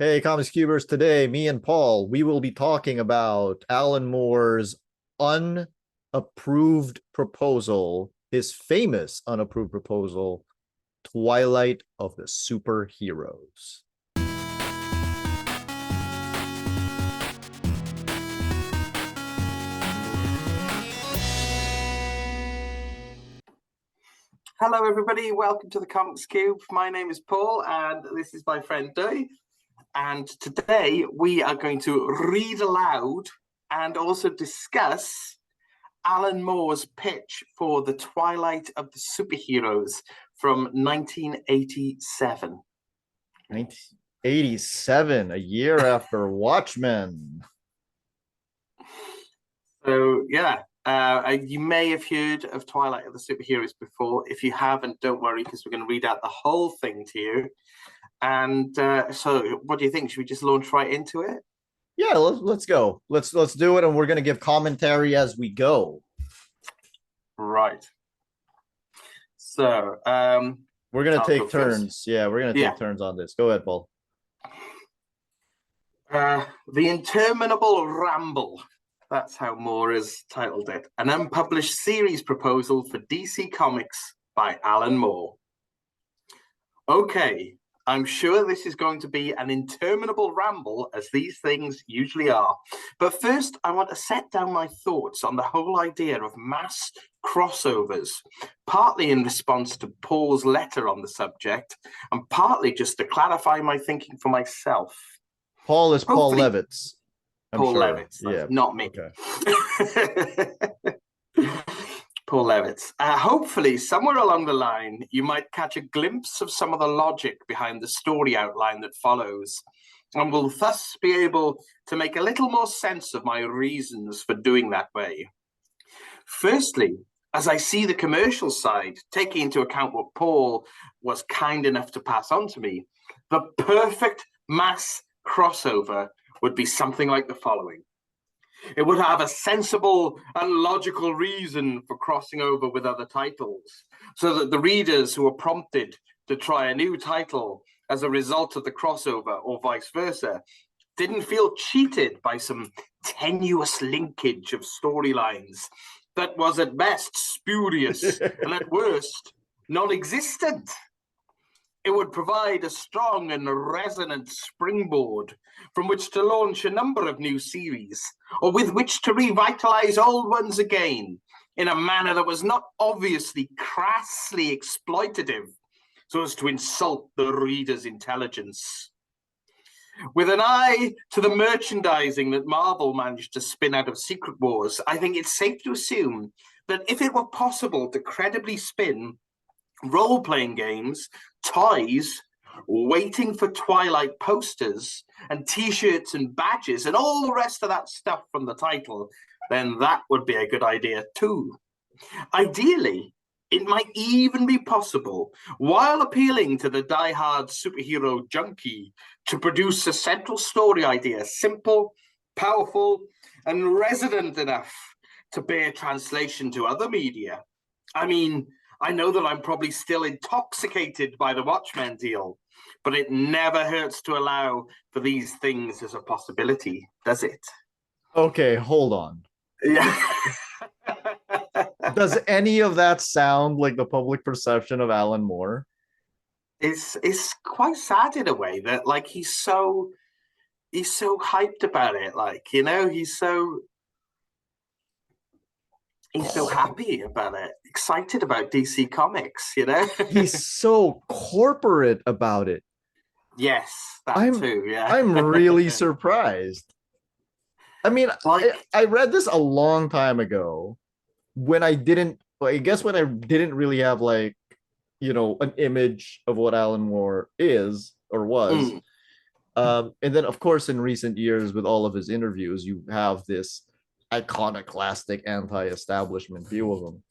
Hey, Comics Cubers. Today, me and Paul, we will be talking about Alan Moore's unapproved proposal, his famous unapproved proposal, Twilight of the Superheroes. Hello, everybody. Welcome to the Comics Cube. My name is Paul, and this is my friend Duy. And today we are going to read aloud and also discuss Alan Moore's pitch for the Twilight of the Superheroes from 1987. 1987, a year after Watchmen. So, yeah. You may have heard of Twilight of the Superheroes before. If you haven't, don't worry, because we're going to read out the whole thing to you. And so what do you think? Should we just launch right into it? Yeah, let's go. Let's do it, and we're gonna give commentary as we go. Right. So we're gonna take turns. Yeah, we're gonna take turns on this. Go ahead, Paul. The Interminable Ramble. That's how Moore has titled it. An unpublished series proposal for DC Comics by Alan Moore. Okay, I'm sure this is going to be an interminable ramble, as these things usually are. But first, I want to set down my thoughts on the whole idea of mass crossovers, partly in response to Paul's letter on the subject, and partly just to clarify my thinking for myself. Paul is Paul Levitz. Paul Levitz, yeah, not me. Okay. Paul Levitz. Hopefully, somewhere along the line, you might catch a glimpse of some of the logic behind the story outline that follows, and will thus be able to make a little more sense of my reasons for doing that way. Firstly, as I see the commercial side, taking into account what Paul was kind enough to pass on to me, the perfect mass crossover would be something like the following. It would have a sensible and logical reason for crossing over with other titles, so that the readers who are prompted to try a new title as a result of the crossover, or vice versa, didn't feel cheated by some tenuous linkage of storylines that was at best spurious and at worst non-existent. It would provide a strong and resonant springboard from which to launch a number of new series, or with which to revitalize old ones again, in a manner that was not obviously crassly exploitative, so as to insult the reader's intelligence. With an eye to the merchandising that Marvel managed to spin out of Secret Wars, I think it's safe to assume that if it were possible to credibly spin role-playing games, toys, waiting for Twilight posters, and t-shirts and badges, and all the rest of that stuff from the title, then that would be a good idea too. Ideally, it might even be possible, while appealing to the die-hard superhero junkie, to produce a central story idea, simple, powerful, and resonant enough to bear translation to other media. I mean, I know that I'm probably still intoxicated by the Watchmen deal, but it never hurts to allow for these things as a possibility, does it? Okay, hold on. Yeah. Does any of that sound like the public perception of Alan Moore? It's quite sad in a way that, like, he's so hyped about it, like, you know, he's so happy about it, excited about DC Comics, you know? He's so corporate about it. Yes, too, yeah. I'm really surprised. I mean, like, I read this a long time ago when I didn't really have, like, you know, an image of what Alan Moore is or was. And then, of course, in recent years, with all of his interviews, you have this iconoclastic anti-establishment view of him.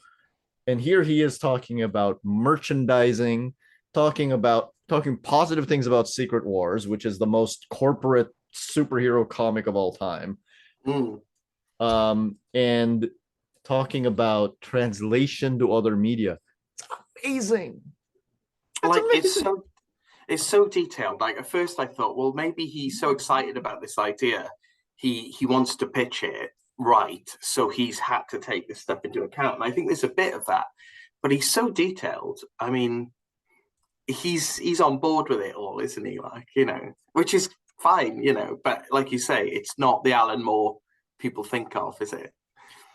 And here he is talking about merchandising, talking positive things about Secret Wars, which is the most corporate superhero comic of all time. And talking about translation to other media. It's amazing. Like, amazing. It's so detailed. Like at first I thought, well, maybe he's so excited about this idea, he wants to pitch it right, so he's had to take this stuff into account. And I think there's a bit of that, but he's so detailed. I mean, he's on board with it all, isn't he? Like, you know, which is fine, you know. But like you say, it's not the Alan Moore people think of, is it?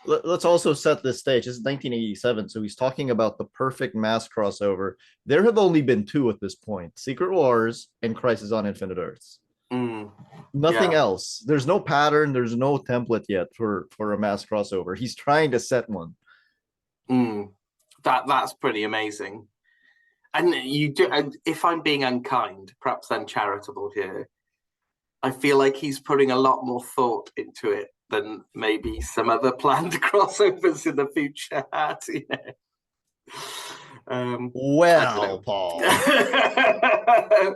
Let's also set the stage. This is 1987, so he's talking about the perfect mass crossover. There have only been two at this point: Secret Wars and Crisis on Infinite Earths. Nothing else. There's no pattern. There's no template yet for a mass crossover. He's trying to set one. That's pretty amazing. And you do. If I'm being unkind, perhaps uncharitable here, I feel like he's putting a lot more thought into it than maybe some other planned crossovers in the future had. You know? Well, Paul,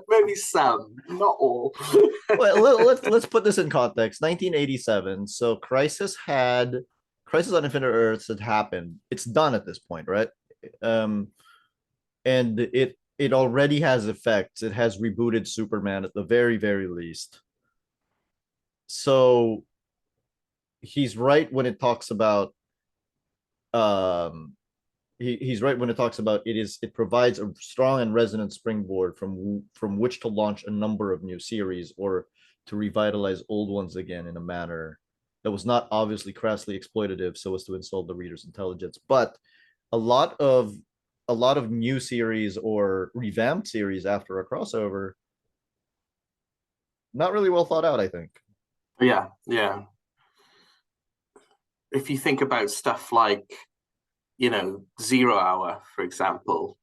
maybe some, not all. Well, let's put this in context. 1987. So Crisis on Infinite Earths had happened. It's done at this point, right? And it already has effects. It has rebooted Superman at the very, very least. So he's right when it talks about he's right when it talks about it provides a strong and resonant springboard from which to launch a number of new series or to revitalize old ones again in a manner that was not obviously crassly exploitative so as to insult the reader's intelligence. But a lot of new series or revamped series after a crossover, not really well thought out, I think. Yeah. If you think about stuff like, you know, 0 Hour, for example,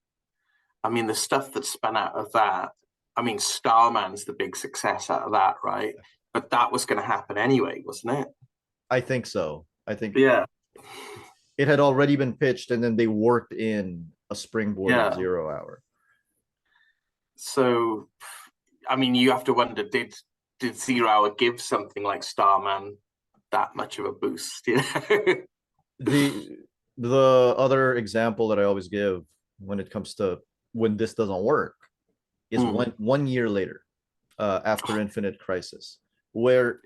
I mean, the stuff that spun out of that, I mean, Starman's the big success out of that, right? But that was going to happen anyway, wasn't it? I think so. I think it had already been pitched, and then they worked in a springboard of 0 Hour. So, I mean, you have to wonder, did 0 Hour give something like Starman that much of a boost? You know? The other example that I always give when it comes to when this doesn't work is one year later, after Infinite Crisis, where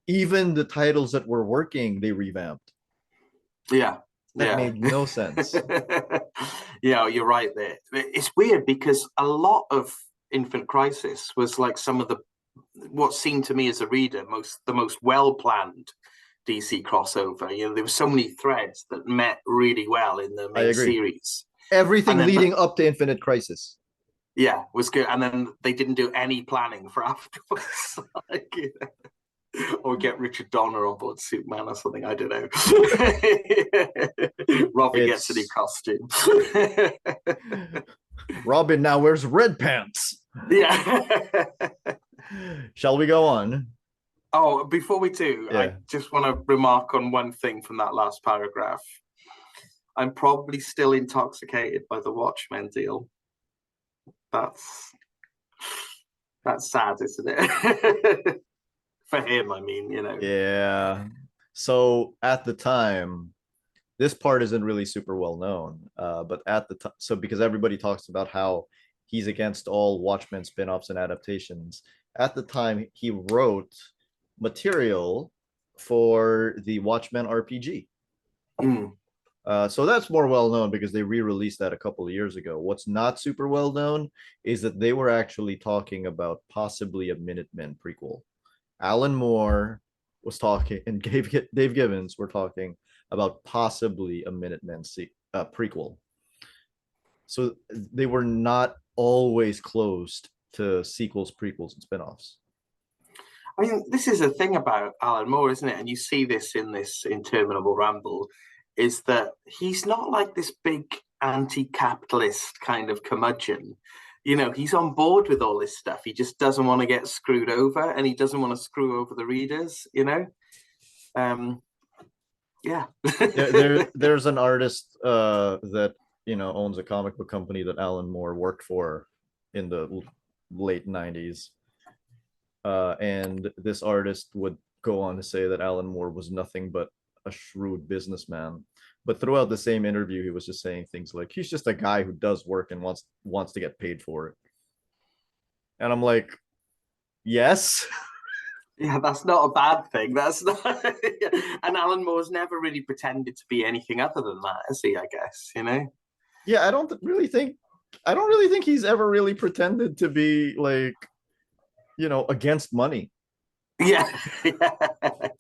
even the titles that were working, they revamped. That made no sense. Yeah, you're right there. It's weird because a lot of Infinite Crisis was like some of what seemed to me as a reader the most well-planned DC crossover. You know, there were so many threads that met really well in the main series. Everything leading up to Infinite Crisis. Yeah, was good. And then they didn't do any planning for afterwards. Like, you know, or get Richard Donner on board Superman or something. I don't know. Robin gets a new costume. Robin now wears red pants. Yeah. Shall we go on? Oh, before we do, I just want to remark on one thing from that last paragraph. I'm probably still intoxicated by the Watchmen deal. That's sad, isn't it? For him, I mean, you know. Yeah. So at the time, this part isn't really super well known, but at the time, so because everybody talks about how he's against all Watchmen spin-offs and adaptations, at the time he wrote material for the Watchmen RPG. So that's more well known because they re-released that a couple of years ago. What's not super well known is that they were actually talking about possibly a Minutemen prequel. Alan Moore was talking, and Dave Gibbons were talking about possibly a Minutemen prequel. So they were not always closed to sequels, prequels, and spinoffs. I mean, this is a thing about Alan Moore, isn't it? And you see this in this Interminable Ramble, is that he's not like this big anti-capitalist kind of curmudgeon. You know, he's on board with all this stuff. He just doesn't want to get screwed over, and he doesn't want to screw over the readers, you know? There's an artist that, you know, owns a comic book company that Alan Moore worked for in the late 90s. And this artist would go on to say that Alan Moore was nothing but a shrewd businessman. But throughout the same interview, he was just saying things like, he's just a guy who does work and wants to get paid for it. And I'm like, yes. Yeah, that's not a bad thing. That's not. And Alan Moore's never really pretended to be anything other than that, has he? I guess, you know. Yeah, I don't really think he's ever really pretended to be like, against money. Yeah, yeah,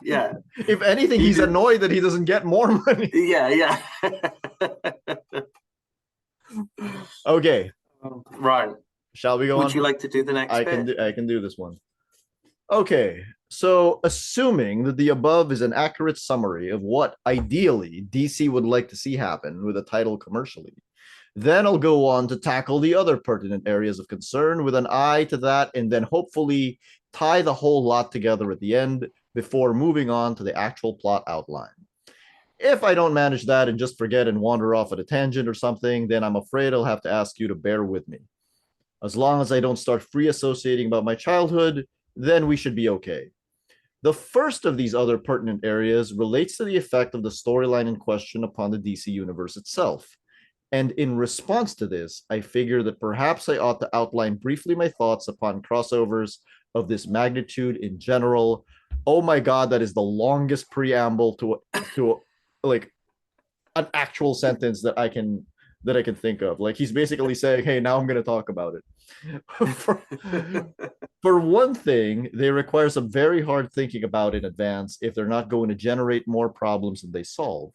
yeah. If anything, he's annoyed that he doesn't get more money. Yeah, yeah. Okay. Right. Shall we go on? Would you like to do the next bit? I can do this one. Okay. So, assuming that the above is an accurate summary of what ideally DC would like to see happen with a title commercially, then I'll go on to tackle the other pertinent areas of concern with an eye to that, and then hopefully tie the whole lot together at the end before moving on to the actual plot outline. If I don't manage that and just forget and wander off at a tangent or something, then I'm afraid I'll have to ask you to bear with me. As long as I don't start free associating about my childhood, then we should be okay. The first of these other pertinent areas relates to the effect of the storyline in question upon the DC universe itself. And in response to this, I figure that perhaps I ought to outline briefly my thoughts upon crossovers of this magnitude in general. Oh my God, that is the longest preamble to like an actual sentence that I can think of. Like he's basically saying, "Hey, now I'm going to talk about it." For one thing, they require some very hard thinking about in advance if they're not going to generate more problems than they solve.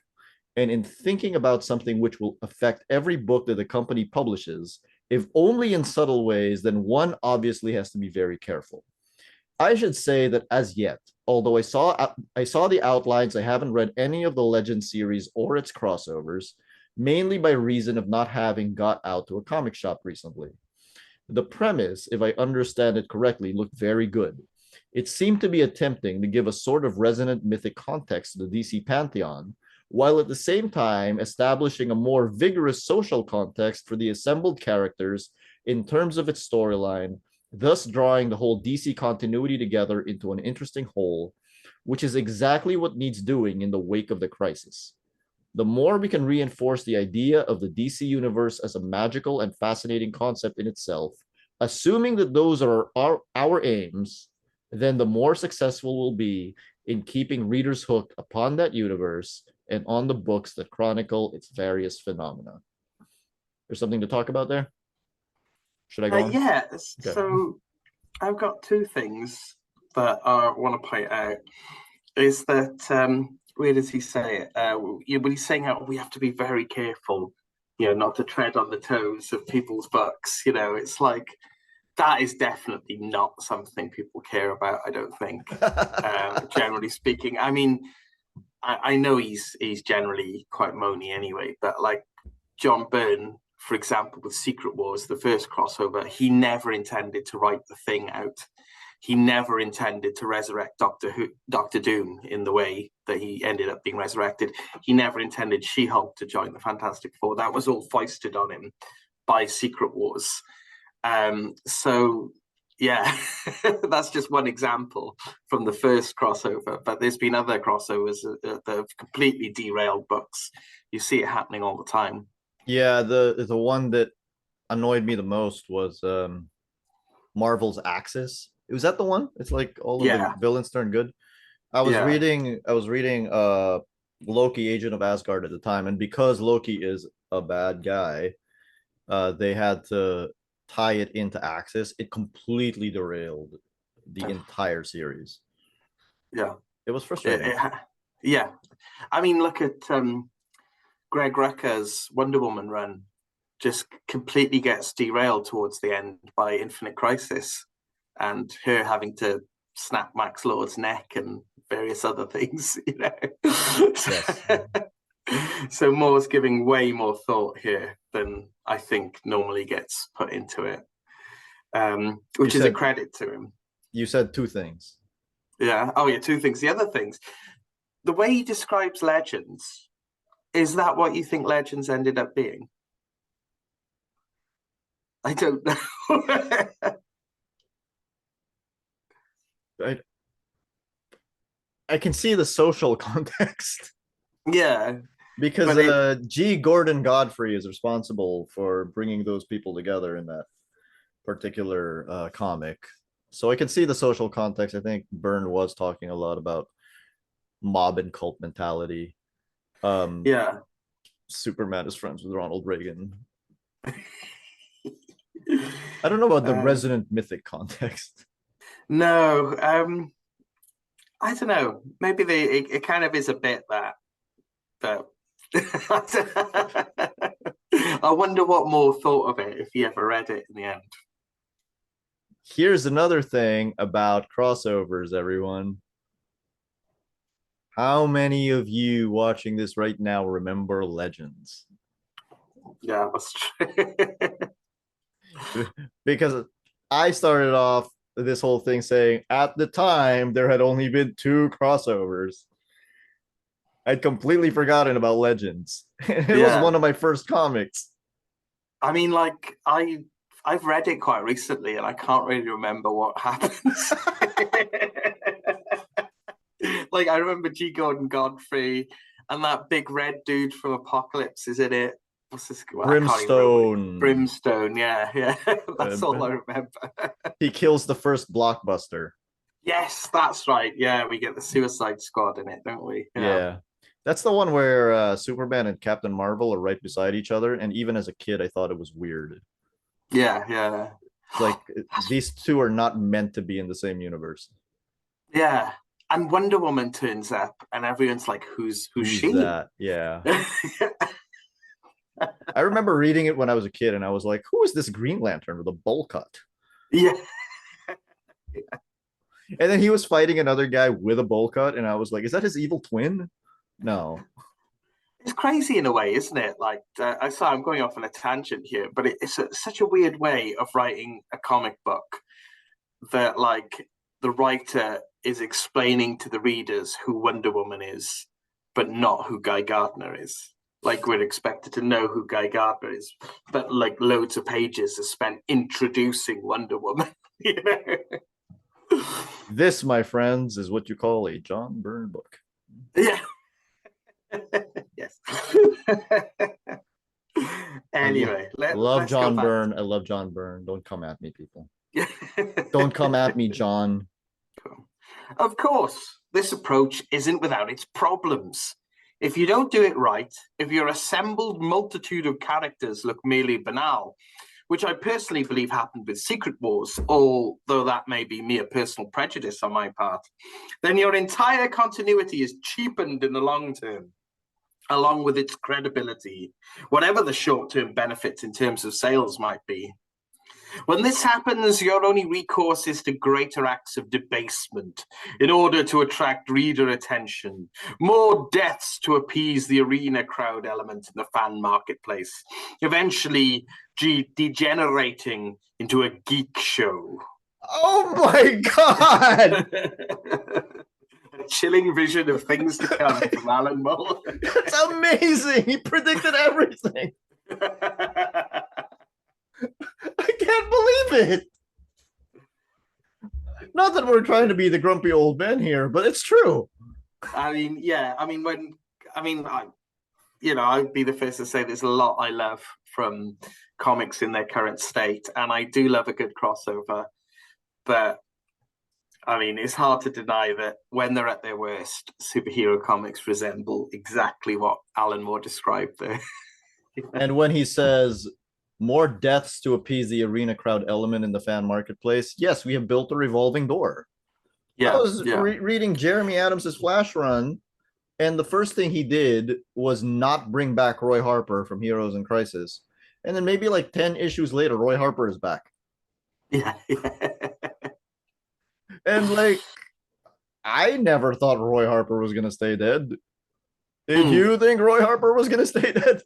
And in thinking about something which will affect every book that the company publishes, if only in subtle ways, then one obviously has to be very careful. I should say that as yet, although I saw the outlines, I haven't read any of the Legend series or its crossovers, mainly by reason of not having got out to a comic shop recently. The premise, if I understand it correctly, looked very good. It seemed to be attempting to give a sort of resonant mythic context to the DC pantheon, while at the same time establishing a more vigorous social context for the assembled characters in terms of its storyline, thus drawing the whole DC continuity together into an interesting whole, which is exactly what needs doing in the wake of the crisis. The more we can reinforce the idea of the DC universe as a magical and fascinating concept in itself, assuming that those are our aims, then the more successful we'll be in keeping readers hooked upon that universe and on the books that chronicle its various phenomena. There's something to talk about there? Should I go on? Yeah. Okay. So I've got two things that I want to point out. Is that where does he say it? When he's saying how we have to be very careful, not to tread on the toes of people's books. It's like that is definitely not something people care about. I don't think, generally speaking. I mean, I know he's generally quite moany anyway, but like John Byrne, for example, with Secret Wars, the first crossover, he never intended to write the Thing out. He never intended to resurrect Doctor Doom in the way that he ended up being resurrected. He never intended She-Hulk to join the Fantastic Four. That was all foisted on him by Secret Wars. So, yeah, that's just one example from the first crossover. But there's been other crossovers that have completely derailed books. You see it happening all the time. Yeah, the one that annoyed me the most was Marvel's Axis. Was that the one? It's like all of the villains turn good. I was reading Loki, Agent of Asgard at the time, and because Loki is a bad guy, they had to tie it into Axis. It completely derailed the entire series. Yeah. It was frustrating. Yeah. I mean, look at Greg Rucka's Wonder Woman run. Just completely gets derailed towards the end by Infinite Crisis and her having to snap Max Lord's neck and various other things, Yes. So Moore's giving way more thought here than I think normally gets put into it, which is a credit to him. You said two things. Yeah. Oh, yeah, two things. The other things, the way he describes Legends, is that what you think Legends ended up being? I don't know. I can see the social context. Yeah. Because G. Gordon Godfrey is responsible for bringing those people together in that. particular comic. So I can see the social context. I think Byrne was talking a lot about mob and cult mentality. Yeah. Superman is friends with Ronald Reagan. I don't know about the resonant mythic context. No, I don't know. Maybe it kind of is a bit that, but I wonder what Moore thought of it if he ever read it in the end. Here's another thing about crossovers, everyone. How many of you watching this right now remember Legends? Yeah, that's true. Because I started off this whole thing saying at the time there had only been 2 crossovers. I'd completely forgotten about Legends. It was one of my first comics. I mean, like I've read it quite recently, and I can't really remember what happens. Like I remember G. Gordon Godfrey and that big red dude from Apocalypse is in it. What's this? Brimstone. Brimstone, yeah. That's all I remember. He kills the first blockbuster. Yes, that's right. Yeah, we get the Suicide Squad in it, don't we? Yeah. That's the one where Superman and Captain Marvel are right beside each other. And even as a kid, I thought it was weird. Yeah. Like these two are not meant to be in the same universe. Yeah. And Wonder Woman turns up and everyone's like, who's she? That? Yeah. I remember reading it when I was a kid and I was like, who is this Green Lantern with a bowl cut? Yeah. And then he was fighting another guy with a bowl cut, and I was like, is that his evil twin? No. It's crazy in a way, isn't it? Like, I'm going off on a tangent here, but it's such a weird way of writing a comic book that, like, the writer is explaining to the readers who Wonder Woman is, but not who Guy Gardner is. Like, we're expected to know who Guy Gardner is, but like loads of pages are spent introducing Wonder Woman, you know? This, my friends, is what you call a John Byrne book. Yeah. Yes. Anyway, I love John Byrne. I love John Byrne. Don't come at me, people. Don't come at me, John. Of course, this approach isn't without its problems. If you don't do it right, if your assembled multitude of characters look merely banal, which I personally believe happened with Secret Wars, although that may be mere personal prejudice on my part, then your entire continuity is cheapened in the long term, along with its credibility, whatever the short-term benefits in terms of sales might be. When this happens, your only recourse is to greater acts of debasement in order to attract reader attention, more deaths to appease the arena crowd element in the fan marketplace, eventually degenerating into a geek show. Oh my God! A chilling vision of things to come from Alan Moore. That's amazing! He predicted everything! I can't believe it. Not that we're trying to be the grumpy old men here, but it's true. I mean, yeah. I I'd be the first to say there's a lot I love from comics in their current state, and I do love a good crossover. But I mean, it's hard to deny that when they're at their worst, superhero comics resemble exactly what Alan Moore described there. And when he says more deaths to appease the arena crowd element in the fan marketplace, yes, we have built a revolving door. Yeah, I was reading Jeremy Adams's Flash run, and the first thing he did was not bring back Roy Harper from Heroes in Crisis. And then maybe like 10 issues later, Roy Harper is back. Yeah. And like, I never thought Roy Harper was going to stay dead. Did you think Roy Harper was going to stay dead?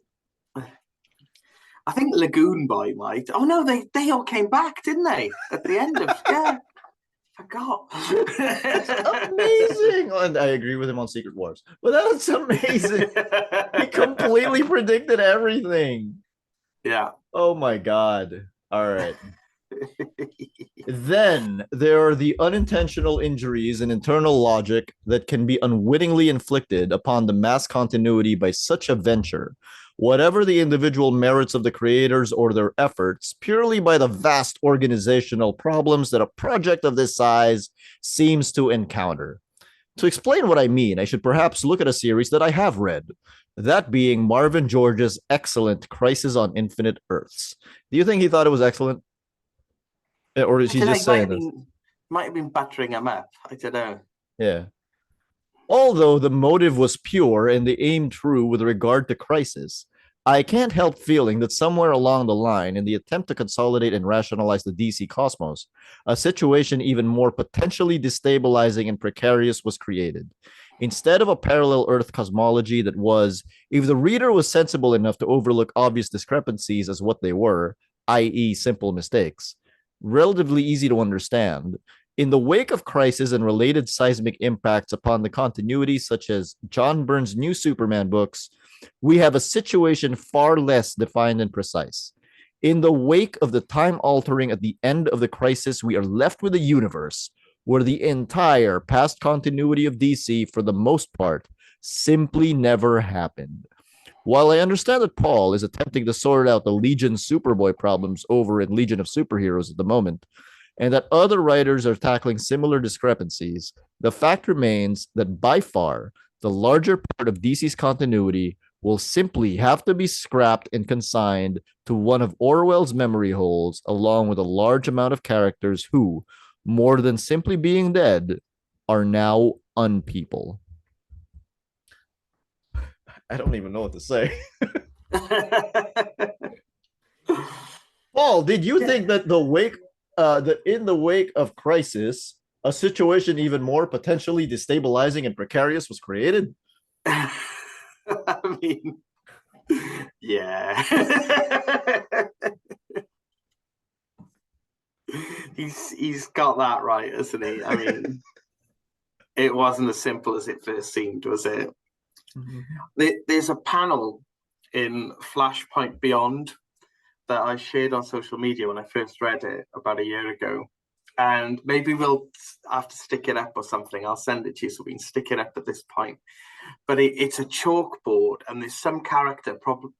I think Lagoon Boy might. Oh no, they all came back, didn't they? At the end of forgot. That's amazing. And I agree with him on Secret Wars, but that's amazing. He completely predicted everything. Yeah. Oh my God. All right. Then there are the unintentional injuries in internal logic that can be unwittingly inflicted upon the mass continuity by such a venture, whatever the individual merits of the creators or their efforts, purely by the vast organizational problems that a project of this size seems to encounter. To explain what I mean, I should perhaps look at a series that I have read, that being Marvin George's excellent Crisis on Infinite Earths. Do you think he thought it was excellent? Or is he just saying this? Might have been battering him up. I don't know. Yeah. Although the motive was pure and the aim true with regard to Crisis, I can't help feeling that somewhere along the line, in the attempt to consolidate and rationalize the DC cosmos, a situation even more potentially destabilizing and precarious was created. Instead of a parallel Earth cosmology that was, if the reader was sensible enough to overlook obvious discrepancies as what they were, i.e., simple mistakes, relatively easy to understand, in the wake of Crisis and related seismic impacts upon the continuity, such as John Byrne's new Superman books, we have a situation far less defined and precise. In the wake of the time altering at the end of the Crisis, we are left with a universe where the entire past continuity of DC, for the most part, simply never happened. While I understand that Paul is attempting to sort out the Legion Superboy problems over in Legion of Superheroes at the moment, and that other writers are tackling similar discrepancies, the fact remains that by far the larger part of DC's continuity will simply have to be scrapped and consigned to one of Orwell's memory holes, along with a large amount of characters who, more than simply being dead, are now unpeople. I don't even know what to say. Paul, did you think that in the wake of Crisis, a situation even more potentially destabilizing and precarious was created? I mean, yeah. he's got that right, hasn't he? I mean, it wasn't as simple as it first seemed, was it? Mm-hmm. There's a panel in Flashpoint Beyond that I shared on social media when I first read it about a year ago. And maybe we'll have to stick it up or something. I'll send it to you so we can stick it up at this point. But it's a chalkboard, and there's some character,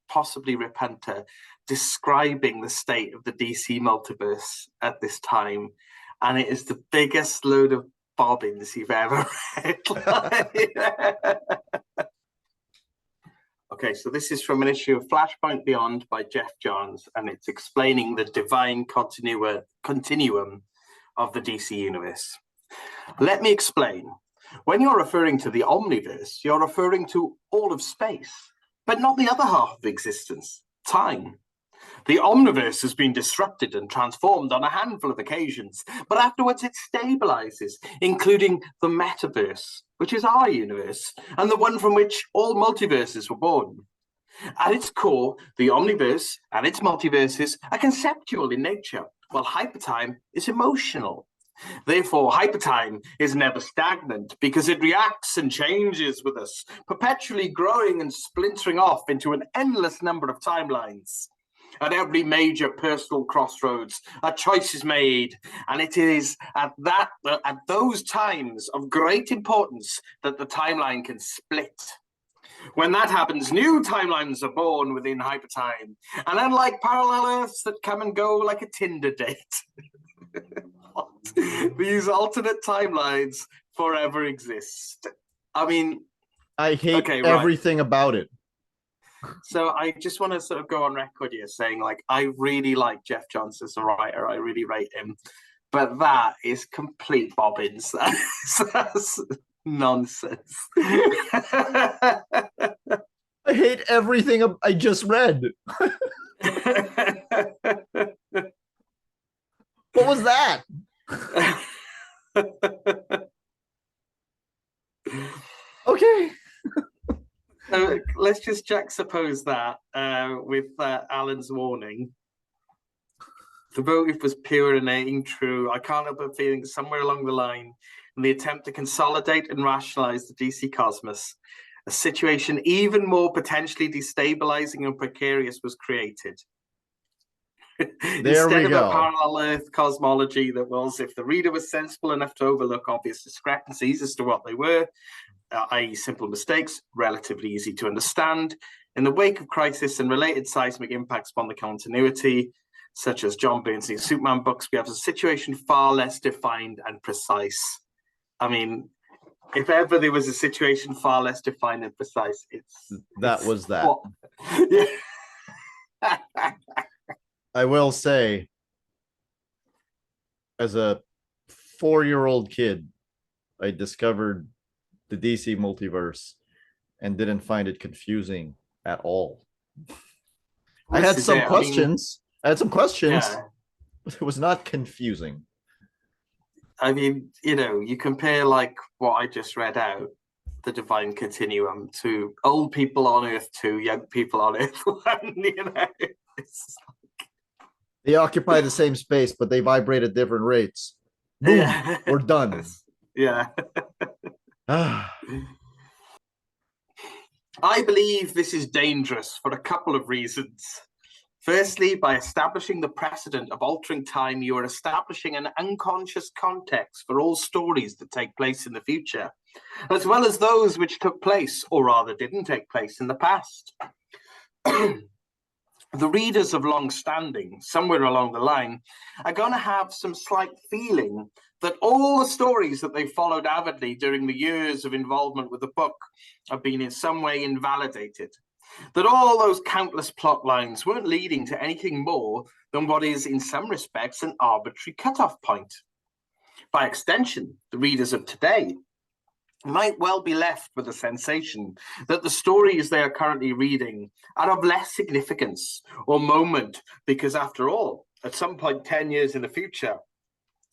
possibly Repenter, describing the state of the DC multiverse at this time. And it is the biggest load of bobbins you've ever read. Okay, so this is from an issue of Flashpoint Beyond by Jeff Johns, and it's explaining the divine continuum of the DC universe. Let me explain. When you're referring to the omniverse, you're referring to all of space, but not the other half of existence, time. The omniverse has been disrupted and transformed on a handful of occasions, but afterwards it stabilizes, including the metaverse, which is our universe, and the one from which all multiverses were born. At its core, the omniverse and its multiverses are conceptual in nature, while hypertime is emotional. Therefore, hypertime is never stagnant because it reacts and changes with us, perpetually growing and splintering off into an endless number of timelines. At every major personal crossroads, a choice is made, and it is at those times of great importance that the timeline can split. When that happens, new timelines are born within hypertime, and unlike parallel Earths that come and go like a Tinder date, these alternate timelines forever exist. I mean, I hate everything about it. So I just want to sort of go on record here saying, like, I really like Jeff Johns as a writer. I really rate him. But that is complete bobbins. That's nonsense. I hate everything I just read. What was that? Okay. So let's just juxtapose that with Alan's warning. The motive was pure and innate, true. I can't help but feeling somewhere along the line, in the attempt to consolidate and rationalize the DC cosmos, a situation even more potentially destabilizing and precarious was created. Instead of a parallel Earth cosmology that was, if the reader was sensible enough to overlook obvious discrepancies as to what they were, i.e. simple mistakes, relatively easy to understand, In the wake of Crisis and related seismic impacts upon the continuity, such as John Bernstein's Superman books, we have a situation far less defined and precise. I mean, if ever there was a situation far less defined and precise, was that. Yeah. I will say, as a 4-year-old kid, I discovered the DC multiverse and didn't find it confusing at all. I had some questions. Yeah. But it was not confusing. I mean, you compare like what I just read out, the Divine Continuum, to old people on Earth 2, young people on Earth 1, They occupy the same space, but they vibrate at different rates. Boom, yeah. We're done. Yeah. I believe this is dangerous for a couple of reasons. Firstly, by establishing the precedent of altering time, you are establishing an unconscious context for all stories that take place in the future, as well as those which took place, or rather didn't take place, in the past. The readers of long standing, somewhere along the line, are going to have some slight feeling that all the stories that they followed avidly during the years of involvement with the book have been in some way invalidated. That all those countless plot lines weren't leading to anything more than what is, in some respects, an arbitrary cutoff point. By extension, the readers of today might well be left with the sensation that the stories they are currently reading are of less significance or moment because, after all, at some point 10 years in the future,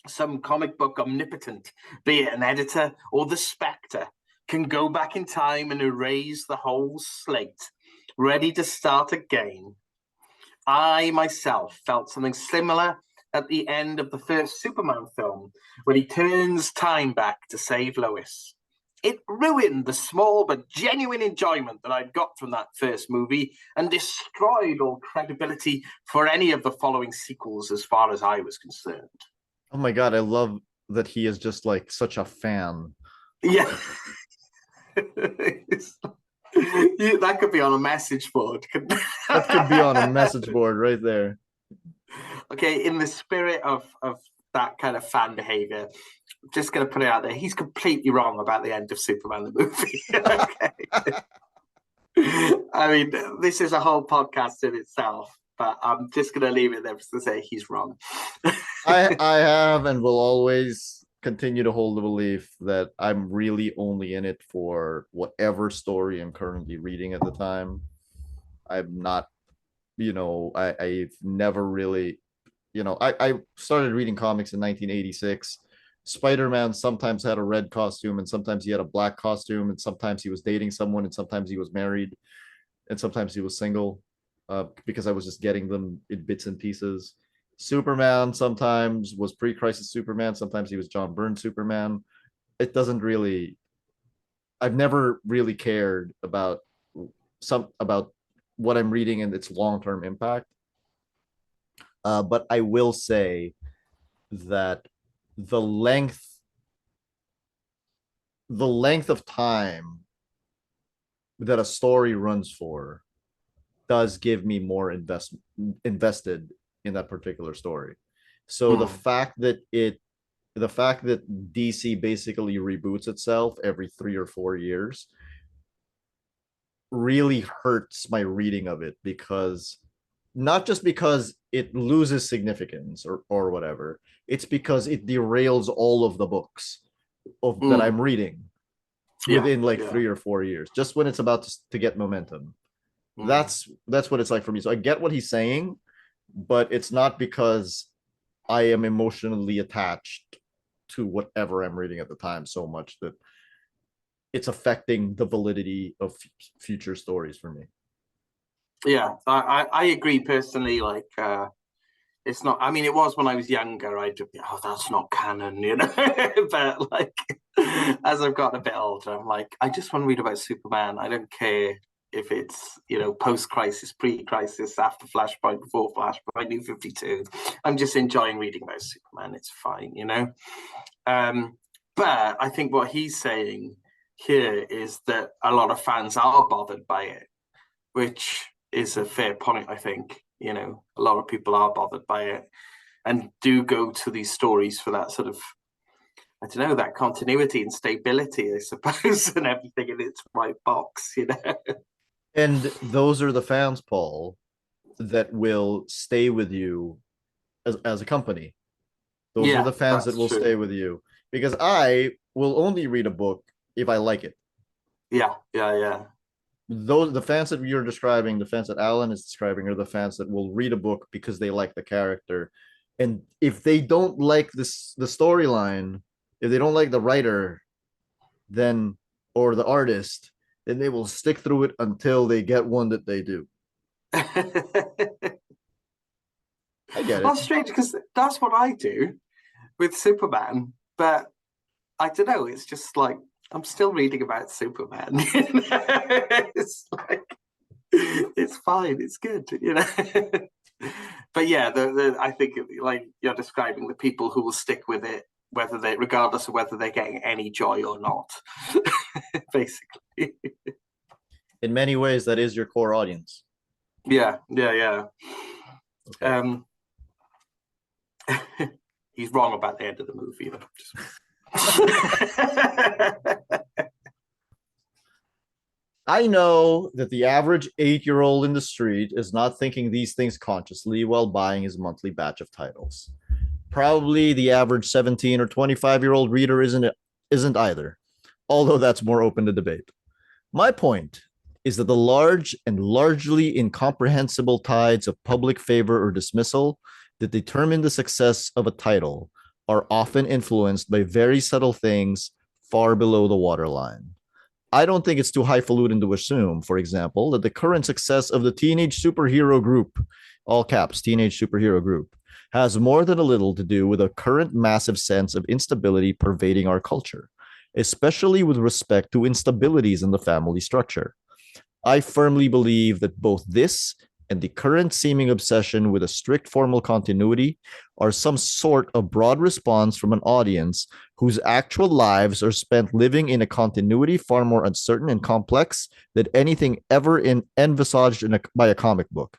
some comic book omnipotent, be it an editor or the Spectre, can go back in time and erase the whole slate, ready to start again. I myself felt something similar at the end of the first Superman film, when he turns time back to save Lois. It ruined the small but genuine enjoyment that I'd got from that first movie and destroyed all credibility for any of the following sequels as far as I was concerned. Oh my God, I love that he is just like such a fan. Yeah. That could be on a message board. That could be on a message board right there. Okay, in the spirit of that kind of fan behavior, I'm just going to put it out there. He's completely wrong about the end of Superman the movie. Okay. I mean, this is a whole podcast in itself, but I'm just going to leave it there to say he's wrong. I have and will always continue to hold the belief that I'm really only in it for whatever story I'm currently reading at the time. I'm not, I've never really, I started reading comics in 1986. Spider-Man sometimes had a red costume and sometimes he had a black costume and sometimes he was dating someone and sometimes he was married and sometimes he was single, because I was just getting them in bits and pieces. Superman sometimes was pre-crisis Superman, sometimes he was John Byrne Superman. It doesn't really, I've never really cared about what I'm reading and its long-term impact. But I will say that the length of time that a story runs for does give me more invested in that particular story. So the fact that DC basically reboots itself every 3 or 4 years really hurts my reading of it, because not just because it loses significance or whatever, it's because it derails all of the books that I'm reading within 3 or 4 years, just when it's about to get momentum. That's what it's like for me. So I get what he's saying, but it's not because I am emotionally attached to whatever I'm reading at the time so much that it's affecting the validity of future stories for me. Yeah, I agree personally. Like, it's not, I mean, it was when I was younger, I'd be, that's not canon, but like, as I've gotten a bit older, I'm like, I just want to read about Superman. I don't care if it's, post-crisis, pre-crisis, after Flashpoint, before Flashpoint, New 52. I'm just enjoying reading about Superman. It's fine, But I think what he's saying here is that a lot of fans are bothered by it. which is a fair point, I think. You know, a lot of people are bothered by it and do go to these stories for that sort of, I don't know, that continuity and stability, I suppose, and everything in its right box, you know. And those are the fans, Paul, that will stay with you as a company. Those are Yeah, the fans that that's will true. stay with you, because I will only read a book if I like it. Yeah, yeah, yeah. Those the fans that you're describing, the fans that Alan is describing, are the fans that will read a book because they like the character. And if they don't like the storyline, if they don't like the writer, then or the artist, then they will stick through it until they get one that they do. I get it. That's strange because that's what I do with Superman, but I don't know. It's just like I'm still reading about Superman. It's like it's fine. It's good, you know. But yeah, I think like you're describing the people who will stick with it, whether they, regardless of whether they're getting any joy or not, basically. In many ways, that is your core audience. Yeah, yeah, yeah. Okay. He's wrong about the end of the movie, though. I know that the average 8-year-old in the street is not thinking these things consciously while buying his monthly batch of titles. Probably the average 17 or 25-year-old reader isn't either, although that's more open to debate. My point is that the large and largely incomprehensible tides of public favor or dismissal that determine the success of a title are often influenced by very subtle things far below the waterline. I don't think it's too highfalutin to assume, for example, that the current success of the teenage superhero group, all caps, teenage superhero group, has more than a little to do with a current massive sense of instability pervading our culture, especially with respect to instabilities in the family structure. I firmly believe that both this and the current seeming obsession with a strict formal continuity are some sort of broad response from an audience whose actual lives are spent living in a continuity far more uncertain and complex than anything ever envisaged by a comic book.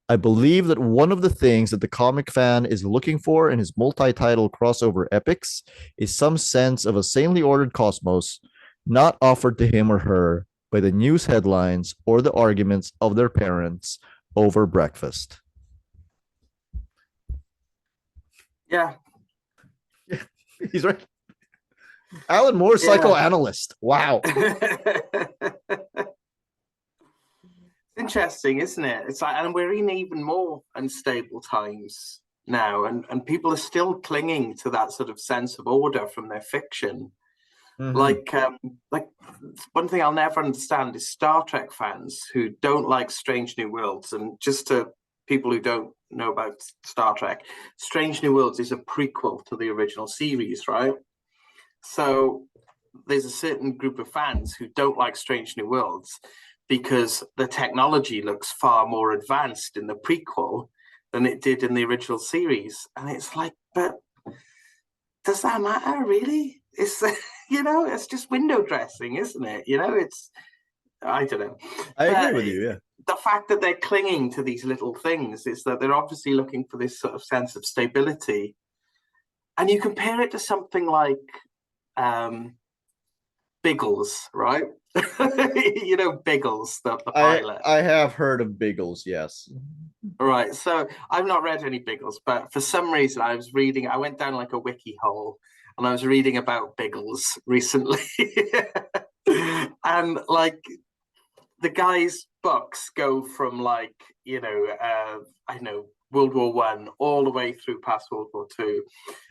I believe that one of the things that the comic fan is looking for in his multi-title crossover epics is some sense of a sanely ordered cosmos not offered to him or her by the news headlines or the arguments of their parents over breakfast. Yeah. He's right. Alan Moore, Yeah. psychoanalyst. Wow. Interesting, isn't it? It's like, and we're in even more unstable times now, and people are still clinging to that sort of sense of order from their fiction. Like one thing I'll never understand is Star Trek fans who don't like Strange New Worlds. And just to people who don't know about Star Trek, Strange New Worlds is a prequel to the original series, right? So there's a certain group of fans who don't like Strange New Worlds because the technology looks far more advanced in the prequel than it did in the original series. And it's like, but does that matter really? It's it's just window dressing, isn't it? It's I don't know. I agree with you, yeah. The fact that they're clinging to these little things is that they're obviously looking for this sort of sense of stability. And you compare it to something like Biggles, right? Biggles, the pilot. I have heard of Biggles, yes. Right. So I've not read any Biggles, but for some reason I went down like a wiki hole and I was reading about Biggles recently. And like the guy's books go from like, I know World War One all the way through past World War Two.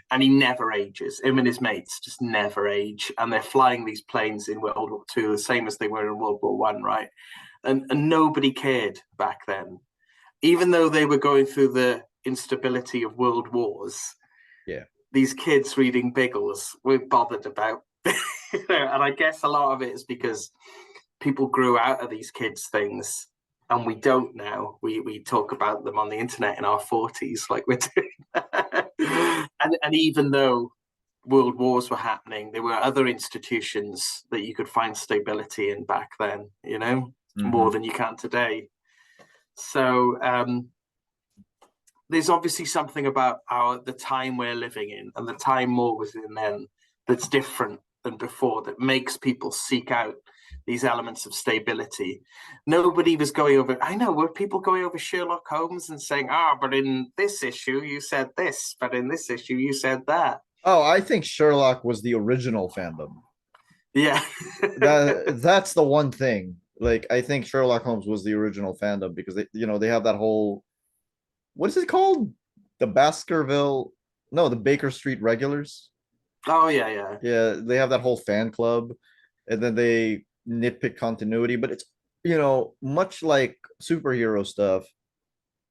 And he never ages. Him and his mates just never age. And they're flying these planes in World War II, the same as they were in World War One, right? And nobody cared back then. Even though they were going through the instability of world wars, yeah, these kids reading Biggles were bothered about. And I guess a lot of it is because people grew out of these kids' things and we don't now. We talk about them on the internet in our 40s, like we're doing. And even though world wars were happening, there were other institutions that you could find stability in back then, more than you can today. So there's obviously something about the time we're living in and the time Moore was in then that's different than before, that makes people seek out these elements of stability. Nobody was going over, I know, were people going over Sherlock Holmes and saying, but in this issue you said this, but in this issue you said that. Oh, I think Sherlock was the original fandom. Yeah. That's the one thing. Like, I think Sherlock Holmes was the original fandom because they have that whole, what is it called? The the Baker Street Regulars. Oh yeah. Yeah, they have that whole fan club, and then they nitpick continuity, but it's much like superhero stuff.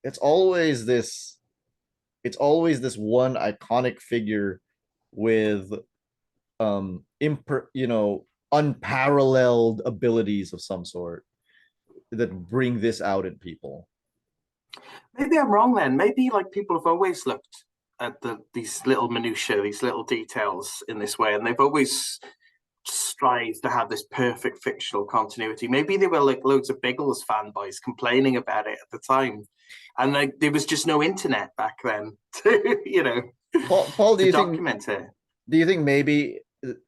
It's always this one iconic figure with unparalleled abilities of some sort that bring this out in people. Maybe I'm wrong then. Maybe like people have always looked at these little minutiae, these little details in this way, and they've always strived to have this perfect fictional continuity. Maybe they were like loads of Biggles fanboys complaining about it at the time, and like there was just no internet back then to Paul, to document it. Do you think maybe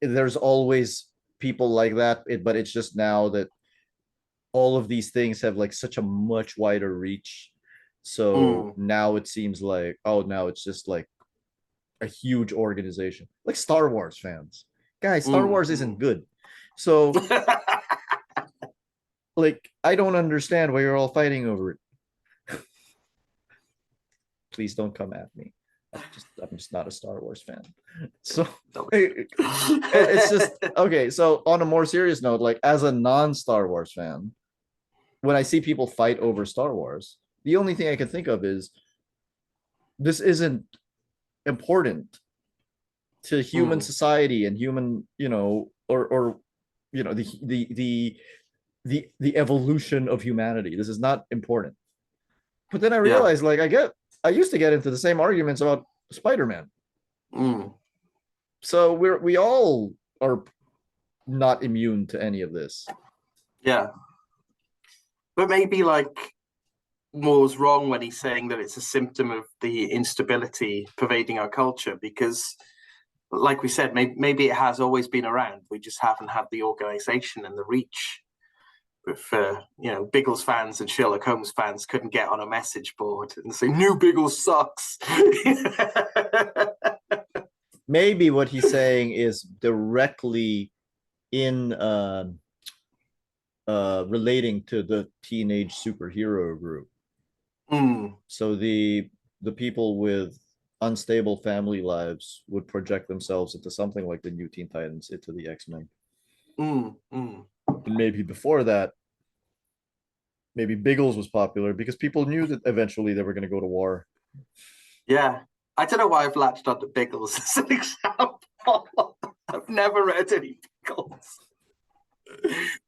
there's always people like that, but it's just now that all of these things have like such a much wider reach? So now it seems like, now it's just like a huge organization, like Star Wars fans. Guys, Star Wars isn't good. So like, I don't understand why you're all fighting over it. Please don't come at me. I'm just not a Star Wars fan. So it's just okay. So on a more serious note, like as a non-Star Wars fan, when I see people fight over Star Wars, the only thing I can think of is this isn't important to human society and human, or the evolution of humanity. This is not important. But then I realized, like, I used to get into the same arguments about Spider-Man. So we all are not immune to any of this. Yeah. But maybe like Moore's wrong when he's saying that it's a symptom of the instability pervading our culture, because like we said, maybe it has always been around. We just haven't had the organization and the reach. If Biggles fans and Sherlock Holmes fans couldn't get on a message board and say "New Biggles sucks." Maybe what he's saying is directly in relating to the teenage superhero group. So the people with unstable family lives would project themselves into something like the New Teen Titans, into the X-Men. And maybe before that, maybe Biggles was popular because people knew that eventually they were going to go to war. Yeah. I don't know why I've latched onto Biggles as an example. I've never read any Biggles.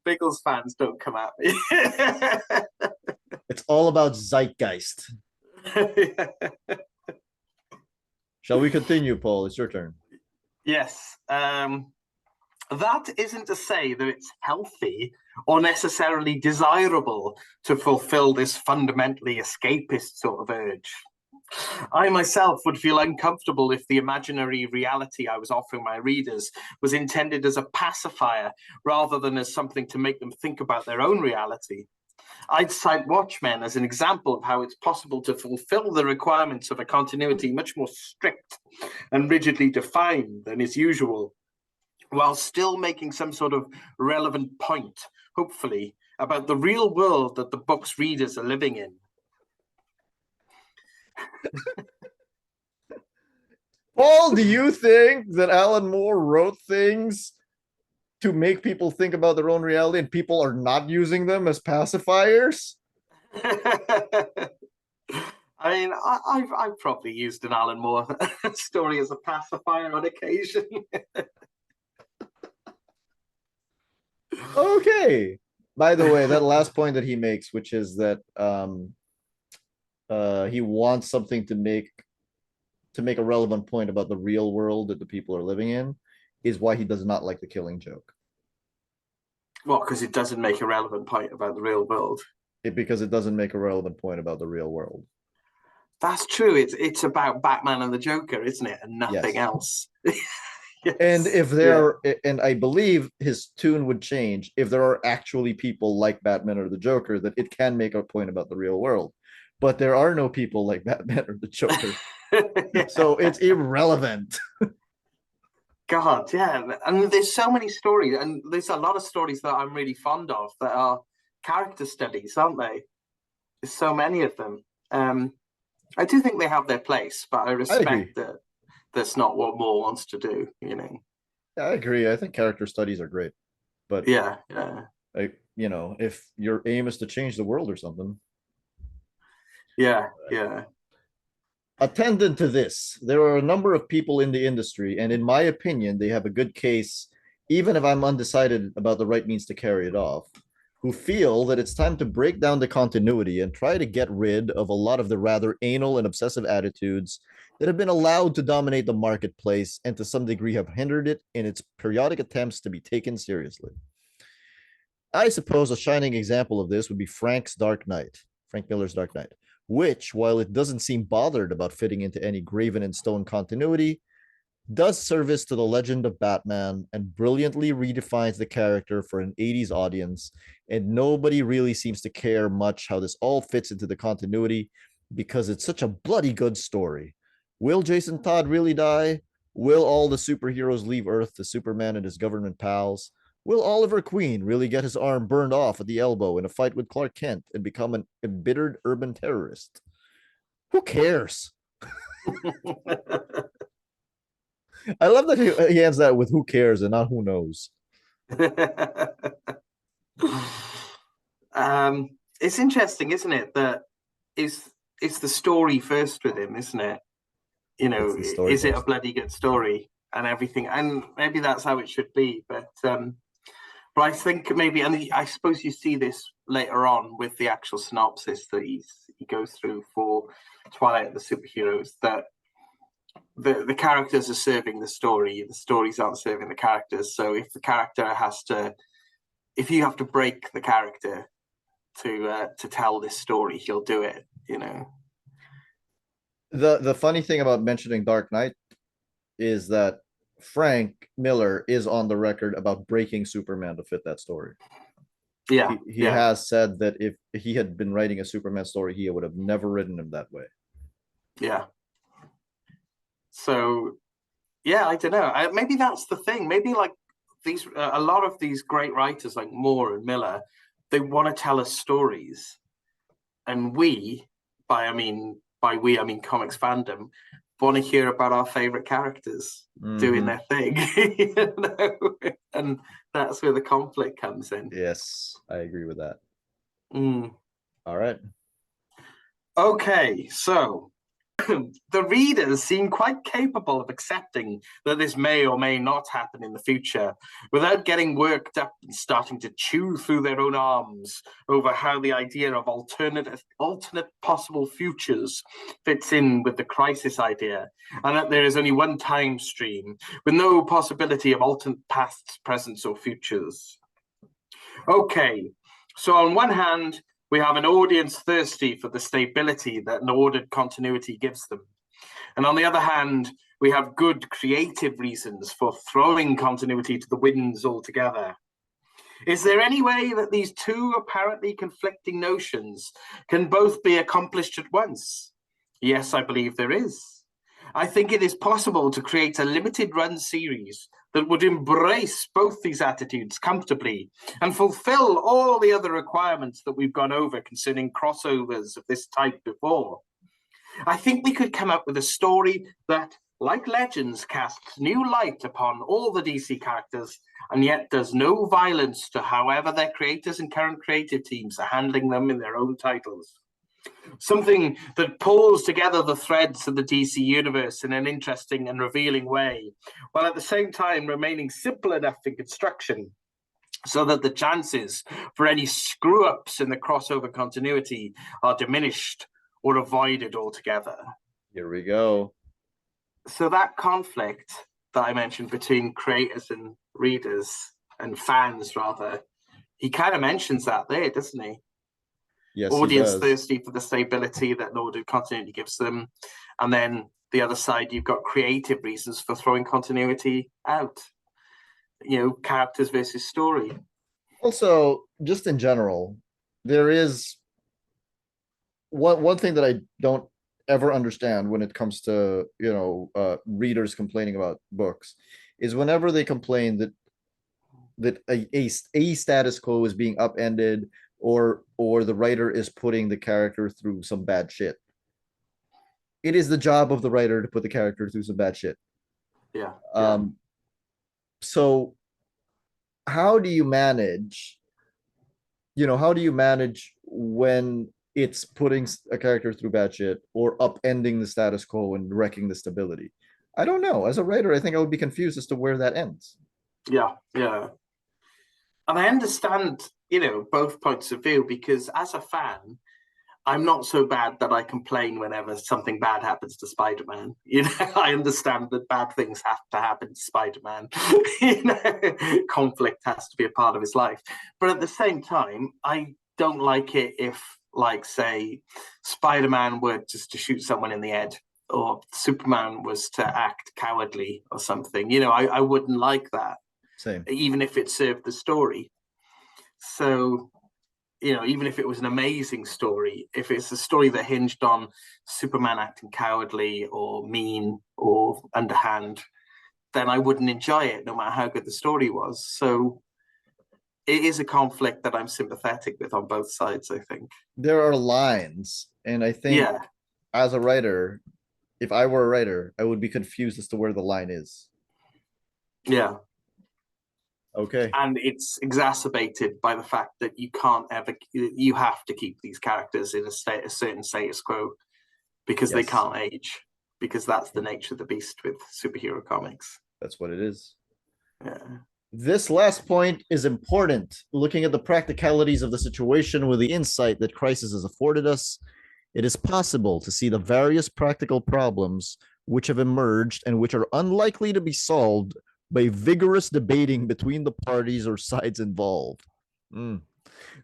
Biggles fans don't come at me. It's all about zeitgeist. Shall we continue, Paul? It's your turn. Yes. That isn't to say that it's healthy or necessarily desirable to fulfill this fundamentally escapist sort of urge. I myself would feel uncomfortable if the imaginary reality I was offering my readers was intended as a pacifier rather than as something to make them think about their own reality. I'd cite Watchmen as an example of how it's possible to fulfill the requirements of a continuity much more strict and rigidly defined than is usual, while still making some sort of relevant point, hopefully, about the real world that the book's readers are living in. Paul, do you think that Alan Moore wrote things to make people think about their own reality and people are not using them as pacifiers? I mean, I've probably used an Alan Moore story as a pacifier on occasion. Okay. By the way, that last point that he makes, which is that he wants something to make a relevant point about the real world that the people are living in, is why he does not like the Killing Joke. Well, because it doesn't make a relevant point about the real world. Because it doesn't make a relevant point about the real world. That's true. It's about Batman and the Joker, isn't it? And nothing Yes. else. And Yes. if there, and I believe his tune would change if there are actually people like Batman or the Joker, that it can make a point about the real world. But there are no people like Batman or the Joker. So it's irrelevant. God, yeah. And there's so many stories, and there's a lot of stories that I'm really fond of that are character studies, aren't they? There's so many of them. I do think they have their place, but I I agree. respect that that's not what Moore wants to do, you know. Yeah, I agree. I think character studies are great. But Yeah, yeah. if your aim is to change the world or something. Yeah, yeah. Attendant to this, there are a number of people in the industry, and in my opinion, they have a good case, even if I'm undecided about the right means to carry it off, who feel that it's time to break down the continuity and try to get rid of a lot of the rather anal and obsessive attitudes that have been allowed to dominate the marketplace and to some degree have hindered it in its periodic attempts to be taken seriously. I suppose a shining example of this would be Frank Miller's Dark Knight, which, while it doesn't seem bothered about fitting into any graven in stone continuity, does service to the legend of Batman and brilliantly redefines the character for an 80s audience. And nobody really seems to care much how this all fits into the continuity because it's such a bloody good story. Will Jason Todd really die? Will all the superheroes leave Earth to Superman and his government pals? Will Oliver Queen really get his arm burned off at the elbow in a fight with Clark Kent and become an embittered urban terrorist? Who cares? I love that he ends that with "who cares" and not "who knows." It's interesting, isn't it? That it's the story first with him, isn't it? You It's know, the story is it a first. bloody good story and everything? And maybe that's how it should be. But I think maybe, and I suppose you see this later on with the actual synopsis that he goes through for Twilight of the Superheroes, that the characters are serving the stories aren't serving the characters. So if the character has to, if you have to break the character to tell this story, he'll do it. You know. The funny thing about mentioning Dark Knight is that Frank Miller is on the record about breaking Superman to fit that story. Yeah, He yeah, has said that if he had been writing a Superman story, he would have never written him that way. yeah. So yeah, I don't know. Maybe that's the thing. Maybe like these, a lot of these great writers like Moore and Miller, they want to tell us stories, and we, by we I mean comics fandom, want to hear about our favorite characters doing their thing, you know? And that's where the conflict comes in. Yes, I agree with that. Mm. All right. Okay, so the readers seem quite capable of accepting that this may or may not happen in the future without getting worked up and starting to chew through their own arms over how the idea of alternate possible futures fits in with the crisis idea, and that there is only one time stream with no possibility of alternate pasts, presents, or futures. Okay, so on one hand, we have an audience thirsty for the stability that an ordered continuity gives them. And on the other hand, we have good creative reasons for throwing continuity to the winds altogether. Is there any way that these two apparently conflicting notions can both be accomplished at once? Yes, I believe there is. I think it is possible to create a limited run series that would embrace both these attitudes comfortably and fulfill all the other requirements that we've gone over concerning crossovers of this type before. I think we could come up with a story that, like Legends, casts new light upon all the DC characters and yet does no violence to however their creators and current creative teams are handling them in their own titles. Something that pulls together the threads of the DC universe in an interesting and revealing way, while at the same time remaining simple enough in construction so that the chances for any screw ups in the crossover continuity are diminished or avoided altogether. Here we go. So that conflict that I mentioned between creators and readers and fans, rather, He kind of mentions that there, doesn't he? Yes, he Audience does. thirsty for the stability that ordered continuity gives them, and then the other side, you've got creative reasons for throwing continuity out. Characters versus story. Also, just in general, there is one thing that I don't ever understand when it comes to readers complaining about books is whenever they complain that a status quo is being upended or the writer is putting the character through some bad shit. It is the job of the writer to put the character through some bad shit. Yeah. So how do you manage when it's putting a character through bad shit or upending the status quo and wrecking the stability? I don't know. As a writer, I think I would be confused as to where that ends. Yeah. And I understand, both points of view, because as a fan, I'm not so bad that I complain whenever something bad happens to Spider-Man. I understand that bad things have to happen to Spider-Man. Conflict has to be a part of his life. But at the same time, I don't like it if, like, say, Spider-Man were just to shoot someone in the head, or Superman was to act cowardly or something. I wouldn't like that. Same. Even if it served the story. So even if it was an amazing story, if it's a story that hinged on Superman acting cowardly or mean or underhand, then I wouldn't enjoy it, no matter how good the story was. So it is a conflict that I'm sympathetic with on both sides, I think. There are lines, and I think as a writer, if I were a writer, I would be confused as to where the line is. Yeah. Okay. And it's exacerbated by the fact that you have to keep these characters in a certain status quo because they can't age, because that's the nature of the beast with superhero comics. That's what it is. Yeah. This last point is important. Looking at the practicalities of the situation with the insight that Crisis has afforded us, it is possible to see the various practical problems which have emerged and which are unlikely to be solved by vigorous debating between the parties or sides involved.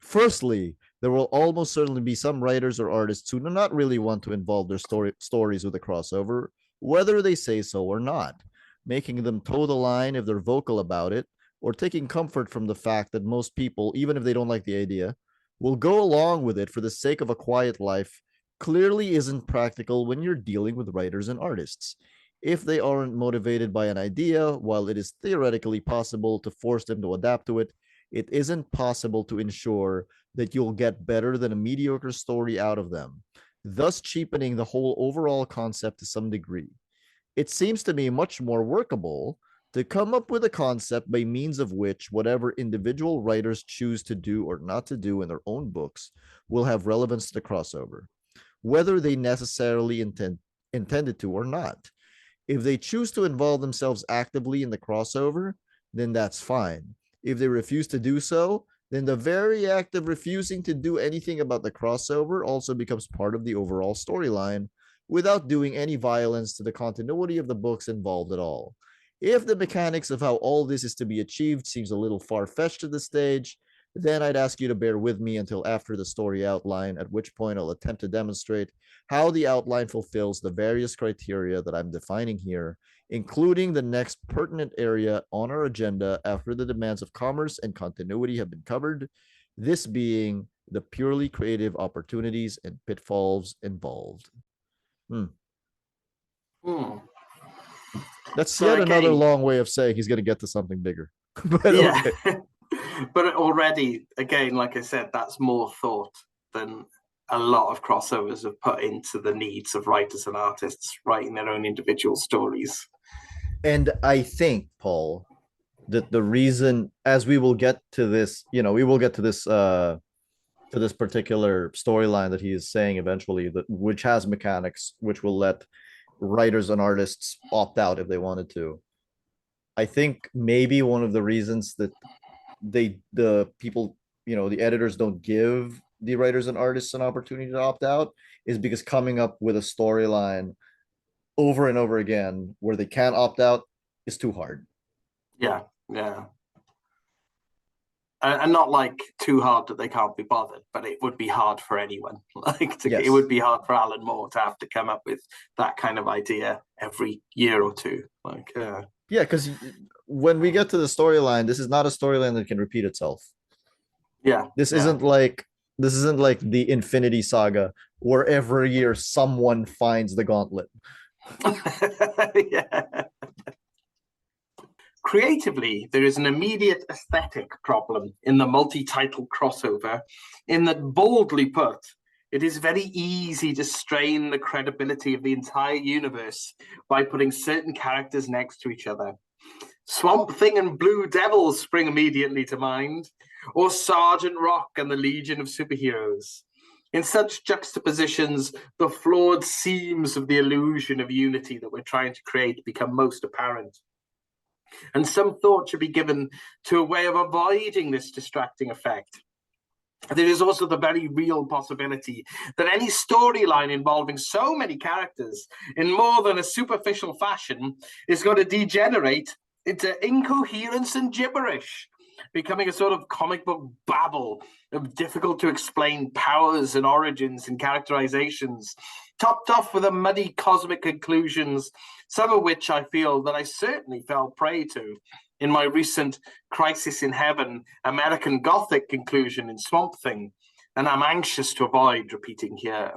Firstly, there will almost certainly be some writers or artists who do not really want to involve their stories with a crossover, whether they say so or not, making them toe the line if they're vocal about it, or taking comfort from the fact that most people, even if they don't like the idea, will go along with it for the sake of a quiet life clearly isn't practical when you're dealing with writers and artists. If they aren't motivated by an idea, while it is theoretically possible to force them to adapt to it, it isn't possible to ensure that you'll get better than a mediocre story out of them, thus cheapening the whole overall concept to some degree. It seems to me much more workable to come up with a concept by means of which whatever individual writers choose to do or not to do in their own books will have relevance to the crossover, whether they necessarily intended to or not. If they choose to involve themselves actively in the crossover, then that's fine. If they refuse to do so, then the very act of refusing to do anything about the crossover also becomes part of the overall storyline without doing any violence to the continuity of the books involved at all. If the mechanics of how all this is to be achieved seems a little far-fetched at this stage, then I'd ask you to bear with me until after the story outline, at which point I'll attempt to demonstrate how the outline fulfills the various criteria that I'm defining here, including the next pertinent area on our agenda after the demands of commerce and continuity have been covered, this being the purely creative opportunities and pitfalls involved. That's yet another long way of saying he's going to get to something bigger. But yeah. But already, again, like I said, that's more thought than a lot of crossovers have put into the needs of writers and artists writing their own individual stories. And I think, Paul, that the reason, as we will get to this, we will get to this particular storyline that he is saying eventually, that which has mechanics which will let writers and artists opt out if they wanted to. I think maybe one of the reasons that the people, the editors don't give the writers and artists an opportunity to opt out is because coming up with a storyline over and over again where they can't opt out is too hard. Yeah. and not like too hard that they can't be bothered, but it would be hard for anyone. It would be hard for Alan Moore to have to come up with that kind of idea every year or two. Yeah, because when we get to the storyline, this is not a storyline that can repeat itself. Yeah, this isn't like the Infinity Saga where every year someone finds the gauntlet. Yeah. Creatively, there is an immediate aesthetic problem in the multi-title crossover, in that, boldly put, it is very easy to strain the credibility of the entire universe by putting certain characters next to each other. Swamp Thing and Blue Devil spring immediately to mind, or Sergeant Rock and the Legion of Superheroes. In such juxtapositions, the flawed seams of the illusion of unity that we're trying to create become most apparent. And some thought should be given to a way of avoiding this distracting effect. There is also the very real possibility that any storyline involving so many characters in more than a superficial fashion is going to degenerate into incoherence and gibberish, becoming a sort of comic book babble of difficult to explain powers and origins and characterizations, topped off with a muddy cosmic conclusions, some of which I feel that I certainly fell prey to in my recent Crisis in Heaven American Gothic conclusion in Swamp Thing, and I'm anxious to avoid repeating here.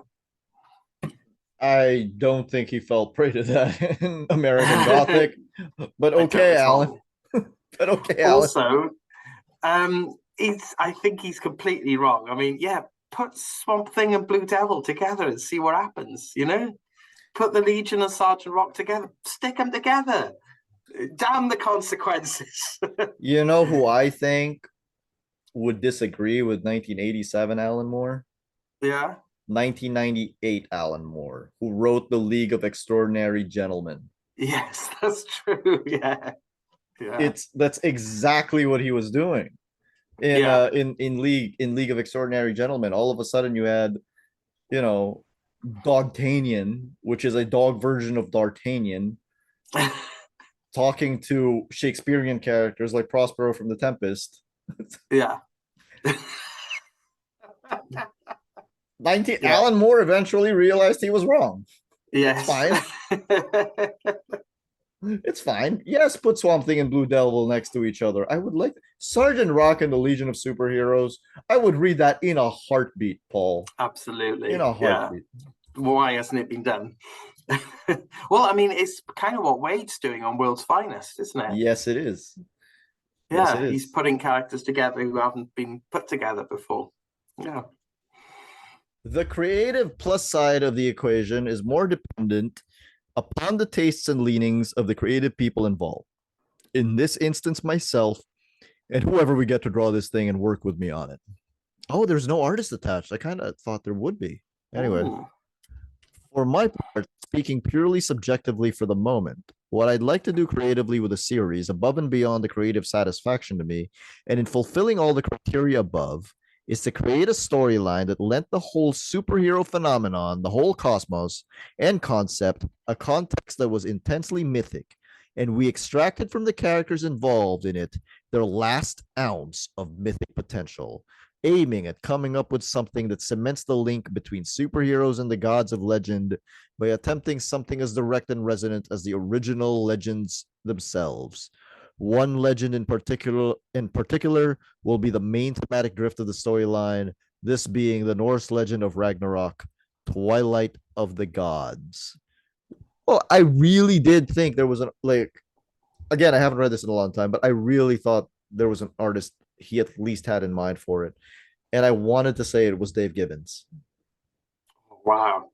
I don't think he fell prey to that in American Gothic, but okay, Alan. But okay, Alan. Also, I think he's completely wrong. I mean, yeah, put Swamp Thing and Blue Devil together and see what happens, you know? Put the Legion and Sergeant Rock together, stick them together. Damn the consequences. You know who I think would disagree with 1987 Alan Moore? Yeah. 1998 Alan Moore, who wrote The League of Extraordinary Gentlemen. Yes, that's true. Yeah. That's exactly what he was doing. In League of Extraordinary Gentlemen, all of a sudden you had, Dogtanian, which is a dog version of D'Artagnan, talking to Shakespearean characters like Prospero from The Tempest. Yeah. Alan Moore eventually realized he was wrong. Yes. It's fine. It's fine. Yes, put Swamp Thing and Blue Devil next to each other. I would like Sergeant Rock and the Legion of Superheroes. I would read that in a heartbeat, Paul. Absolutely. In a heartbeat. Yeah. Why hasn't it been done? Well, I mean, it's kind of what Wade's doing on World's Finest, isn't it? Yes, it is. Yeah, yes, it is. He's putting characters together who haven't been put together before. Yeah. The creative plus side of the equation is more dependent upon the tastes and leanings of the creative people involved. In this instance, myself and whoever we get to draw this thing and work with me on it. Oh, there's no artist attached. I kind of thought there would be. Anyway, for my part, speaking purely subjectively for the moment, what I'd like to do creatively with a series, above and beyond the creative satisfaction to me, and in fulfilling all the criteria above, is to create a storyline that lent the whole superhero phenomenon, the whole cosmos and concept, a context that was intensely mythic, and we extracted from the characters involved in it their last ounce of mythic potential, aiming at coming up with something that cements the link between superheroes and the gods of legend by attempting something as direct and resonant as the original legends themselves. One legend in particular will be the main thematic drift of the storyline, this being the Norse legend of Ragnarok, Twilight of the Gods. Well, I really did think there was again, I haven't read this in a long time, but I really thought there was an artist he at least had in mind for it. And I wanted to say it was Dave Gibbons. Wow.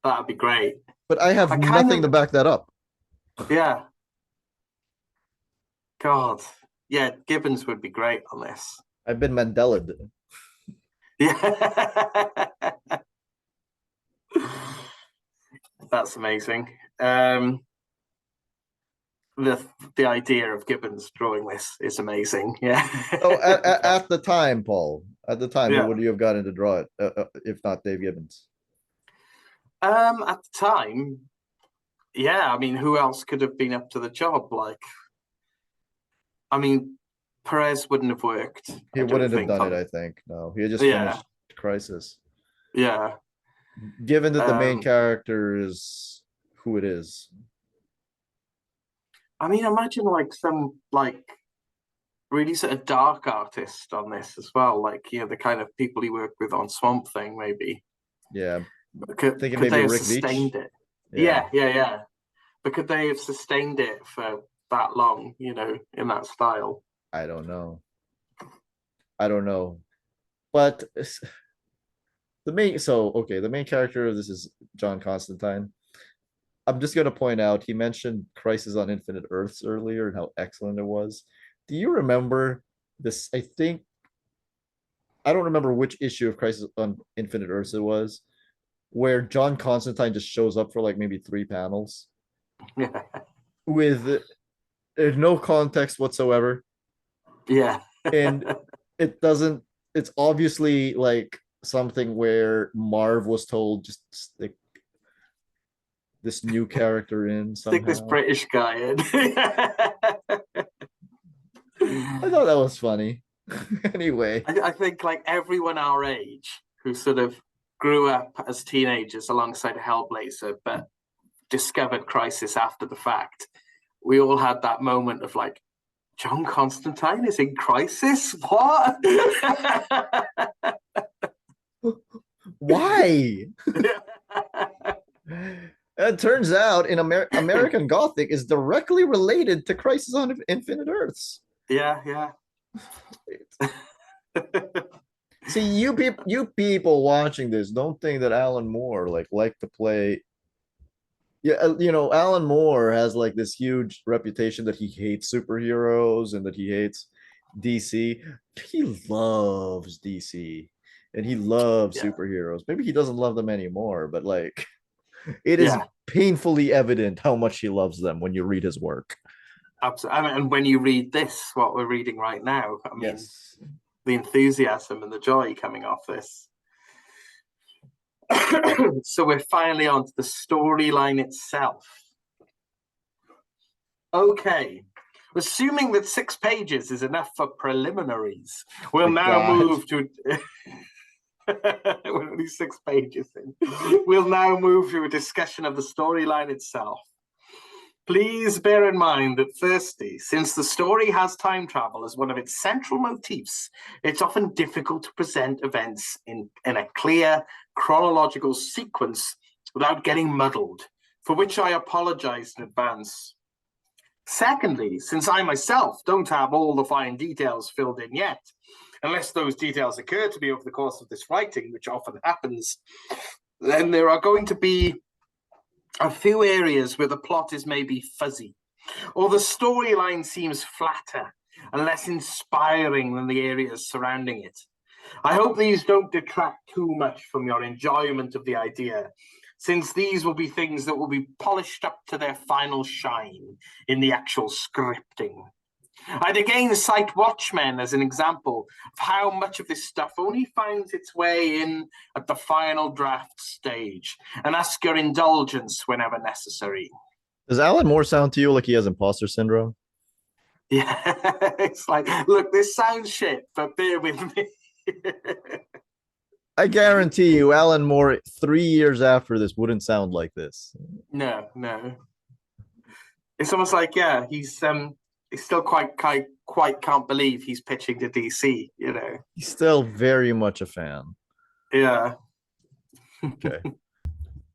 That'd be great. But I have nothing to back that up. Yeah. God. Yeah, Gibbons would be great on this. I've been Mandela. Yeah. That's amazing. The idea of Gibbons drawing this is amazing. Yeah. At the time, Paul. At the time, who would you have gotten to draw it if not Dave Gibbons? At the time, yeah. I mean, who else could have been up to the job? I mean, Perez wouldn't have worked. He wouldn't have done it, I think. No, he had just finished Crisis. Yeah. Given that the main character is who it is. I mean, imagine like some like really sort of dark artist on this as well. Like, the kind of people he worked with on Swamp Thing, maybe. Yeah. Could they have sustained it? Yeah. But could they have sustained it for that long, in that style? I don't know. But the main character of this is John Constantine. I'm just gonna point out he mentioned Crisis on Infinite Earths earlier and how excellent it was. Do you remember this? I don't remember which issue of Crisis on Infinite Earths it was, where John Constantine just shows up for like maybe 3 panels with no context whatsoever. Yeah. And it's obviously like something where Marv was told just stick this new character in somehow. Stick this British guy in. I thought that was funny. Anyway. I think like everyone our age who sort of grew up as teenagers alongside Hellblazer, but discovered Crisis after the fact, we all had that moment of like, John Constantine is in Crisis? What? Why? It turns out in American Gothic is directly related to Crisis on Infinite Earths. Yeah. See, you people watching this don't think that Alan Moore like to play. Yeah, Alan Moore has like this huge reputation that he hates superheroes and that he hates DC. He loves DC and he loves superheroes. Maybe he doesn't love them anymore, but like it is painfully evident how much he loves them when you read his work. Absolutely. I mean, and when you read this, what we're reading right now, I mean, the enthusiasm and the joy coming off this. So we're finally on to the storyline itself. Okay. Assuming that 6 pages is enough for preliminaries, we'll now move to... We're only 6 pages in. We'll now move to a discussion of the storyline itself. Please bear in mind that firstly, since the story has time travel as one of its central motifs, it's often difficult to present events in a clear chronological sequence without getting muddled, for which I apologize in advance. Secondly, since I myself don't have all the fine details filled in yet, unless those details occur to me over the course of this writing, which often happens, then there are going to be a few areas where the plot is maybe fuzzy, or the storyline seems flatter and less inspiring than the areas surrounding it. I hope these don't detract too much from your enjoyment of the idea, since these will be things that will be polished up to their final shine in the actual scripting. I'd again cite Watchmen as an example of how much of this stuff only finds its way in at the final draft stage, and ask your indulgence whenever necessary. Does Alan Moore sound to you like he has imposter syndrome? Yeah, it's like, look, this sounds shit, but bear with me. I guarantee you, Alan Moore 3 years after this wouldn't sound like this. No. It's almost like, he's still quite can't believe he's pitching to DC, He's still very much a fan. Yeah. Okay.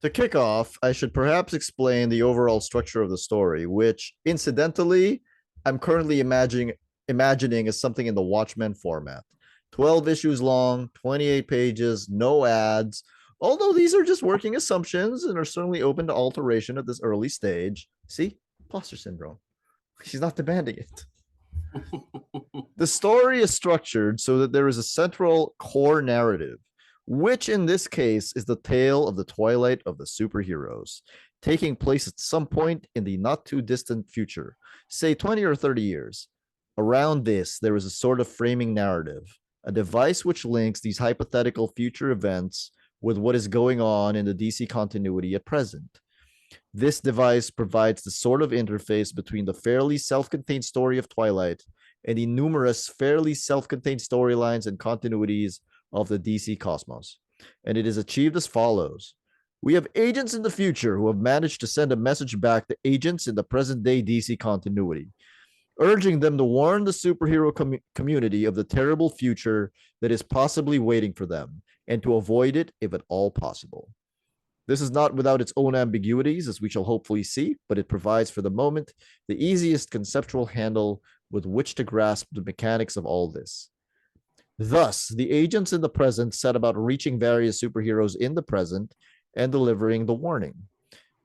To kick off, I should perhaps explain the overall structure of the story, which, incidentally, I'm currently imagining as something in the Watchmen format. 12 issues long, 28 pages, no ads. Although these are just working assumptions and are certainly open to alteration at this early stage. See? Imposter syndrome. She's not demanding it. The story is structured so that there is a central core narrative, which in this case is the tale of the twilight of the superheroes, taking place at some point in the not too distant future, say 20 or 30 years. Around this, there is a sort of framing narrative, a device which links these hypothetical future events with what is going on in the DC continuity at present. This device provides the sort of interface between the fairly self-contained story of Twilight and the numerous, fairly self-contained storylines and continuities of the DC cosmos. And it is achieved as follows. We have agents in the future who have managed to send a message back to agents in the present-day DC continuity, urging them to warn the superhero community of the terrible future that is possibly waiting for them, and to avoid it if at all possible. This is not without its own ambiguities, as we shall hopefully see, but it provides for the moment the easiest conceptual handle with which to grasp the mechanics of all this. Thus, the agents in the present set about reaching various superheroes in the present and delivering the warning.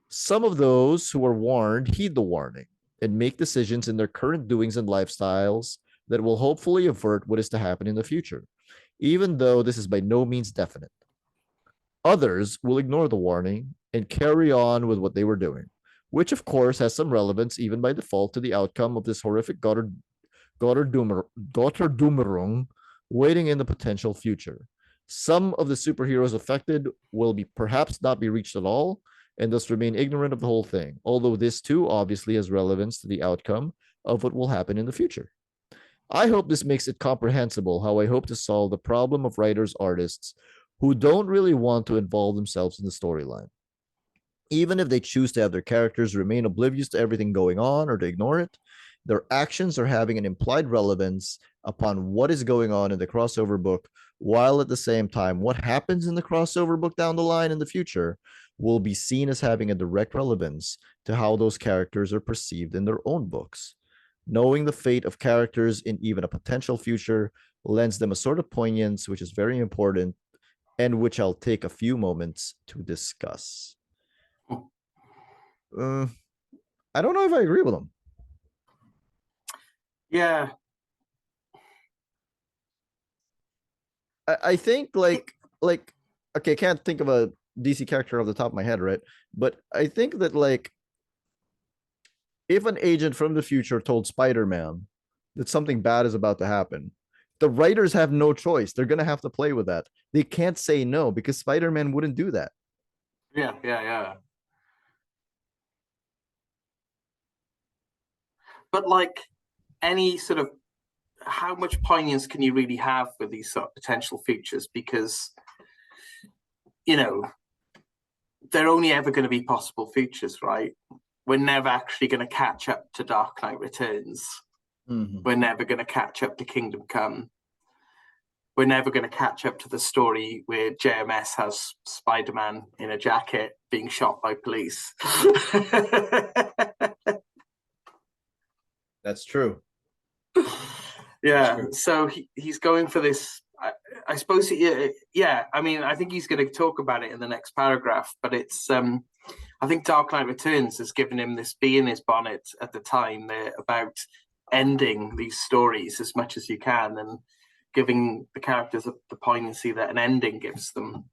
Some of those who are warned heed the warning and make decisions in their current doings and lifestyles that will hopefully avert what is to happen in the future, even though this is by no means definite. Others will ignore the warning and carry on with what they were doing, which of course has some relevance even by default to the outcome of this horrific Götterdämmerung waiting in the potential future. Some of the superheroes affected will perhaps not be reached at all, and thus remain ignorant of the whole thing, although this too obviously has relevance to the outcome of what will happen in the future. I hope this makes it comprehensible how I hope to solve the problem of writers-artists who don't really want to involve themselves in the storyline. Even if they choose to have their characters remain oblivious to everything going on or to ignore it, their actions are having an implied relevance upon what is going on in the crossover book, while at the same time, what happens in the crossover book down the line in the future will be seen as having a direct relevance to how those characters are perceived in their own books. Knowing the fate of characters in even a potential future lends them a sort of poignance which is very important and which I'll take a few moments to discuss. I don't know if I agree with them. Yeah. I think like okay, I can't think of a DC character off the top of my head, right? But I think that like if an agent from the future told Spider-Man that something bad is about to happen, the writers have no choice. They're gonna have to play with that. They can't say no because Spider-Man wouldn't do that. Yeah. But like any sort of, how much poignance can you really have with these sort of potential features? Because, you know, they're only ever going to be possible features, right? We're never actually going to catch up to Dark Knight Returns. Mm-hmm. We're never going to catch up to Kingdom Come. We're never going to catch up to the story where JMS has Spider-Man in a jacket being shot by police. That's true. Yeah, so he's going for this. I suppose, yeah. I mean, I think he's going to talk about it in the next paragraph. But it's, I think Dark Knight Returns has given him this bee in his bonnet at the time there about ending these stories as much as you can and giving the characters the poignancy that an ending gives them.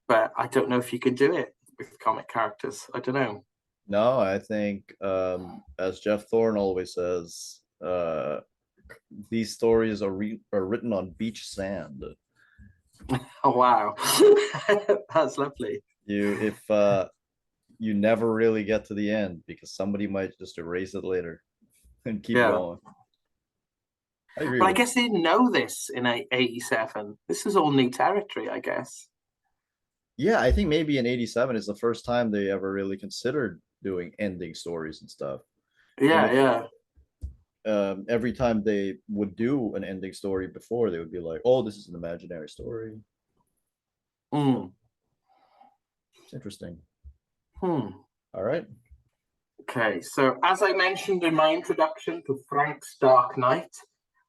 But I don't know if you can do it with comic characters. I don't know. No, I think, as Jeff Thorne always says, these stories are written on beach sand. Oh wow, that's lovely. If you never really get to the end because somebody might just erase it later and keep going. I agree. But I guess they didn't know this in 87. This is all new territory, I guess. Yeah, I think maybe in 87 is the first time they ever really considered doing ending stories and stuff. Yeah. Every time they would do an ending story before, they would be like, oh, this is an imaginary story. It's interesting. All right. Okay, so as I mentioned in my introduction to Frank's Dark Knight,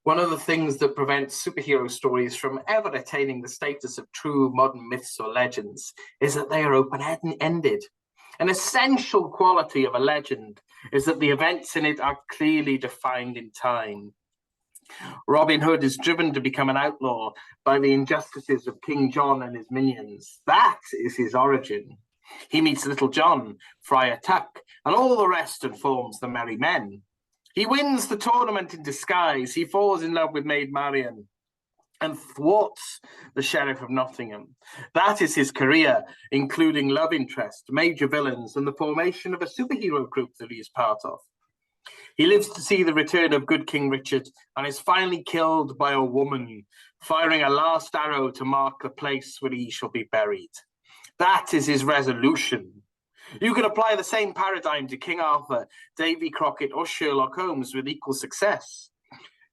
one of the things that prevents superhero stories from ever attaining the status of true modern myths or legends is that they are open-ended. An essential quality of a legend is that the events in it are clearly defined in time. Robin Hood is driven to become an outlaw by the injustices of King John and his minions. That is his origin. He meets Little John, Friar Tuck, and all the rest and forms the Merry Men. He wins the tournament in disguise. He falls in love with Maid Marian and thwarts the Sheriff of Nottingham. That is his career, including love interest, major villains, and the formation of a superhero group that he is part of. He lives to see the return of good King Richard and is finally killed by a woman, firing a last arrow to mark the place where he shall be buried. That is his resolution. You could apply the same paradigm to King Arthur, Davy Crockett, or Sherlock Holmes with equal success.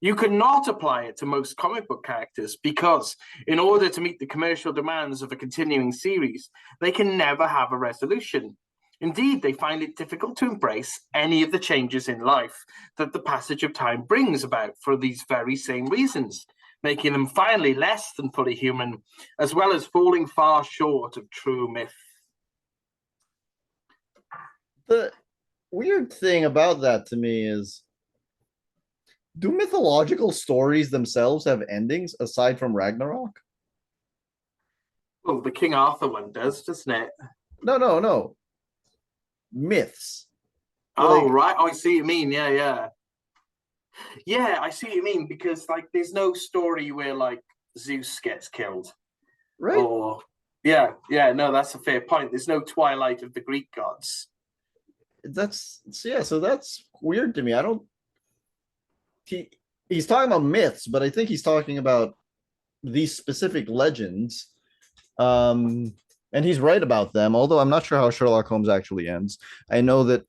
You cannot apply it to most comic book characters because, in order to meet the commercial demands of a continuing series, they can never have a resolution. Indeed, they find it difficult to embrace any of the changes in life that the passage of time brings about for these very same reasons, making them finally less than fully human, as well as falling far short of true myth. The weird thing about that to me is, do mythological stories themselves have endings aside from Ragnarok? Well, the King Arthur one does, doesn't it? No. Myths. Oh, right. Oh, I see what you mean. Yeah. Yeah, I see what you mean, because like there's no story where like Zeus gets killed. Right. Or no, that's a fair point. There's no Twilight of the Greek gods. So that's weird to me. I don't he's talking about myths, but I think he's talking about these specific legends. And he's right about them, although I'm not sure how Sherlock Holmes actually ends. I know that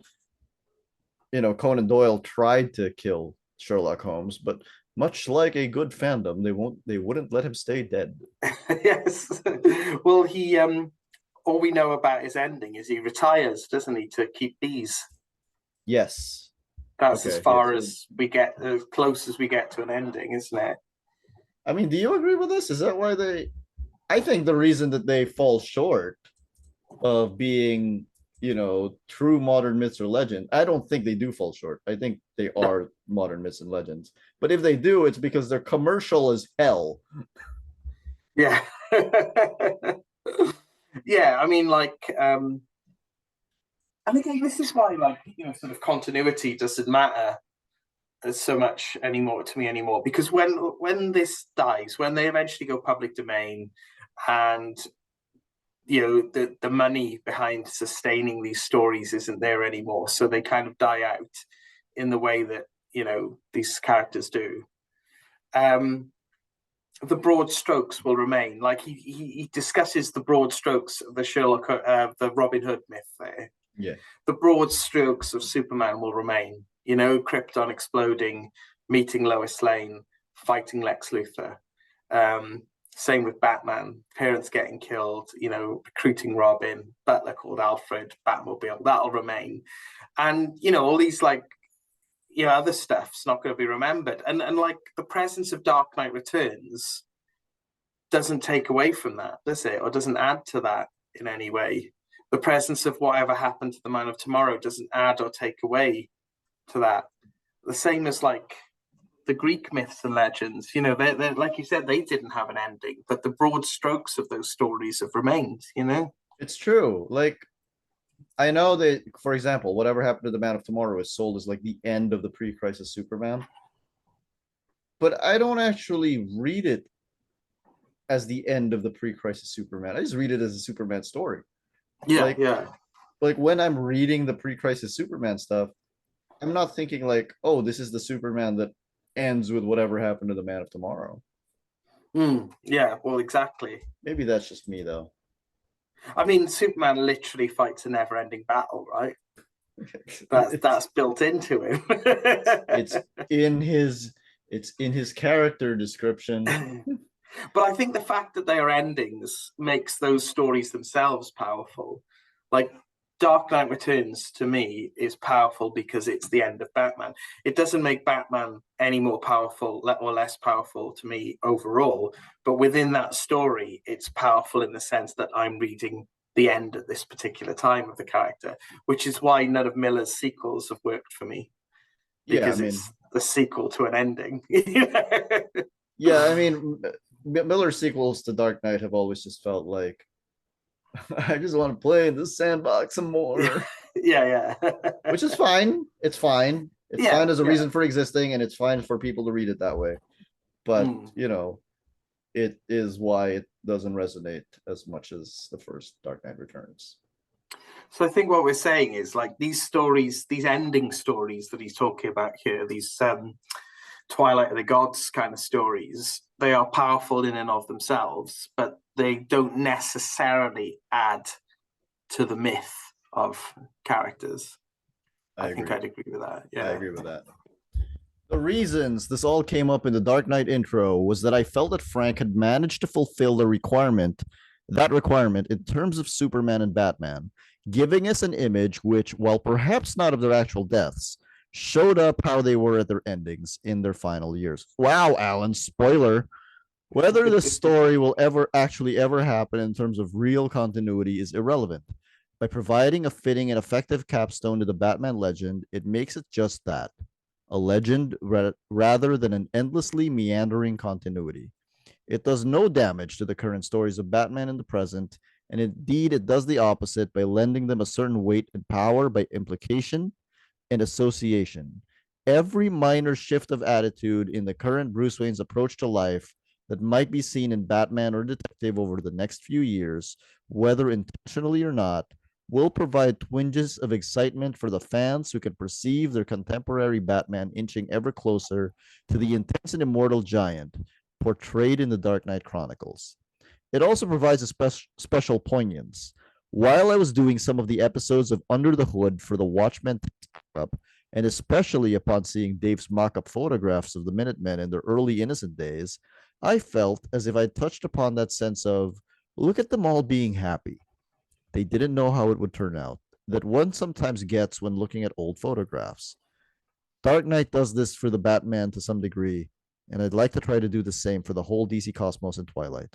Conan Doyle tried to kill Sherlock Holmes, but much like a good fandom, they wouldn't let him stay dead. Yes. Well, he all we know about his ending is he retires, doesn't he, to keep bees? Yes. That's as far as we get, as close as we get to an ending, isn't it? I mean, do you agree with this? Is that why I think the reason that they fall short of being, true modern myths or legend, I don't think they do fall short. I think they are modern myths and legends. But if they do, it's because they're commercial as hell. Yeah. Yeah, I mean, like, and again, this is why, like, sort of continuity doesn't matter so much anymore to me anymore, because when this dies, when they eventually go public domain, and the money behind sustaining these stories isn't there anymore, so they kind of die out in the way that these characters do. The broad strokes will remain. Like he discusses the broad strokes of the Sherlock, the Robin Hood myth there. Yeah. The broad strokes of Superman will remain. Krypton exploding, meeting Lois Lane, fighting Lex Luthor. Same with Batman, parents getting killed, recruiting Robin, butler called Alfred, Batmobile, that'll remain. And, all these like, other stuff's not going to be remembered. And like the presence of Dark Knight Returns doesn't take away from that, does it? Or doesn't add to that in any way. The presence of whatever happened to the Man of Tomorrow doesn't add or take away to that. The same as like the Greek myths and legends, they're like you said, they didn't have an ending, but the broad strokes of those stories have remained, It's true. Like, I know that, for example, whatever happened to the Man of Tomorrow is sold as like the end of the pre-crisis Superman. But I don't actually read it as the end of the pre-crisis Superman. I just read it as a Superman story. Yeah. Like when I'm reading the pre-crisis Superman stuff, I'm not thinking like, oh, this is the Superman that ends with whatever happened to the Man of Tomorrow. Yeah, well, exactly. Maybe that's just me though. I mean, Superman literally fights a never-ending battle, right? That's built into him. it's in his character description. But I think the fact that they are endings makes those stories themselves powerful. Like Dark Knight Returns to me is powerful because it's the end of Batman. It doesn't make Batman any more powerful or less powerful to me overall, but within that story, it's powerful in the sense that I'm reading the end at this particular time of the character, which is why none of Miller's sequels have worked for me. Because it's the sequel to an ending. Yeah, I mean, Miller's sequels to Dark Knight have always just felt like, I just want to play in this sandbox some more. Yeah. Which is fine. It's fine. It's fine as a reason for existing, and it's fine for people to read it that way. But, it is why it doesn't resonate as much as the first Dark Knight Returns. So I think what we're saying is like these stories, these ending stories that he's talking about here, these Twilight of the Gods kind of stories, they are powerful in and of themselves, but they don't necessarily add to the myth of characters. I think I'd agree with that. Yeah. I agree with that. The reasons this all came up in the Dark Knight intro was that I felt that Frank had managed to fulfill the requirement in terms of Superman and Batman, giving us an image which, while perhaps not of their actual deaths, showed up how they were at their endings in their final years. Wow, Alan, spoiler. Whether the story will ever happen in terms of real continuity is irrelevant. By providing a fitting and effective capstone to the Batman legend, it makes it just that, a legend rather than an endlessly meandering continuity. It does no damage to the current stories of Batman in the present, and indeed it does the opposite by lending them a certain weight and power by implication and association. Every minor shift of attitude in the current Bruce Wayne's approach to life that might be seen in Batman or Detective over the next few years, whether intentionally or not, will provide twinges of excitement for the fans who can perceive their contemporary Batman inching ever closer to the intense and immortal giant portrayed in the Dark Knight Chronicles. It also provides a special poignance. While I was doing some of the episodes of Under the Hood for the Watchmen up, and especially upon seeing Dave's mock-up photographs of the Minutemen in their early innocent days, I felt as if I'd touched upon that sense of, look at them all being happy. They didn't know how it would turn out, that one sometimes gets when looking at old photographs. Dark Knight does this for the Batman to some degree, and I'd like to try to do the same for the whole DC cosmos in Twilight.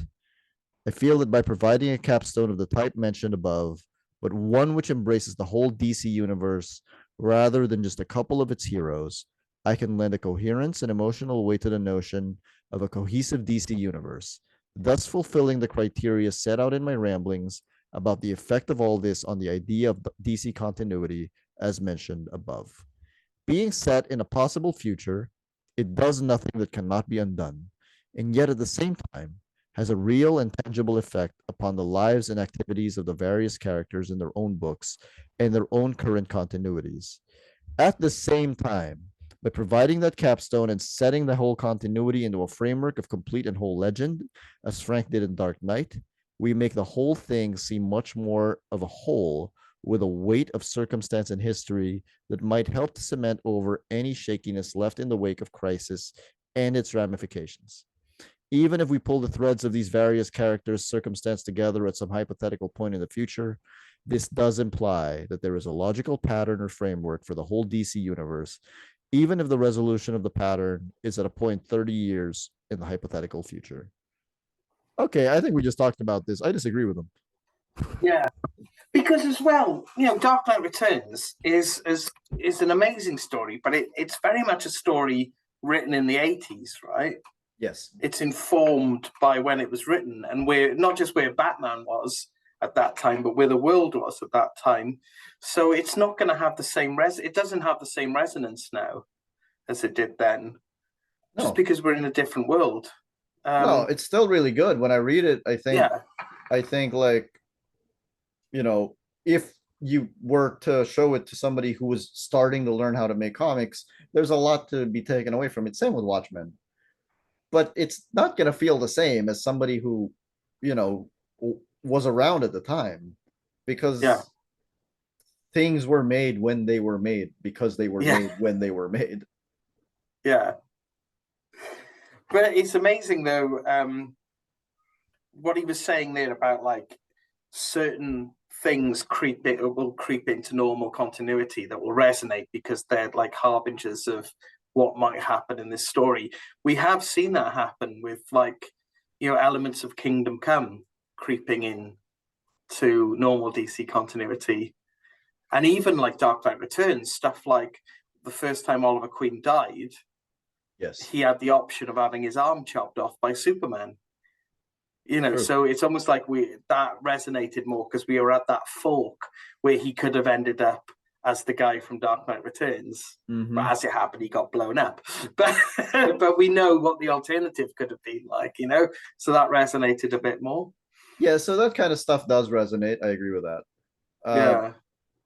I feel that by providing a capstone of the type mentioned above, but one which embraces the whole DC universe rather than just a couple of its heroes, I can lend a coherence and emotional weight to the notion of a cohesive DC universe, thus fulfilling the criteria set out in my ramblings about the effect of all this on the idea of DC continuity as mentioned above. Being set in a possible future, it does nothing that cannot be undone, and yet at the same time has a real and tangible effect upon the lives and activities of the various characters in their own books and their own current continuities. At the same time, by providing that capstone and setting the whole continuity into a framework of complete and whole legend, as Frank did in Dark Knight, we make the whole thing seem much more of a whole with a weight of circumstance and history that might help to cement over any shakiness left in the wake of crisis and its ramifications. Even if we pull the threads of these various characters' circumstance together at some hypothetical point in the future, this does imply that there is a logical pattern or framework for the whole DC universe, even if the resolution of the pattern is at a point 30 years in the hypothetical future. Okay, I think we just talked about this. I disagree with them. Yeah, because as well, Dark Knight Returns is an amazing story, but it's very much a story written in the 80s, right? Yes. It's informed by when it was written, and where not just where Batman was at that time, but where the world was at that time. So it's not going to have the same it doesn't have the same resonance now as it did then, just because we're in a different world. No, it's still really good. When I read it, I think like, if you were to show it to somebody who was starting to learn how to make comics, there's a lot to be taken away from it. Same with Watchmen. But it's not going to feel the same as somebody who, was around at the time, because things were made when they were made because they were made when they were made. Yeah. But it's amazing though, what he was saying there about like certain things will creep into normal continuity that will resonate because they're like harbingers of what might happen in this story. We have seen that happen with like, elements of Kingdom Come creeping in to normal DC continuity. And even like Dark Knight Returns, stuff like the first time Oliver Queen died, he had the option of having his arm chopped off by Superman. So it's almost like that resonated more because we were at that fork where he could have ended up as the guy from Dark Knight Returns. Mm-hmm. But as it happened, he got blown up. But we know what the alternative could have been like, so that resonated a bit more. Yeah, so that kind of stuff does resonate. I agree with that. Yeah.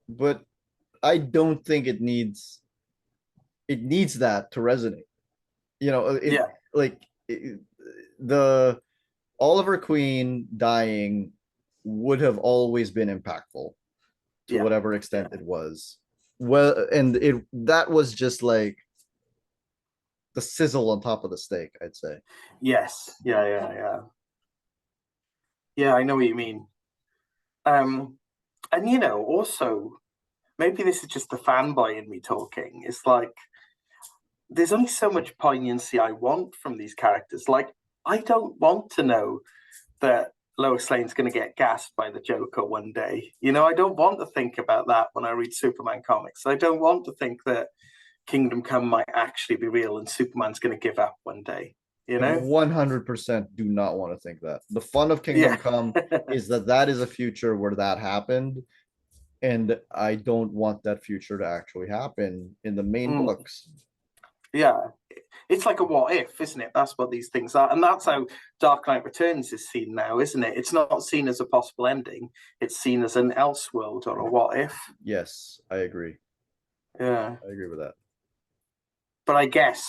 But I don't think it needs that to resonate. Yeah. Like the Oliver Queen dying would have always been impactful to Yeah. whatever extent Yeah. it was. Well, and it that was just like the sizzle on top of the steak, I'd say. Yes. Yeah. Yeah. Yeah. Yeah. I know what you mean. Um, and also maybe this is just the fanboy in me talking. It's like there's only so much poignancy I want from these characters. Like I don't want to know that Lois Lane's going to get gassed by the Joker one day. I don't want to think about that when I read Superman comics. I don't want to think that Kingdom Come might actually be real and Superman's going to give up one day. I 100% do not want to think that. The fun of Kingdom Yeah. Come is that is a future where that happened, and I don't want that future to actually happen in the main books. Yeah. It's like a what if, isn't it? That's what these things are. And that's how Dark Knight Returns is seen now, isn't it? It's not seen as a possible ending. It's seen as an elseworld or a what if. Yes, I agree. Yeah. I agree with that. But I guess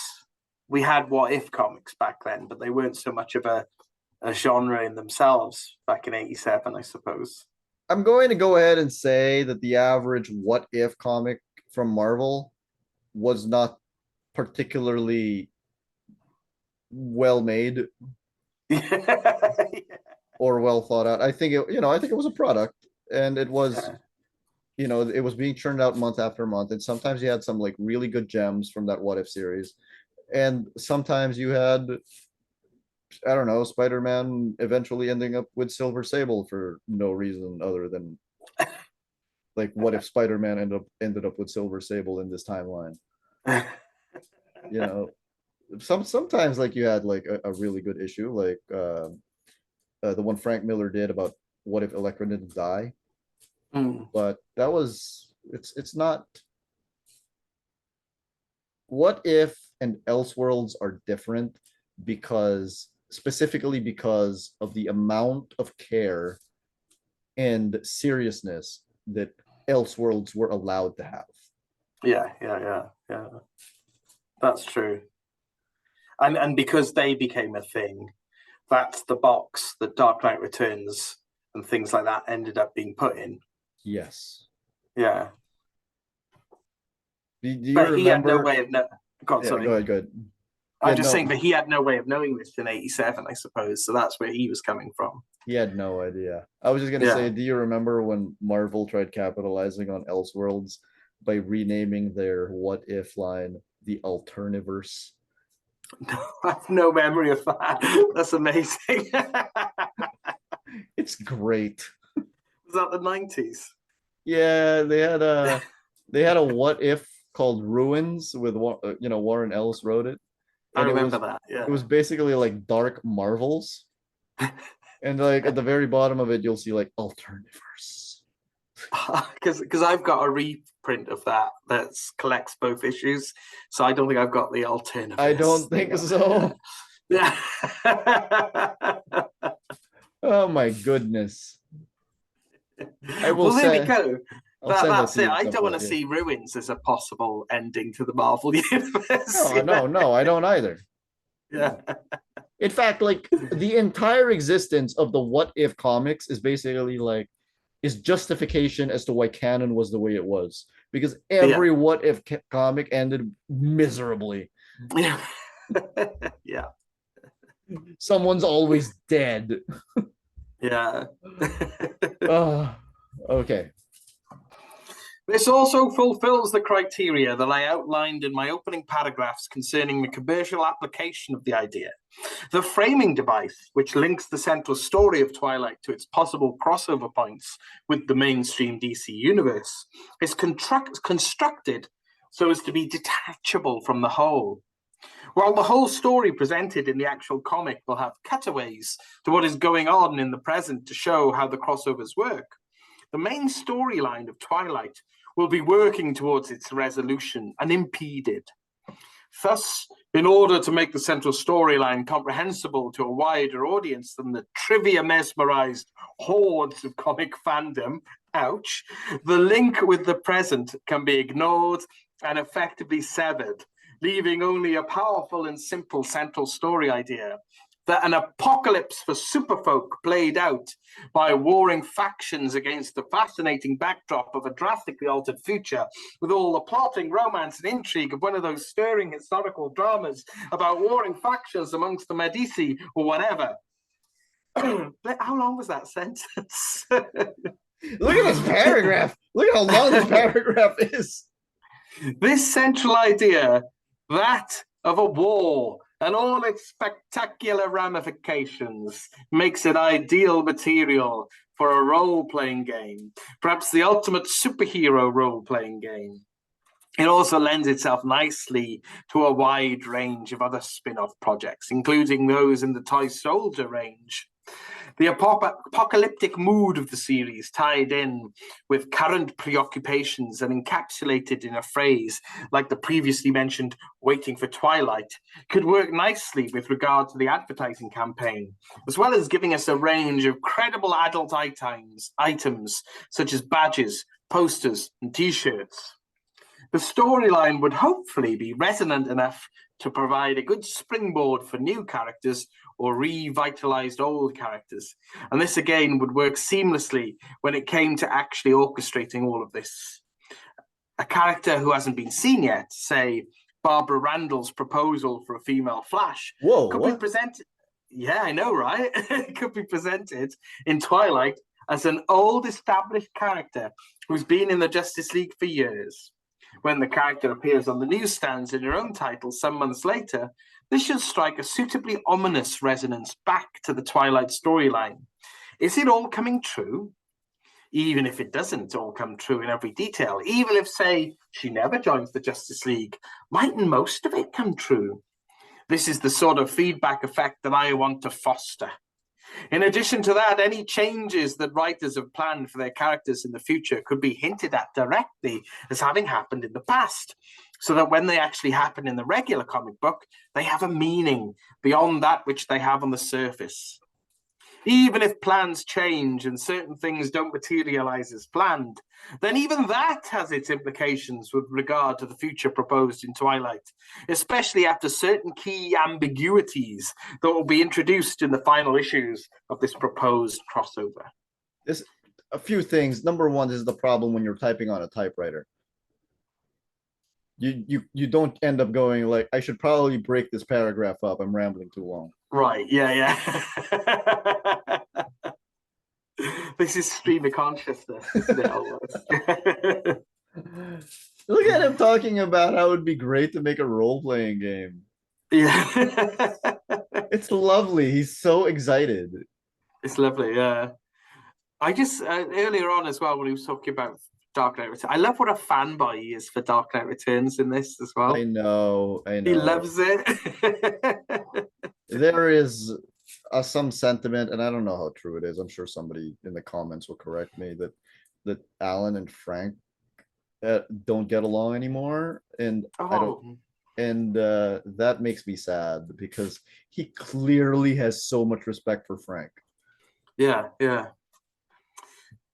we had what if comics back then, but they weren't so much of a genre in themselves back in 87, I suppose. I'm going to go ahead and say that the average what if comic from Marvel was not particularly well made or well thought out. I think it was a product, and it was it was being churned out month after month, and sometimes you had some like really good gems from that what if series, and sometimes you had, I don't know, Spider-Man eventually ending up with Silver Sable for no reason other than like what if Spider-Man ended up with Silver Sable in this timeline. you know Sometimes like you had like a really good issue like the one Frank Miller did about what if Elektra didn't die. But that was it's not. What if and Elseworlds are different because specifically because of the amount of care and seriousness that Elseworlds were allowed to have. Yeah. That's true. And because they became a thing, that's the box that Dark Knight Returns and things like that ended up being put in. Yes. Yeah. Do you but remember? He had no way of God, sorry. Go ahead. Go ahead. I'm just saying that he had no way of knowing this in 87, I suppose. So that's where he was coming from. He had no idea. I was just going to say, do you remember when Marvel tried capitalizing on Elseworlds by renaming their what if line the Alterniverse? No, I have no memory of that. That's amazing. It's great. Was that the 90s? Yeah, they had a what if called Ruins with Warren Ellis wrote it. And I remember that. Yeah, it was basically like Dark Marvels, and like at the very bottom of it, you'll see like Alterniverse. Because I've got a reprint of that collects both issues, so I don't think I've got the Alterniverse. I don't think so. Yeah. Oh my goodness. There we go. That's it. I don't want to see Ruins as a possible ending to the Marvel universe. No, I don't either. Yeah. In fact, like the entire existence of the what if comics is basically like is justification as to why canon was the way it was, because every what if comic ended miserably. Yeah. Yeah. Someone's always dead. Yeah. Okay. This also fulfills the criteria that I outlined in my opening paragraphs concerning the commercial application of the idea. The framing device, which links the central story of Twilight to its possible crossover points with the mainstream DC universe, is constructed so as to be detachable from the whole. While the whole story presented in the actual comic will have cutaways to what is going on in the present to show how the crossovers work, the main storyline of Twilight will be working towards its resolution unimpeded. Thus, In order to make the central storyline comprehensible to a wider audience than the trivia-mesmerized hordes of comic fandom, ouch, the link with the present can be ignored and effectively severed, leaving only a powerful and simple central story idea that an apocalypse for superfolk played out by warring factions against the fascinating backdrop of a drastically altered future, with all the plotting, romance, and intrigue of one of those stirring historical dramas about warring factions amongst the Medici or whatever. How long was that sentence? Look at this paragraph. Look at how long this paragraph is. This central idea, that of a war and all its spectacular ramifications, makes it ideal material for a role-playing game, perhaps the ultimate superhero role-playing game. It also lends itself nicely to a wide range of other spin-off projects, including those in the Toy Soldier range. The apocalyptic mood of the series, tied in with current preoccupations and encapsulated in a phrase like the previously mentioned "waiting for Twilight," could work nicely with regard to the advertising campaign, as well as giving us a range of credible adult items such as badges, posters, and t-shirts. The storyline would hopefully be resonant enough to provide a good springboard for new characters or revitalized old characters. And this again would work seamlessly when it came to actually orchestrating all of this. A character who hasn't been seen yet, say Barbara Randall's proposal for a female Flash, could be presented. Yeah, I know, right? It could be presented in Twilight as an old established character who's been in the Justice League for years. When the character appears on the newsstands in her own title some months later, this should strike a suitably ominous resonance back to the Twilight storyline. Is it all coming true? Even if it doesn't all come true in every detail, even if, say, she never joins the Justice League, mightn't most of it come true? This is the sort of feedback effect that I want to foster. In addition to that, any changes that writers have planned for their characters in the future could be hinted at directly as having happened in the past, so that when they actually happen in the regular comic book, they have a meaning beyond that which they have on the surface. Even if plans change and certain things don't materialize as planned, then even that has its implications with regard to the future proposed in Twilight, especially after certain key ambiguities that will be introduced in the final issues of this proposed crossover. There's a few things. Number one is the problem when you're typing on a typewriter. You don't end up going like, I should probably break this paragraph up. I'm rambling too long. Right, yeah. This is stream of consciousness. Look at him talking about how it would be great to make a role-playing game. Yeah. It's lovely. He's so excited. It's lovely, yeah. I just, earlier on as well, when he was talking about Dark Knight Returns, I love what a fanboy he is for Dark Knight Returns in this as well. I know. He loves it. There is some sentiment, and I don't know how true it is. I'm sure somebody in the comments will correct me, that Alan and Frank don't get along anymore, and I don't. And that makes me sad because he clearly has so much respect for Frank. Yeah.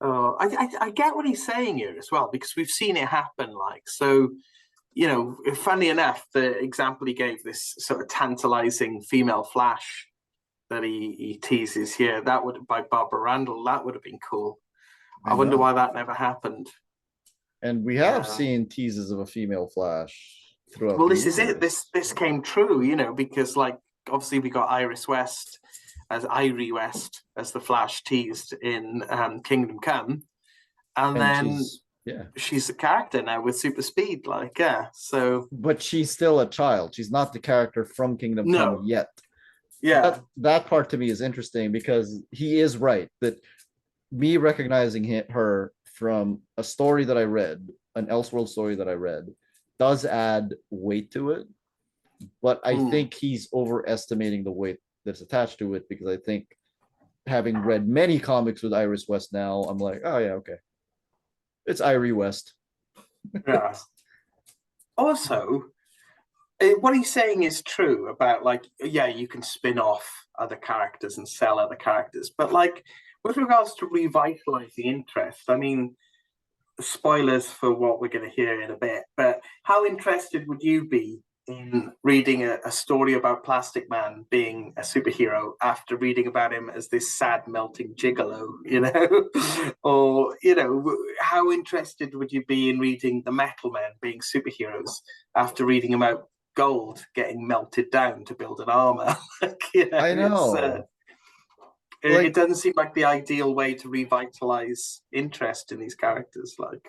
I get what he's saying here as well, because we've seen it happen. Like, so, you know, funny enough, the example he gave, this sort of tantalizing female Flash that he teases here, that would, by Barbara Randall, that would have been cool. I wonder why that never happened. And we have seen teases of a female Flash throughout. Well, this is it. This came true, you know, because like obviously we got Irie West as the Flash teased in Kingdom Come, and then she's a character now with super speed, like so. But she's still a child. She's not the character from Kingdom Come yet. Yeah, that part to me is interesting because he is right that me recognizing her from a story that I read, an Elseworld story that I read, does add weight to it. But I think he's overestimating the weight that's attached to it, because I think, having read many comics with Iris West now, I'm like, oh yeah, okay, it's Irie West. Yeah. Also, what he's saying is true about like, yeah, you can spin off other characters and sell other characters, but like with regards to revitalizing interest, I mean, spoilers for what we're going to hear in a bit, but how interested would you be in reading a story about Plastic Man being a superhero after reading about him as this sad melting gigolo, you know? Or, you know, how interested would you be in reading the Metal Men being superheroes after reading about gold getting melted down to build an armor? Like, you know, I know. it doesn't seem like the ideal way to revitalize interest in these characters. Like,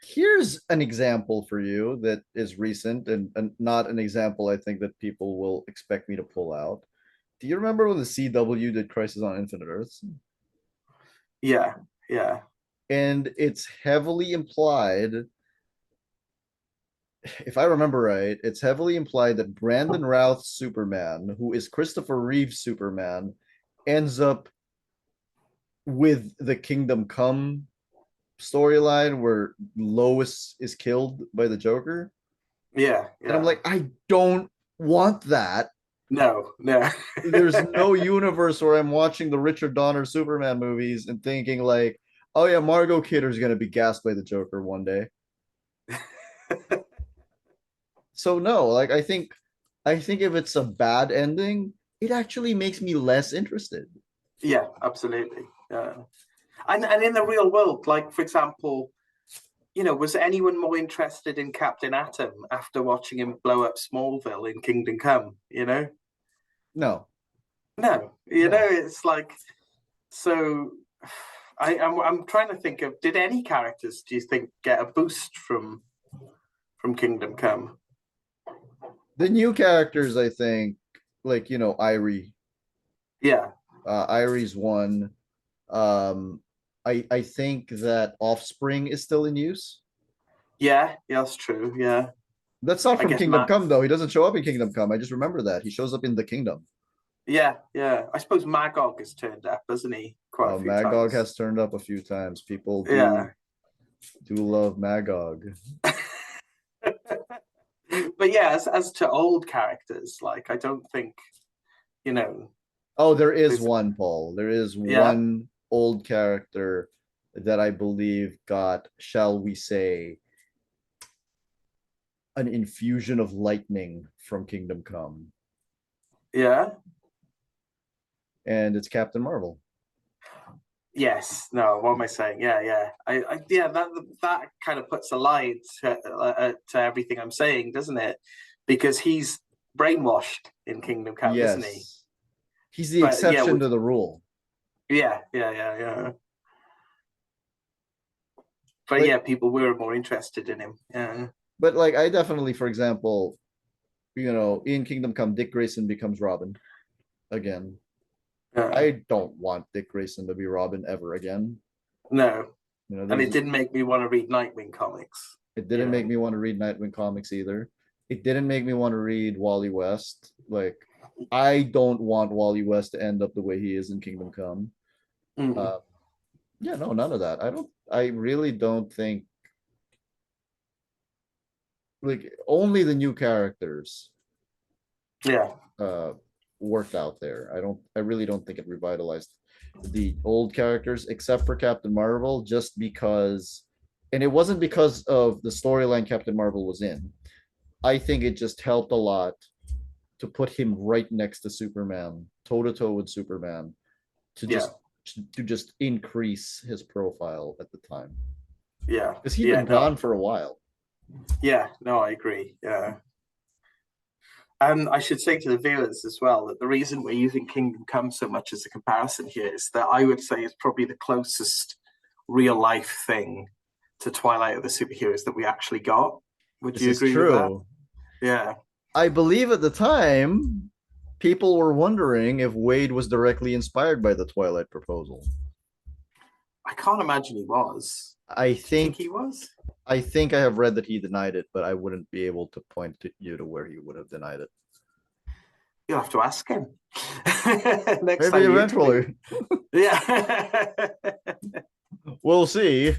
here's an example for you that is recent and not an example I think that people will expect me to pull out. Do you remember when the CW did Crisis on Infinite Earths? yeah, yeah. And it's heavily implied, if I remember right, it's heavily implied that Brandon Routh's Superman, who is Christopher Reeve's Superman, ends up with the Kingdom Come storyline where Lois is killed by the Joker. Yeah, And I'm like, I don't want that. No, no. There's no universe where I'm watching the Richard Donner Superman movies and thinking like, oh yeah, Margot Kidder's gonna be gassed by the Joker one day. So no, like I think if it's a bad ending, it actually makes me less interested. Yeah, absolutely. And in the real world, like for example, you know, was anyone more interested in Captain Atom after watching him blow up Smallville in Kingdom Come? You know, No. no. You know, No. it's like so. I'm trying to think of did any characters do you think get a boost from Kingdom Come? The new characters, I think, like Irie. Yeah, Irie's one. I think that Offspring is still in use. yeah, that's true. Yeah, That's not I from guess Kingdom Come though. He doesn't show up in Kingdom Come. I just remember that. He shows up in the Kingdom. Yeah, yeah. I suppose Magog has turned up, hasn't he? Quite a few Magog times. has turned up a few times. People do Yeah. do love Magog. But yeah, as to old characters, like I don't think, you know, Oh, there is there's one, Paul. There is yeah, one old character that I believe got, shall we say, an infusion of lightning from Kingdom Come, yeah. and it's Captain Marvel. Yes, no, what am I saying? Yeah, yeah. Yeah, that kind of puts a lie to everything I'm saying, doesn't it? Because he's brainwashed in Kingdom Come, isn't he? Yes. He's the But yeah, exception to the rule. yeah. But Like, yeah, people were more interested in him. Yeah. but like I definitely, for example, in Kingdom Come, Dick Grayson becomes Robin again. Yeah. I don't want Dick Grayson to be Robin ever again. No. And There's it didn't make me want to read Nightwing comics. It didn't make me want to read Nightwing comics either. It didn't make me want to read Wally West. Like, I don't want Wally West to end up the way he is in Kingdom Come. Mm. Yeah, no, none of that. I really don't think, like, only the new characters Yeah. worked out there. I really don't think it revitalized the old characters except for Captain Marvel, just because, and it wasn't because of the storyline Captain Marvel was in. I think it just helped a lot to put him right next to Superman, toe to toe with Superman, to Yeah. just increase his profile at the time. Yeah. Because he'd been gone for a while. Yeah, no, I agree. Yeah. And I should say to the viewers as well that the reason we're using Kingdom Come so much as a comparison here is that I would say it's probably the closest real life thing to Twilight of the superheroes that we actually got. Would you agree with that? Yeah. I believe at the time, people were wondering if Wade was directly inspired by the Twilight proposal. I can't imagine he was. I think he was. I think I have read that he denied it, but I wouldn't be able to point to you to where he would have denied it. You'll have to ask him. Next Maybe eventually. Yeah. We'll see.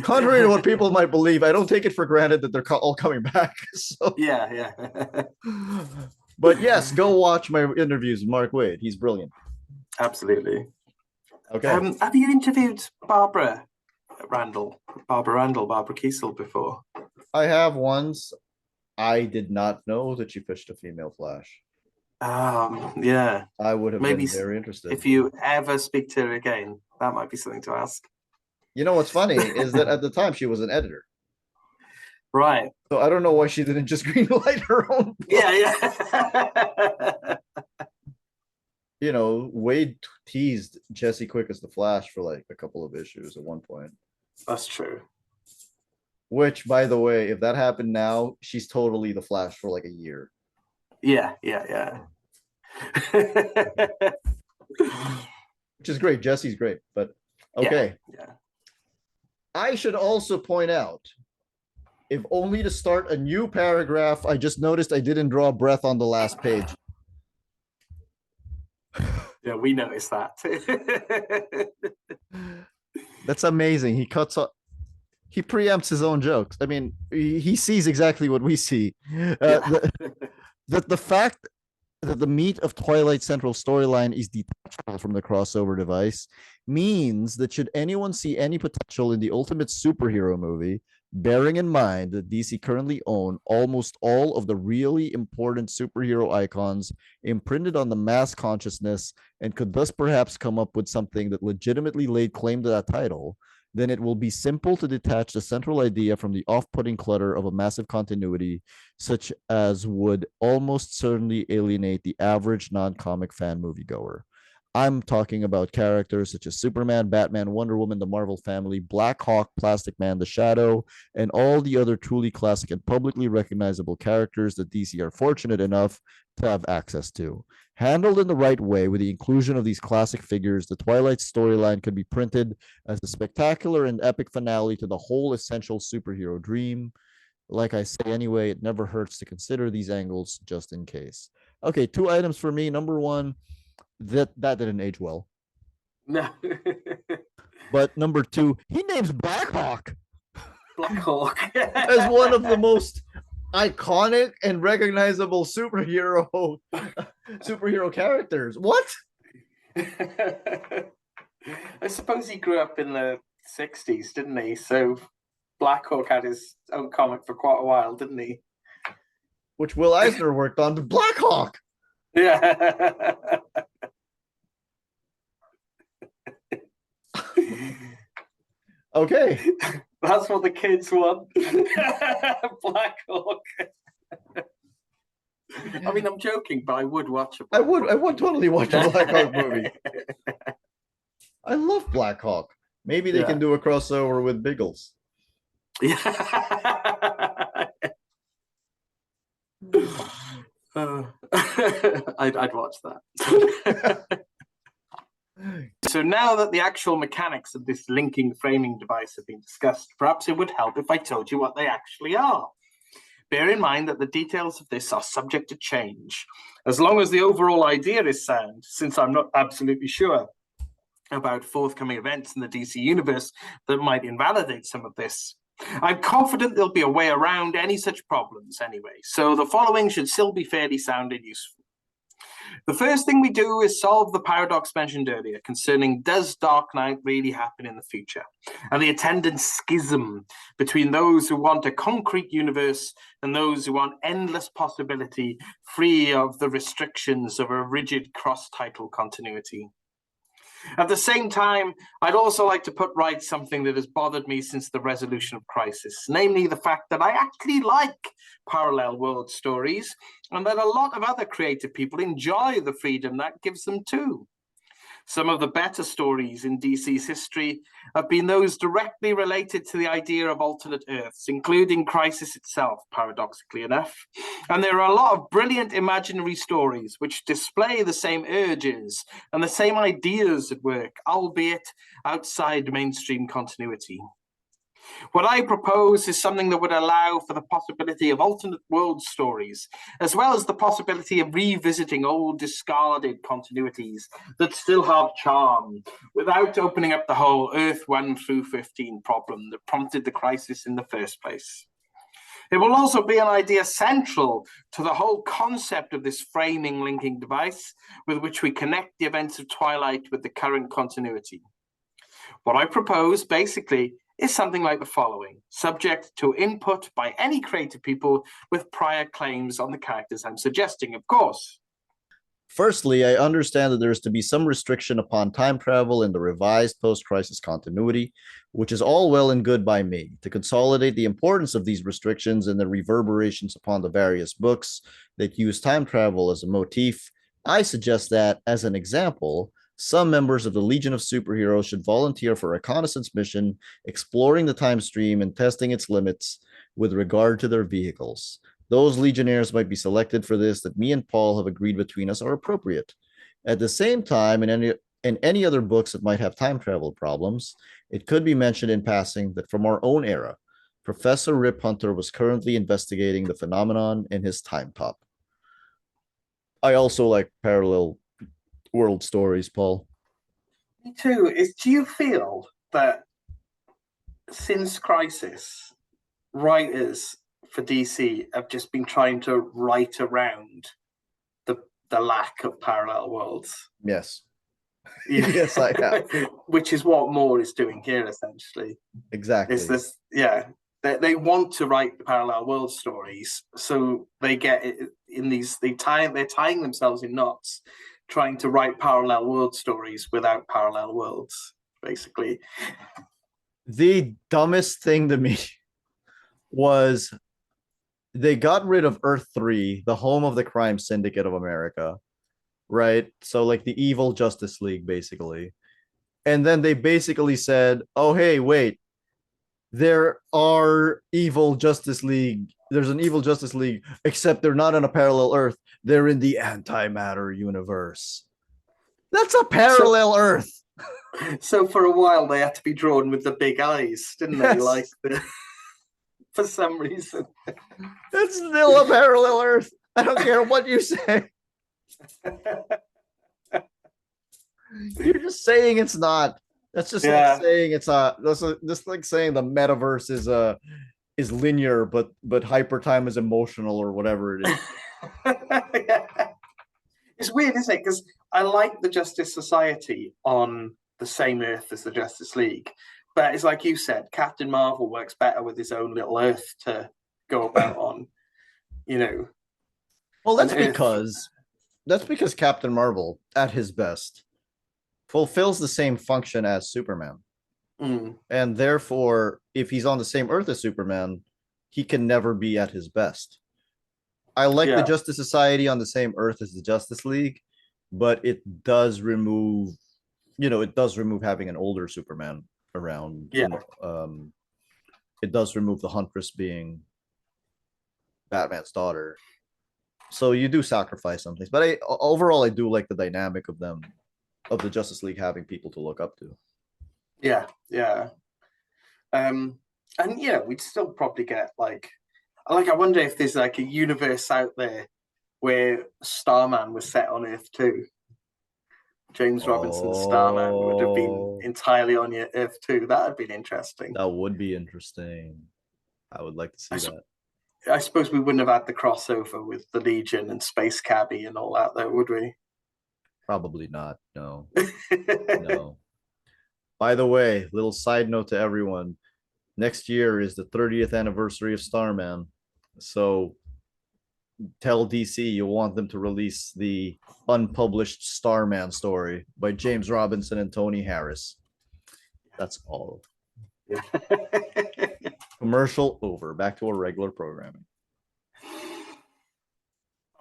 Contrary to what people might believe, I don't take it for granted that they're all coming back. So yeah. But yes, go watch my interviews with Mark Waid. He's brilliant. Absolutely. Okay. Have you interviewed Barbara Kiesel before? I have once. I did not know that she fished a female Flash. Yeah. I would have Maybe been very interested. If you ever speak to her again, that might be something to ask. You know what's funny is that at the time she was an editor. Right. So I don't know why she didn't just greenlight her own book. Yeah. You know, Wade teased Jesse Quick as the Flash for like a couple of issues at one point. That's true. Which, by the way, if that happened now, she's totally the Flash for like a year. Yeah. Which is great. Jesse's great, but okay. Yeah. I should also point out, if only to start a new paragraph, I just noticed I didn't draw breath on the last page. Yeah, we noticed that. That's amazing. He cuts off. He preempts his own jokes. I mean, he sees exactly what we see. The fact that the meat of Twilight Central storyline is detachable from the crossover device means that should anyone see any potential in the ultimate superhero movie, bearing in mind that DC currently own almost all of the really important superhero icons imprinted on the mass consciousness and could thus perhaps come up with something that legitimately laid claim to that title, then it will be simple to detach the central idea from the off-putting clutter of a massive continuity, such as would almost certainly alienate the average non-comic fan moviegoer. I'm talking about characters such as Superman, Batman, Wonder Woman, the Marvel Family, Black Hawk, Plastic Man, The Shadow, and all the other truly classic and publicly recognizable characters that DC are fortunate enough to have access to. Handled in the right way with the inclusion of these classic figures, the Twilight storyline could be printed as a spectacular and epic finale to the whole essential superhero dream. Like I say anyway, it never hurts to consider these angles just in case. Okay, 2 items for me. Number 1, that didn't age well. No. But number 2, he names Blackhawk as one of the most iconic and recognizable superhero characters. What? I suppose he grew up in the 60s, didn't he? So Blackhawk had his own comic for quite a while, didn't he? Which Will Eisner worked on. Blackhawk. Yeah. Okay. That's what the kids want. Blackhawk. I mean, I'm joking, but I would watch it. I would totally watch a Blackhawk movie. I love Blackhawk. Maybe they can do a crossover with Biggles. Yeah. I'd watch that. So now that the actual mechanics of this linking framing device have been discussed, perhaps it would help if I told you what they actually are. Bear in mind that the details of this are subject to change, as long as the overall idea is sound, since I'm not absolutely sure about forthcoming events in the DC universe that might invalidate some of this. I'm confident there'll be a way around any such problems anyway, so the following should still be fairly sound and useful. The first thing we do is solve the paradox mentioned earlier concerning does Dark Knight really happen in the future, and the attendant schism between those who want a concrete universe and those who want endless possibility free of the restrictions of a rigid cross-title continuity. At the same time, I'd also like to put right something that has bothered me since the resolution of Crisis, namely the fact that I actually like parallel world stories and that a lot of other creative people enjoy the freedom that gives them too. Some of the better stories in DC's history have been those directly related to the idea of alternate Earths, including Crisis itself, paradoxically enough. And there are a lot of brilliant imaginary stories which display the same urges and the same ideas at work, albeit outside mainstream continuity. What I propose is something that would allow for the possibility of alternate world stories, as well as the possibility of revisiting old discarded continuities that still have charm, without opening up the whole Earth 1 through 15 problem that prompted the crisis in the first place. It will also be an idea central to the whole concept of this framing linking device with which we connect the events of Twilight with the current continuity. What I propose, basically, is something like the following, subject to input by any creative people with prior claims on the characters I'm suggesting, of course. Firstly, I understand that there is to be some restriction upon time travel in the revised post-crisis continuity, which is all well and good by me. To consolidate the importance of these restrictions and the reverberations upon the various books that use time travel as a motif, I suggest that, as an example, some members of the Legion of Superheroes should volunteer for a reconnaissance mission exploring the time stream and testing its limits with regard to their vehicles. Those Legionnaires might be selected for this that me and Paul have agreed between us are appropriate. At the same time, in any other books that might have time travel problems, it could be mentioned in passing that from our own era, Professor Rip Hunter was currently investigating the phenomenon in his time top. I also like parallel world stories, Paul. Me too. Do you feel that since Crisis, writers for DC have just been trying to write around the lack of parallel worlds? Yes. Yes, I have. Which is what Moore is doing here, essentially. Exactly. Is this, yeah. They want to write the parallel world stories, so they get it in these. They're tying themselves in knots, trying to write parallel world stories without parallel worlds, basically. The dumbest thing to me was they got rid of Earth 3, the home of the crime syndicate of America, right? So, like the evil Justice League, basically. And then they basically said, oh, hey, wait, there are evil Justice League. There's an evil Justice League, except they're not on a parallel Earth. They're in the antimatter universe. That's a parallel Earth. So for a while they had to be drawn with the big eyes, didn't they? Like for some reason. It's still a parallel Earth. I don't care what you say. You're just saying it's not. That's just like saying it's that's like saying the metaverse is linear, but hyper time is emotional or whatever it is. Yeah. It's weird, isn't it? Because I like the Justice Society on the same Earth as the Justice League, but it's like you said, Captain Marvel works better with his own little Earth to go about on. You know. Well, that's because Captain Marvel, at his best, fulfills the same function as Superman. And therefore, if he's on the same Earth as Superman, he can never be at his best. I like the Justice Society on the same Earth as the Justice League, but it does remove having an older Superman around. Yeah. It does remove the Huntress being Batman's daughter. So you do sacrifice some things. But overall, I do like the dynamic of them, of the Justice League having people to look up to. Yeah. And we'd still probably get I wonder if there's like a universe out there where Starman was set on Earth too. James Robinson's Starman would have been entirely on Earth too. That would have been interesting. That would be interesting. I would like to see that. I suppose we wouldn't have had the crossover with the Legion and Space Cabbie and all that, though, would we? Probably not. No. No. By the way, little side note to everyone. Next year is the 30th anniversary of Starman. So tell DC you want them to release the unpublished Starman story by James Robinson and Tony Harris. That's all. Commercial over. Back to our regular programming.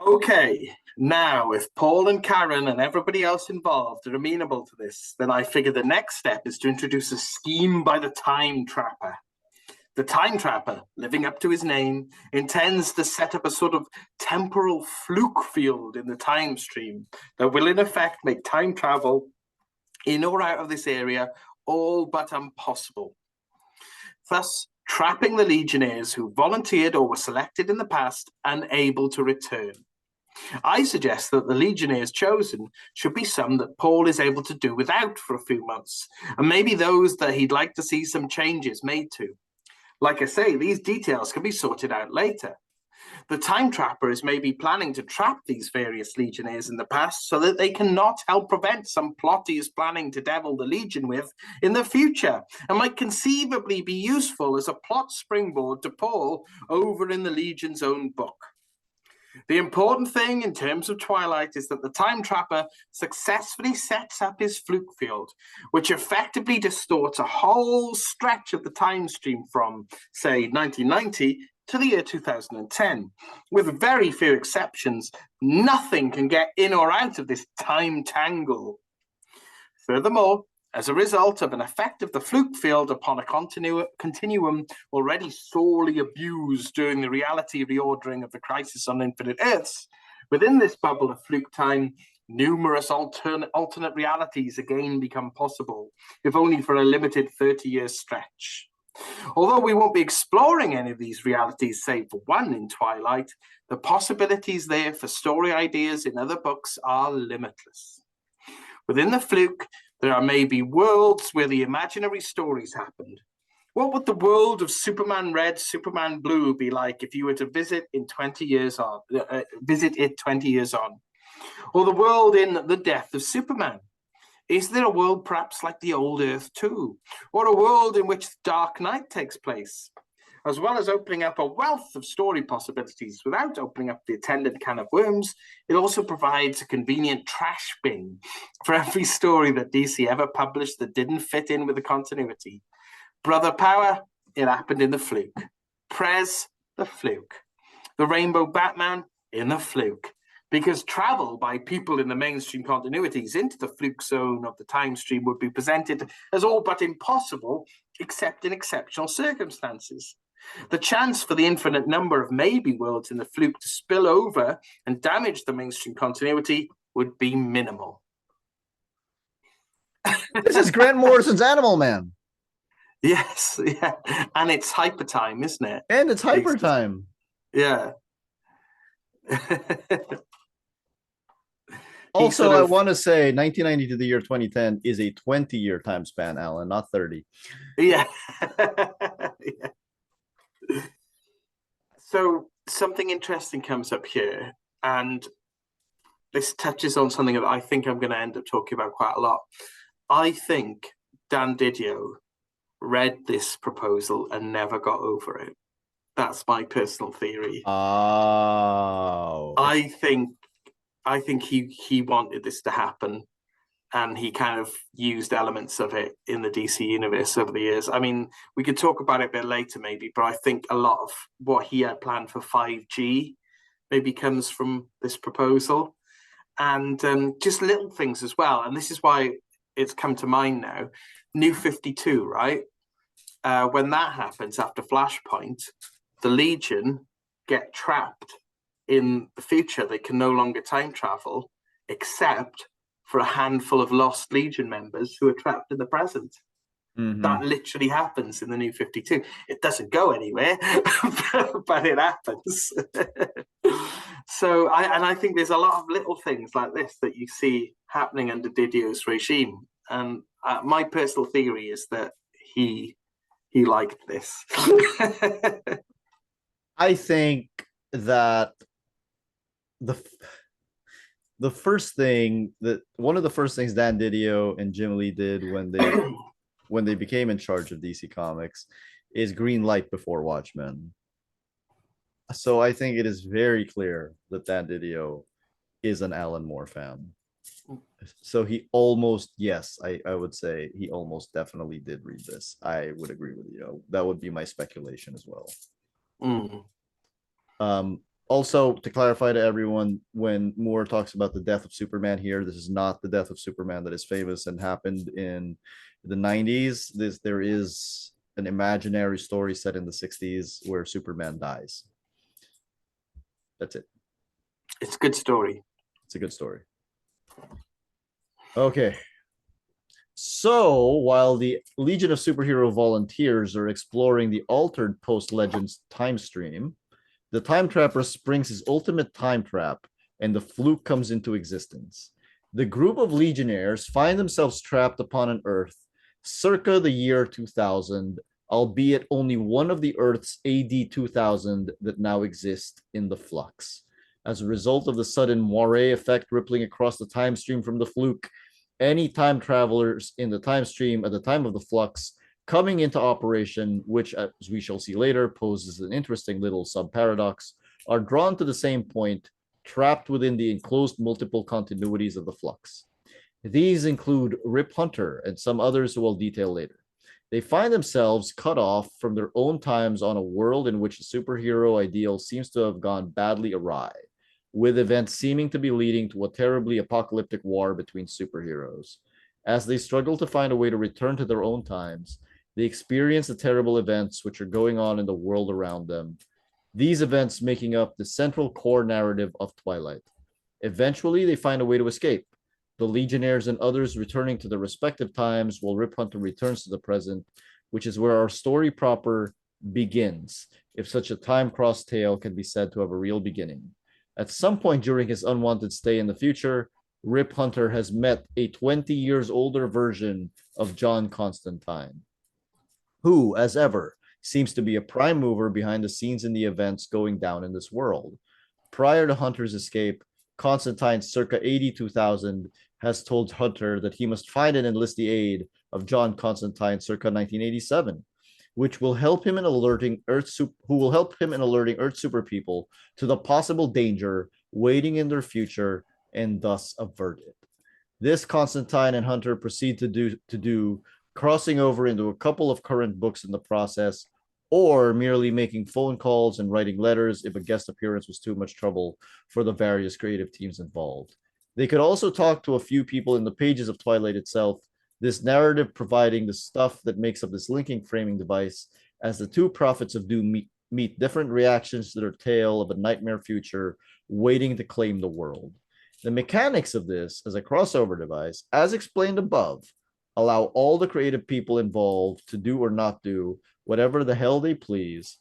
Okay, now if Paul and Karen and everybody else involved are amenable to this, then I figure the next step is to introduce a scheme by the Time Trapper. The Time Trapper, living up to his name, intends to set up a sort of temporal fluke field in the time stream that will in effect make time travel in or out of this area all but impossible. thus trapping the Legionnaires who volunteered or were selected in the past unable to return. I suggest that the Legionnaires chosen should be some that Paul is able to do without for a few months, and maybe those that he'd like to see some changes made to. Like I say, these details can be sorted out later. The Time Trapper is maybe planning to trap these various Legionnaires in the past so that they cannot help prevent some plot he is planning to devil the Legion with in the future, and might conceivably be useful as a plot springboard to Paul over in the Legion's own book. The important thing in terms of Twilight is that the Time Trapper successfully sets up his fluke field, which effectively distorts a whole stretch of the time stream from, say, 1990 to the year 2010. With very few exceptions, nothing can get in or out of this time tangle. Furthermore, as a result of an effect of the fluke field upon a continuum already sorely abused during the reality reordering of the Crisis on Infinite Earths, within this bubble of fluke time, numerous alternate realities again become possible, if only for a limited 30-year stretch. Although we won't be exploring any of these realities save for one in Twilight, the possibilities there for story ideas in other books are limitless. Within the fluke, there are maybe worlds where the imaginary stories happened. What would the world of Superman Red, Superman Blue be like if you were to visit it 20 years on? Or the world in The Death of Superman? Is there a world perhaps like the old Earth 2? Or a world in which the Dark Knight takes place? As well as opening up a wealth of story possibilities without opening up the attendant can of worms, it also provides a convenient trash bin for every story that DC ever published that didn't fit in with the continuity. Brother Power, it happened in the fluke. Prez, the fluke. The Rainbow Batman, in the fluke. Because travel by people in the mainstream continuities into the fluke zone of the time stream would be presented as all but impossible, except in exceptional circumstances. The chance for the infinite number of maybe worlds in the fluke to spill over and damage the mainstream continuity would be minimal. This is Grant Morrison's Animal Man. Yes, yeah. And it's hyper time, isn't it? And it's hyper time. Yeah. Also, I want to say 1990 to the year 2010 is a 20-year time span, Alan, not 30. Yeah. Yeah. So something interesting comes up here, and this touches on something that I think I'm going to end up talking about quite a lot. I think Dan Didio read this proposal and never got over it. That's my personal theory. Oh. I think he wanted this to happen, and he kind of used elements of it in the DC universe over the years. I mean, we could talk about it a bit later maybe, but I think a lot of what he had planned for 5G maybe comes from this proposal. And just little things as well. And this is why it's come to mind now. New 52, right? When that happens after Flashpoint, the Legion get trapped in the future. They can no longer time travel, except for a handful of lost Legion members who are trapped in the present. Mm-hmm. That literally happens in the New 52. It doesn't go anywhere, but it happens. So, I think there's a lot of little things like this that you see happening under Didio's regime. And my personal theory is that he liked this. I think that the first thing that one of the first things Dan Didio and Jim Lee did when they became in charge of DC Comics is green light before Watchmen. So I think it is very clear that Dan Didio is an Alan Moore fan. So he almost, yes, I would say he almost definitely did read this. I would agree with you. That would be my speculation as well. Also, to clarify to everyone, when Moore talks about the death of Superman here, this is not the death of Superman that is famous and happened in the 90s. There is an imaginary story set in the 60s where Superman dies. That's it. It's a good story. It's a good story. Okay. So, while the Legion of Superhero volunteers are exploring the altered post Legends time stream, the Time Trapper springs his ultimate time trap, and the fluke comes into existence. The group of Legionnaires find themselves trapped upon an Earth circa the year 2000, albeit only one of the Earth's AD 2000 that now exist in the flux. As a result of the sudden moire effect rippling across the time stream from the fluke, any time travelers in the time stream at the time of the flux coming into operation, which, as we shall see later, poses an interesting little sub paradox, are drawn to the same point, trapped within the enclosed multiple continuities of the flux. These include Rip Hunter and some others who we'll detail later. They find themselves cut off from their own times on a world in which the superhero ideal seems to have gone badly awry, with events seeming to be leading to a terribly apocalyptic war between superheroes. As they struggle to find a way to return to their own times, they experience the terrible events which are going on in the world around them, these events making up the central core narrative of Twilight. Eventually, they find a way to escape, the Legionnaires and others returning to their respective times while Rip Hunter returns to the present, which is where our story proper begins, if such a time crossed tale can be said to have a real beginning. At some point during his unwanted stay in the future, Rip Hunter has met a 20 years older version of John Constantine, who, as ever, seems to be a prime mover behind the scenes in the events going down in this world. Prior to Hunter's escape, Constantine, circa 82,000, has told Hunter that he must find and enlist the aid of John Constantine, circa 1987, which will help him in alerting who will help him in alerting Earth super people to the possible danger waiting in their future and thus avert it. This Constantine and Hunter proceed to do, crossing over into a couple of current books in the process, or merely making phone calls and writing letters if a guest appearance was too much trouble for the various creative teams involved. They could also talk to a few people in the pages of Twilight itself, this narrative providing the stuff that makes up this linking framing device as the two prophets of doom meet different reactions to their tale of a nightmare future waiting to claim the world. The mechanics of this as a crossover device, as explained above, allow all the creative people involved to do or not do whatever the hell they please,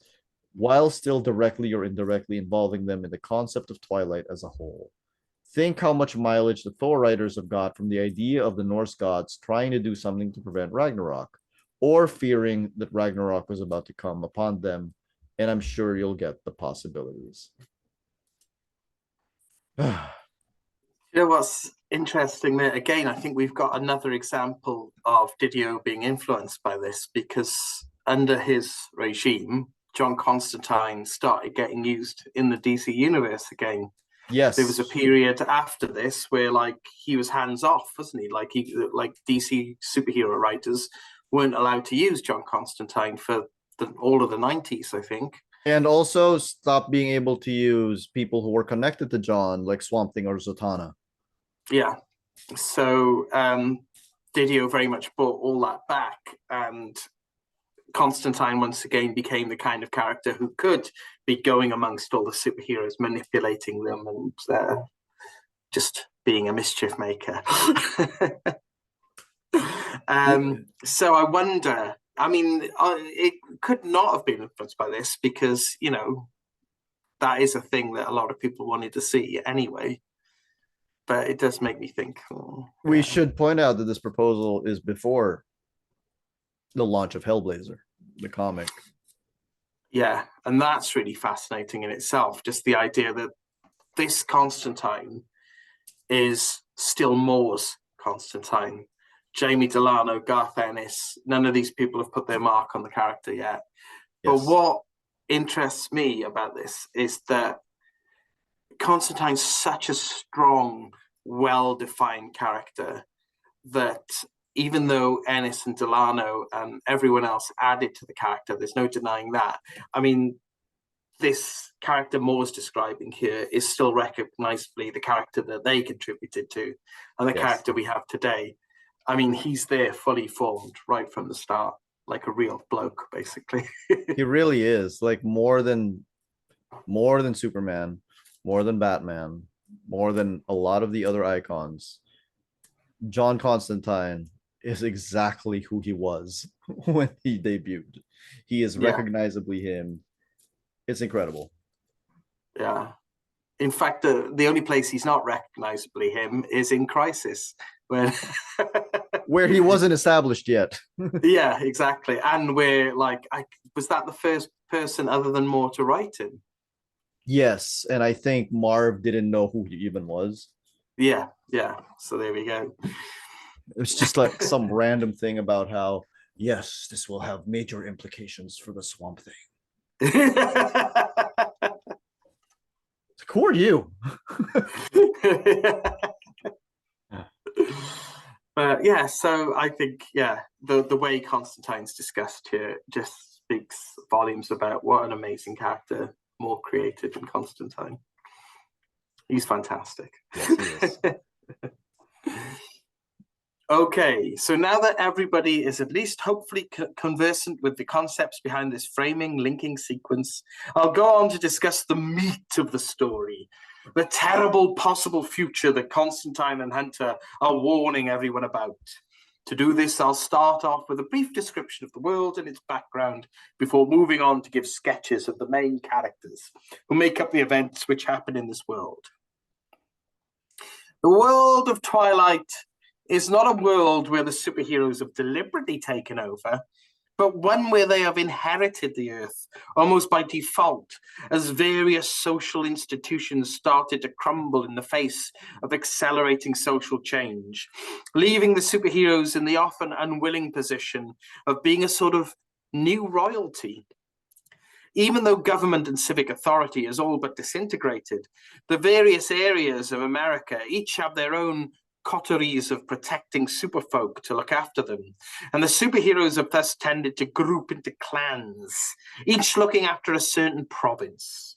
while still directly or indirectly involving them in the concept of Twilight as a whole. Think how much mileage the Thor writers have got from the idea of the Norse gods trying to do something to prevent Ragnarok, or fearing that Ragnarok was about to come upon them, and I'm sure you'll get the possibilities. You know what's interesting there? Again, I think we've got another example of Didio being influenced by this, because under his regime, John Constantine started getting used in the DC universe again. Yes, there was a period after this where like he was hands off, wasn't he? Like DC superhero writers weren't allowed to use John Constantine for all of the 90s, I think. And also stop being able to use people who were connected to John, like Swamp Thing or Zatanna. Yeah. So Didio very much brought all that back, and Constantine once again became the kind of character who could be going amongst all the superheroes, manipulating them and just being a mischief maker. So I wonder, I mean, it could not have been influenced by this, because, you know, that is a thing that a lot of people wanted to see anyway. But it does make me think. We should point out that this proposal is before the launch of Hellblazer, the comic. Yeah, and that's really fascinating in itself. Just the idea that this Constantine is still Moore's Constantine. Jamie Delano, Garth Ennis, none of these people have put their mark on the character yet. Yes. But what interests me about this is that Constantine's such a strong, well-defined character that even though Ennis and Delano and everyone else added to the character, there's no denying that. I mean, this character Moore's describing here is still recognizably the character that they contributed to, and the character we have today. I mean, he's there fully formed right from the start, like a real bloke, basically. He really is, like more than Superman, more than Batman, more than a lot of the other icons. John Constantine is exactly who he was when he debuted. He is recognizably him. It's incredible. Yeah. In fact, the only place he's not recognizably him is in Crisis, where he wasn't established yet. Yeah, exactly. And where, like, was that the first person other than Moore to write him? Yes, and I think Marv didn't know who he even was. Yeah. So there we go. It was just like some random thing about how, yes, this will have major implications for the Swamp Thing. Who are you? Yeah, so I think, the way Constantine's discussed here just speaks volumes about what an amazing character Moore created in Constantine. He's fantastic. Yes, he is. Okay, so now that everybody is at least hopefully conversant with the concepts behind this framing, linking sequence, I'll go on to discuss the meat of the story, the terrible possible future that Constantine and Hunter are warning everyone about. To do this, I'll start off with a brief description of the world and its background before moving on to give sketches of the main characters who make up the events which happen in this world. The world of Twilight is not a world where the superheroes have deliberately taken over, but one where they have inherited the Earth almost by default, as various social institutions started to crumble in the face of accelerating social change, leaving the superheroes in the often unwilling position of being a sort of new royalty. Even though government and civic authority is all but disintegrated, the various areas of America each have their own coteries of protecting superfolk to look after them, and the superheroes have thus tended to group into clans, each looking after a certain province.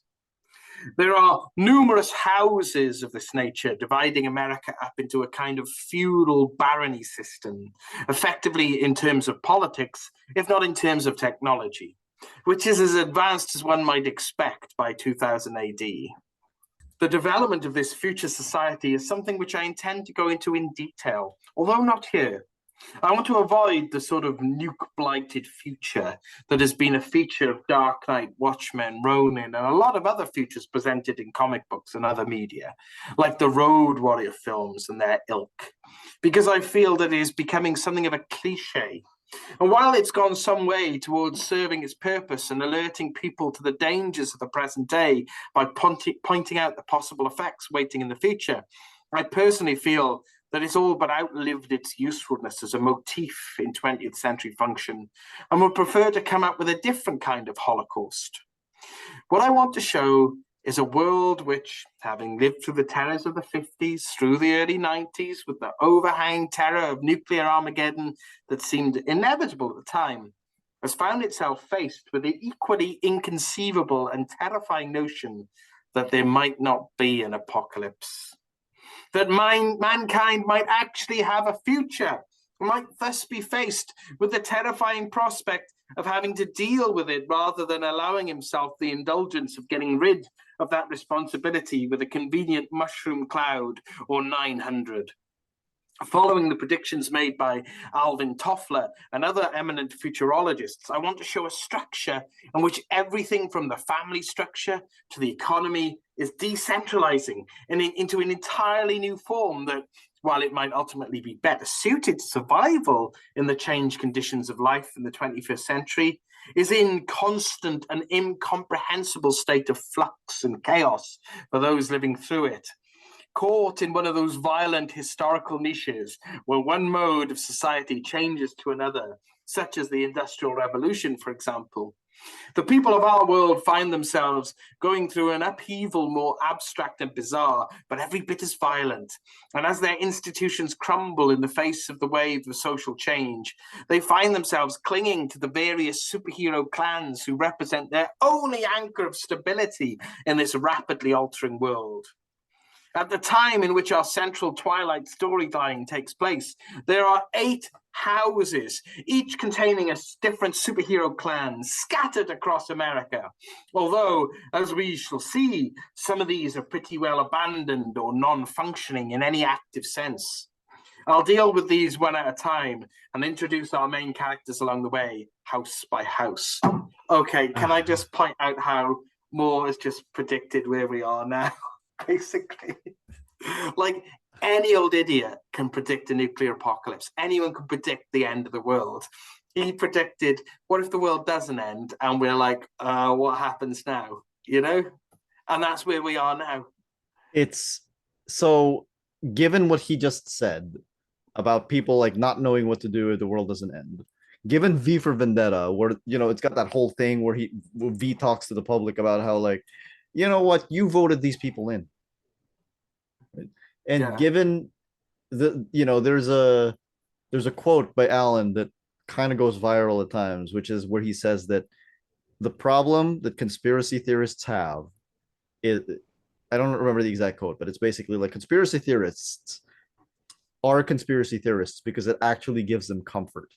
There are numerous houses of this nature, dividing America up into a kind of feudal barony system, effectively in terms of politics, if not in terms of technology, which is as advanced as one might expect by 2000 AD. The development of this future society is something which I intend to go into in detail, although not here. I want to avoid the sort of nuke-blighted future that has been a feature of Dark Knight, Watchmen, Ronin, and a lot of other futures presented in comic books and other media, like the Road Warrior films and their ilk, because I feel that it is becoming something of a cliche. And while it's gone some way towards serving its purpose and alerting people to the dangers of the present day by pointing out the possible effects waiting in the future, I personally feel that it's all but outlived its usefulness as a motif in 20th century function and would prefer to come up with a different kind of Holocaust. What I want to show is a world which, having lived through the terrors of the 50s, through the early 90s, with the overhanging terror of nuclear Armageddon that seemed inevitable at the time, has found itself faced with the equally inconceivable and terrifying notion that there might not be an apocalypse. That mankind might actually have a future, might thus be faced with the terrifying prospect of having to deal with it rather than allowing himself the indulgence of getting rid of that responsibility with a convenient mushroom cloud or 900. Following the predictions made by Alvin Toffler and other eminent futurologists, I want to show a structure in which everything from the family structure to the economy is decentralizing into an entirely new form that, while it might ultimately be better suited to survival in the changed conditions of life in the 21st century, is in constant and incomprehensible state of flux and chaos for those living through it. Caught in one of those violent historical niches where one mode of society changes to another, such as the Industrial Revolution, for example. The people of our world find themselves going through an upheaval more abstract and bizarre, but every bit as violent. And as their institutions crumble in the face of the wave of social change, they find themselves clinging to the various superhero clans who represent their only anchor of stability in this rapidly altering world. At the time in which our central Twilight storyline takes place, there are 8 houses, each containing a different superhero clan scattered across America. Although, as we shall see, some of these are pretty well abandoned or non-functioning in any active sense. I'll deal with these one at a time and introduce our main characters along the way, house by house. Okay, can I just point out how Moore has just predicted where we are now? Basically, like any old idiot can predict a nuclear apocalypse. Anyone can predict the end of the world. He predicted, what if the world doesn't end? And we're like, what happens now? You know? And that's where we are now. It's so, given what he just said about people like not knowing what to do if the world doesn't end, given V for Vendetta, where it's got that whole thing where V talks to the public about how, like, you know what, you voted these people in. And Yeah. given there's a quote by Alan that kind of goes viral at times, which is where he says that the problem that conspiracy theorists have is, I don't remember the exact quote, but it's basically like conspiracy theorists are conspiracy theorists because it actually gives them comfort.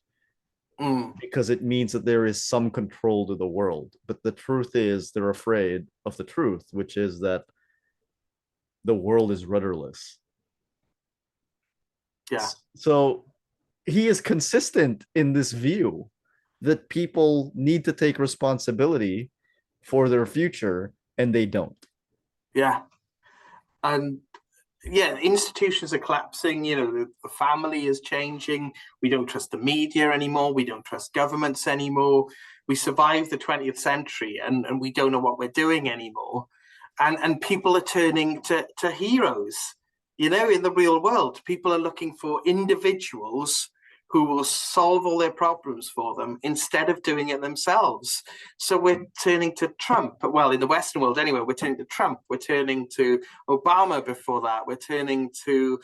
Because it means that there is some control to the world. But the truth is they're afraid of the truth, which is that the world is rudderless. Yeah. So he is consistent in this view that people need to take responsibility for their future, and they don't. Yeah. And yeah, institutions are collapsing. The family is changing. We don't trust the media anymore. We don't trust governments anymore. We survived the 20th century and we don't know what we're doing anymore. And people are turning to heroes, in the real world. People are looking for individuals who will solve all their problems for them instead of doing it themselves. So we're turning to Trump. Well, in the Western world anyway, we're turning to Trump. We're turning to Obama before that. We're turning to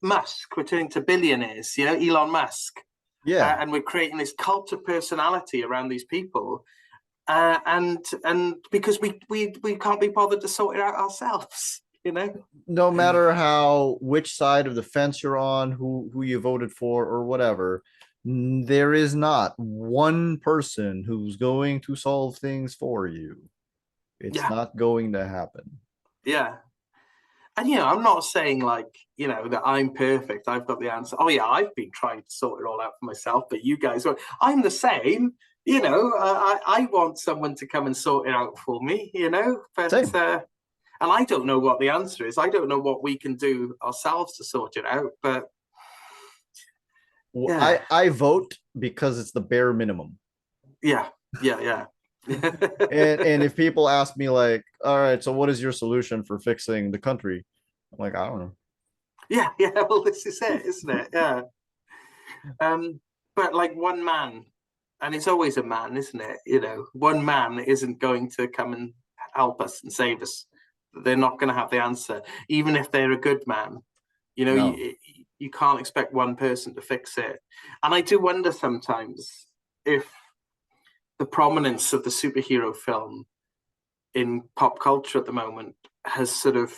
Musk. We're turning to billionaires, Elon Musk. Yeah. And we're creating this cult of personality around these people. And because we can't be bothered to sort it out ourselves. No matter which side of the fence you're on, who you voted for or whatever, there is not one person who's going to solve things for you. It's not going to happen. Yeah. And I'm not saying that I'm perfect. I've got the answer. Oh yeah, I've been trying to sort it all out for myself, but you guys I'm the same. I want someone to come and sort it out for me, but Same. and I don't know what the answer is. I don't know what we can do ourselves to sort it out, but yeah. I vote because it's the bare minimum. Yeah. and if people ask me like, all right, so what is your solution for fixing the country? I'm like, I don't know. Yeah, well, this is it, isn't it? Yeah. But like one man, and it's always a man, isn't it? One man isn't going to come and help us and save us. They're not going to have the answer, even if they're a good man. No. You can't expect one person to fix it. And I do wonder sometimes if the prominence of the superhero film in pop culture at the moment has sort of,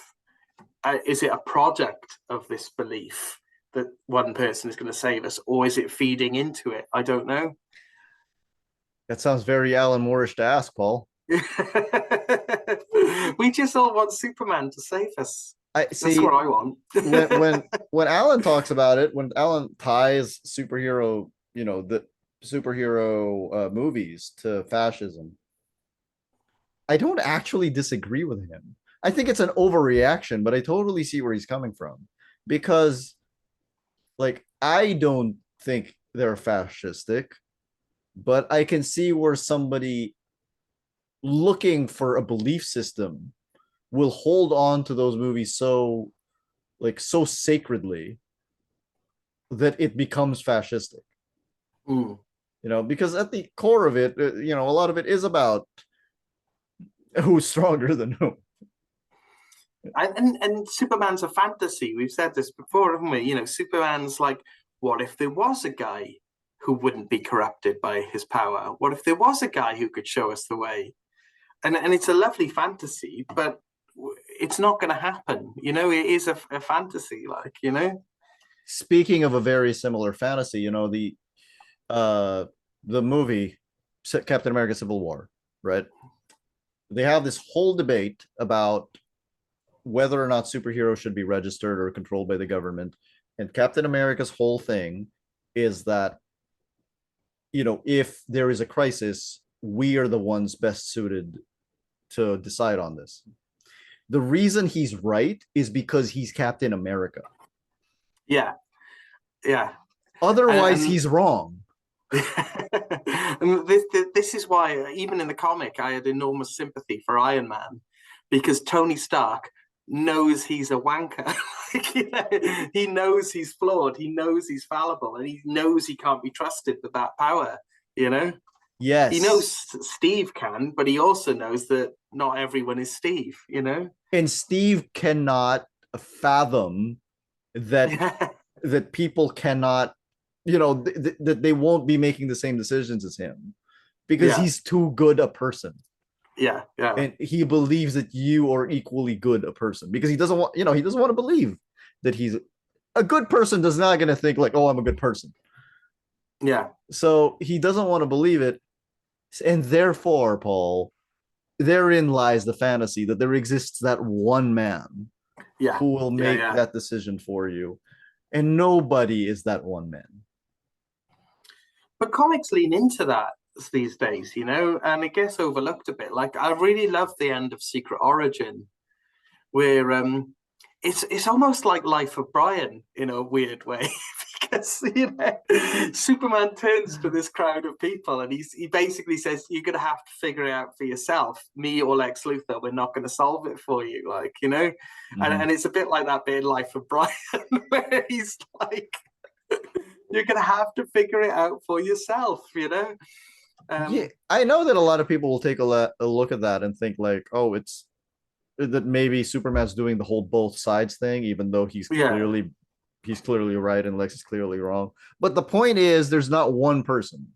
is it a product of this belief that one person is going to save us, or is it feeding into it? I don't know. That sounds very Alan Moorish to ask, Paul. We just all want Superman to save us. That's what I want. when Alan talks about it, when Alan ties superhero, the superhero movies to fascism, I don't actually disagree with him. I think it's an overreaction, but I totally see where he's coming from, because like, I don't think they're fascistic, but I can see where somebody looking for a belief system will hold on to those movies so sacredly that it becomes fascistic. Because at the core of it, a lot of it is about who's stronger than who. And Superman's a fantasy. We've said this before, haven't we? Superman's like, what if there was a guy who wouldn't be corrupted by his power? What if there was a guy who could show us the way? And it's a lovely fantasy, but it's not going to happen. It is a fantasy, Speaking of a very similar fantasy, the movie Captain America Civil War, right? They have this whole debate about whether or not superheroes should be registered or controlled by the government. And Captain America's whole thing is that, if there is a crisis, we are the ones best suited to decide on this. The reason he's right is because he's Captain America. Yeah. Yeah. Otherwise, he's wrong. And this is why, even in the comic, I had enormous sympathy for Iron Man, because Tony Stark knows he's a wanker. He knows he's flawed. He knows he's fallible, and he knows he can't be trusted with that power. Yes. He knows Steve can, but he also knows that not everyone is Steve. And Steve cannot fathom that that people cannot, that they won't be making the same decisions as him, because he's too good a person. Yeah. And he believes that you are equally good a person, because he doesn't want to believe that he's a good person. Does not going to think like, oh, I'm a good person. Yeah. So he doesn't want to believe it. And therefore, Paul, therein lies the fantasy that there exists that one man who will make that decision for you. And nobody is that one man. But comics lean into that these days, and it gets overlooked a bit. Like, I really love the end of Secret Origin, where it's almost like Life of Brian in a weird way, because Superman turns to this crowd of people and he basically says, you're gonna have to figure it out for yourself. Me or Lex Luthor, we're not gonna solve it for you, and it's a bit like that bit in Life of Brian where he's like, you're gonna have to figure it out for yourself. I know that a lot of people will take a look at that and think like, oh, it's that maybe Superman's doing the whole both sides thing, even though he's clearly right and Lex is clearly wrong. But the point is, there's not one person.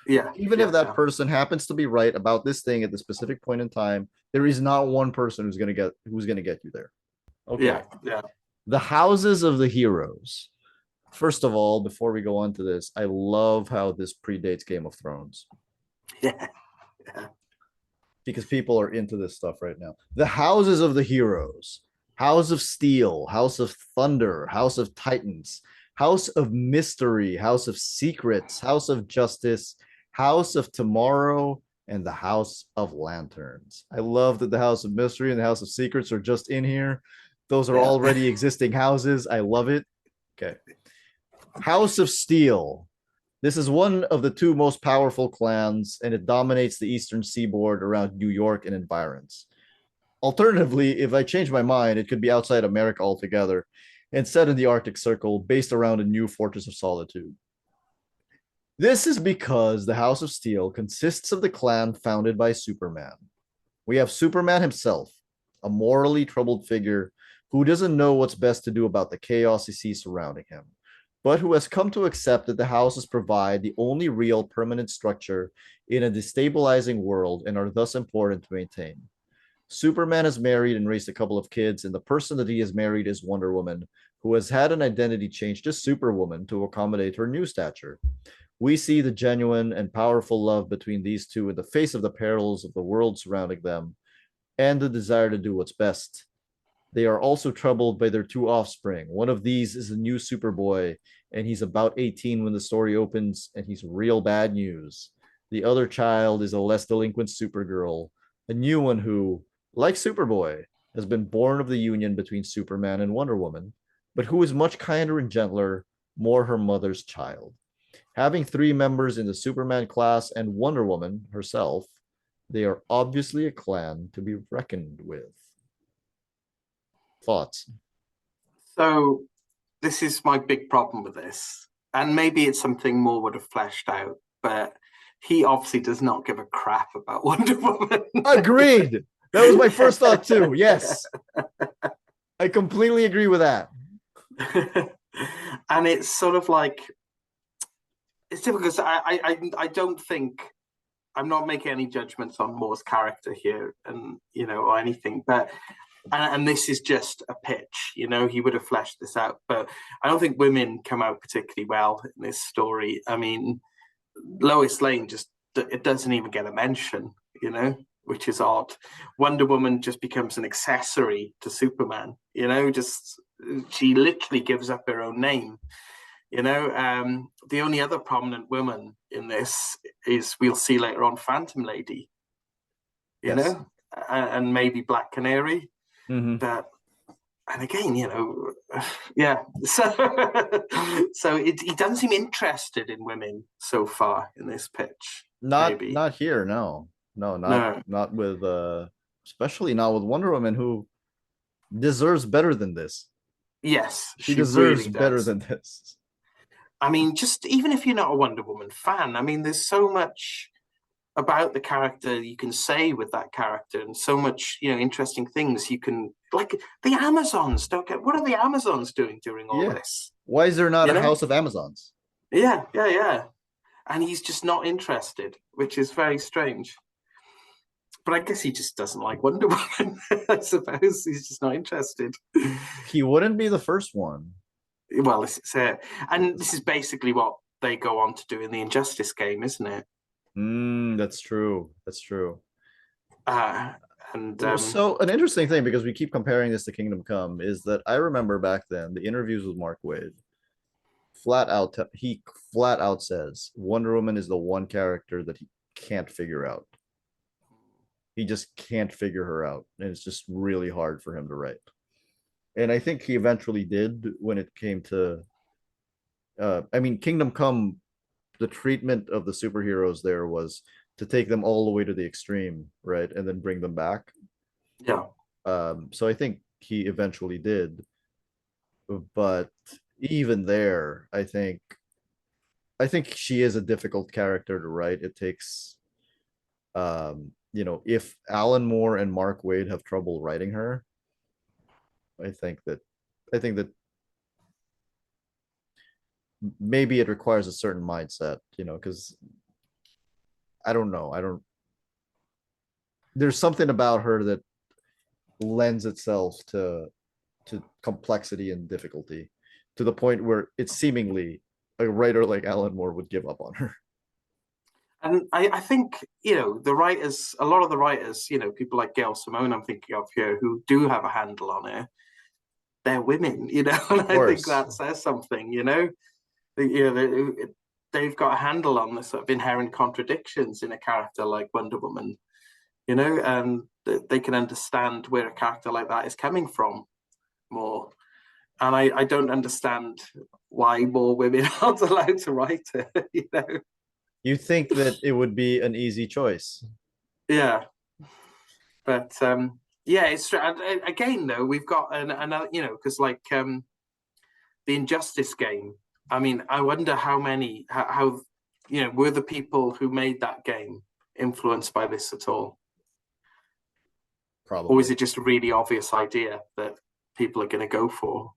Even if that person happens to be right about this thing at the specific point in time, there is not one person who's gonna get you there. Okay. Yeah. The houses of the heroes. First of all, before we go on to this, I love how this predates Game of Thrones. Yeah. Because people are into this stuff right now. The houses of the heroes: House of Steel, House of Thunder, House of Titans, House of Mystery, House of Secrets, House of Justice, House of Tomorrow, and the House of Lanterns. I love that the House of Mystery and the House of Secrets are just in here. Those are already existing houses. I love it. Okay. House of Steel. This is one of the two most powerful clans, and it dominates the eastern seaboard around New York and environs. Alternatively, if I change my mind, it could be outside America altogether and set in the Arctic Circle, based around a new Fortress of Solitude. This is because the House of Steel consists of the clan founded by Superman. We have Superman himself, a morally troubled figure who doesn't know what's best to do about the chaos he sees surrounding him, but who has come to accept that the houses provide the only real permanent structure in a destabilizing world and are thus important to maintain. Superman is married and raised a couple of kids, and the person that he has married is Wonder Woman, who has had an identity change to Superwoman to accommodate her new stature. We see the genuine and powerful love between these two in the face of the perils of the world surrounding them and the desire to do what's best. They are also troubled by their two offspring. One of these is a new Superboy, and he's about 18 when the story opens, and he's real bad news. The other child is a less delinquent Supergirl, a new one who, like Superboy, has been born of the union between Superman and Wonder Woman, but who is much kinder and gentler, more her mother's child. Having three members in the Superman class and Wonder Woman herself, they are obviously a clan to be reckoned with. Thoughts? So this is my big problem with this, and maybe it's something more would have fleshed out, but he obviously does not give a crap about Wonder Woman. Agreed. That was my first thought too. Yes. I completely agree with that. And it's sort of like, it's difficult because I don't think, I'm not making any judgments on Moore's character here, and or anything, but and this is just a pitch, he would have fleshed this out, but I don't think women come out particularly well in this story. I mean, Lois Lane it doesn't even get a mention, which is odd. Wonder Woman just becomes an accessory to Superman, you know, just she literally gives up her own name. You know, the only other prominent woman in this is, we'll see later on, Phantom Lady, you know, and maybe Black Canary. But, and again, you know, yeah. So he doesn't seem interested in women so far in this pitch. Not here, no. Not with especially not with Wonder Woman, who deserves better than this. Yes, she deserves really better than this. I mean, just even if you're not a Wonder Woman fan, I mean, there's so much about the character you can say with that character, and so much, you know, interesting things you can, like the Amazons. What are the Amazons doing during all this? Why is there not a House of Amazons? Yeah. And he's just not interested, which is very strange. But I guess he just doesn't like Wonder Woman. I suppose he's just not interested. He wouldn't be the first one. Well, this is it. And this is basically what they go on to do in the Injustice game, isn't it? That's true. That's true. And so an interesting thing, because we keep comparing this to Kingdom Come, is that I remember back then the interviews with Mark Waid. He flat out says Wonder Woman is the one character that he can't figure out. He just can't figure her out, and it's just really hard for him to write. And I think he eventually did when it came to I mean, Kingdom Come, the treatment of the superheroes there was to take them all the way to the extreme, right? And then bring them back. Yeah. So I think he eventually did. But even there, I think she is a difficult character to write. It takes you know, if Alan Moore and Mark Waid have trouble writing her, I think that maybe it requires a certain mindset, you know, because I don't know. There's something about her that lends itself to complexity and difficulty, to the point where it's seemingly a writer like Alan Moore would give up on her. And I think, you know, a lot of the writers, you know, people like Gail Simone, I'm thinking of here, who do have a handle on it, they're women, you know, and I think that says something, you know. They've got a handle on the sort of inherent contradictions in a character like Wonder Woman, you know, and they can understand where a character like that is coming from more. And I don't understand why more women aren't allowed to write it, you know. You think that it would be an easy choice. Yeah. But yeah, it's again though, we've got another, you know, because like the Injustice game, I mean, I wonder how you know, were the people who made that game influenced by this at all? Probably. Or is it just a really obvious idea that people are going to go for?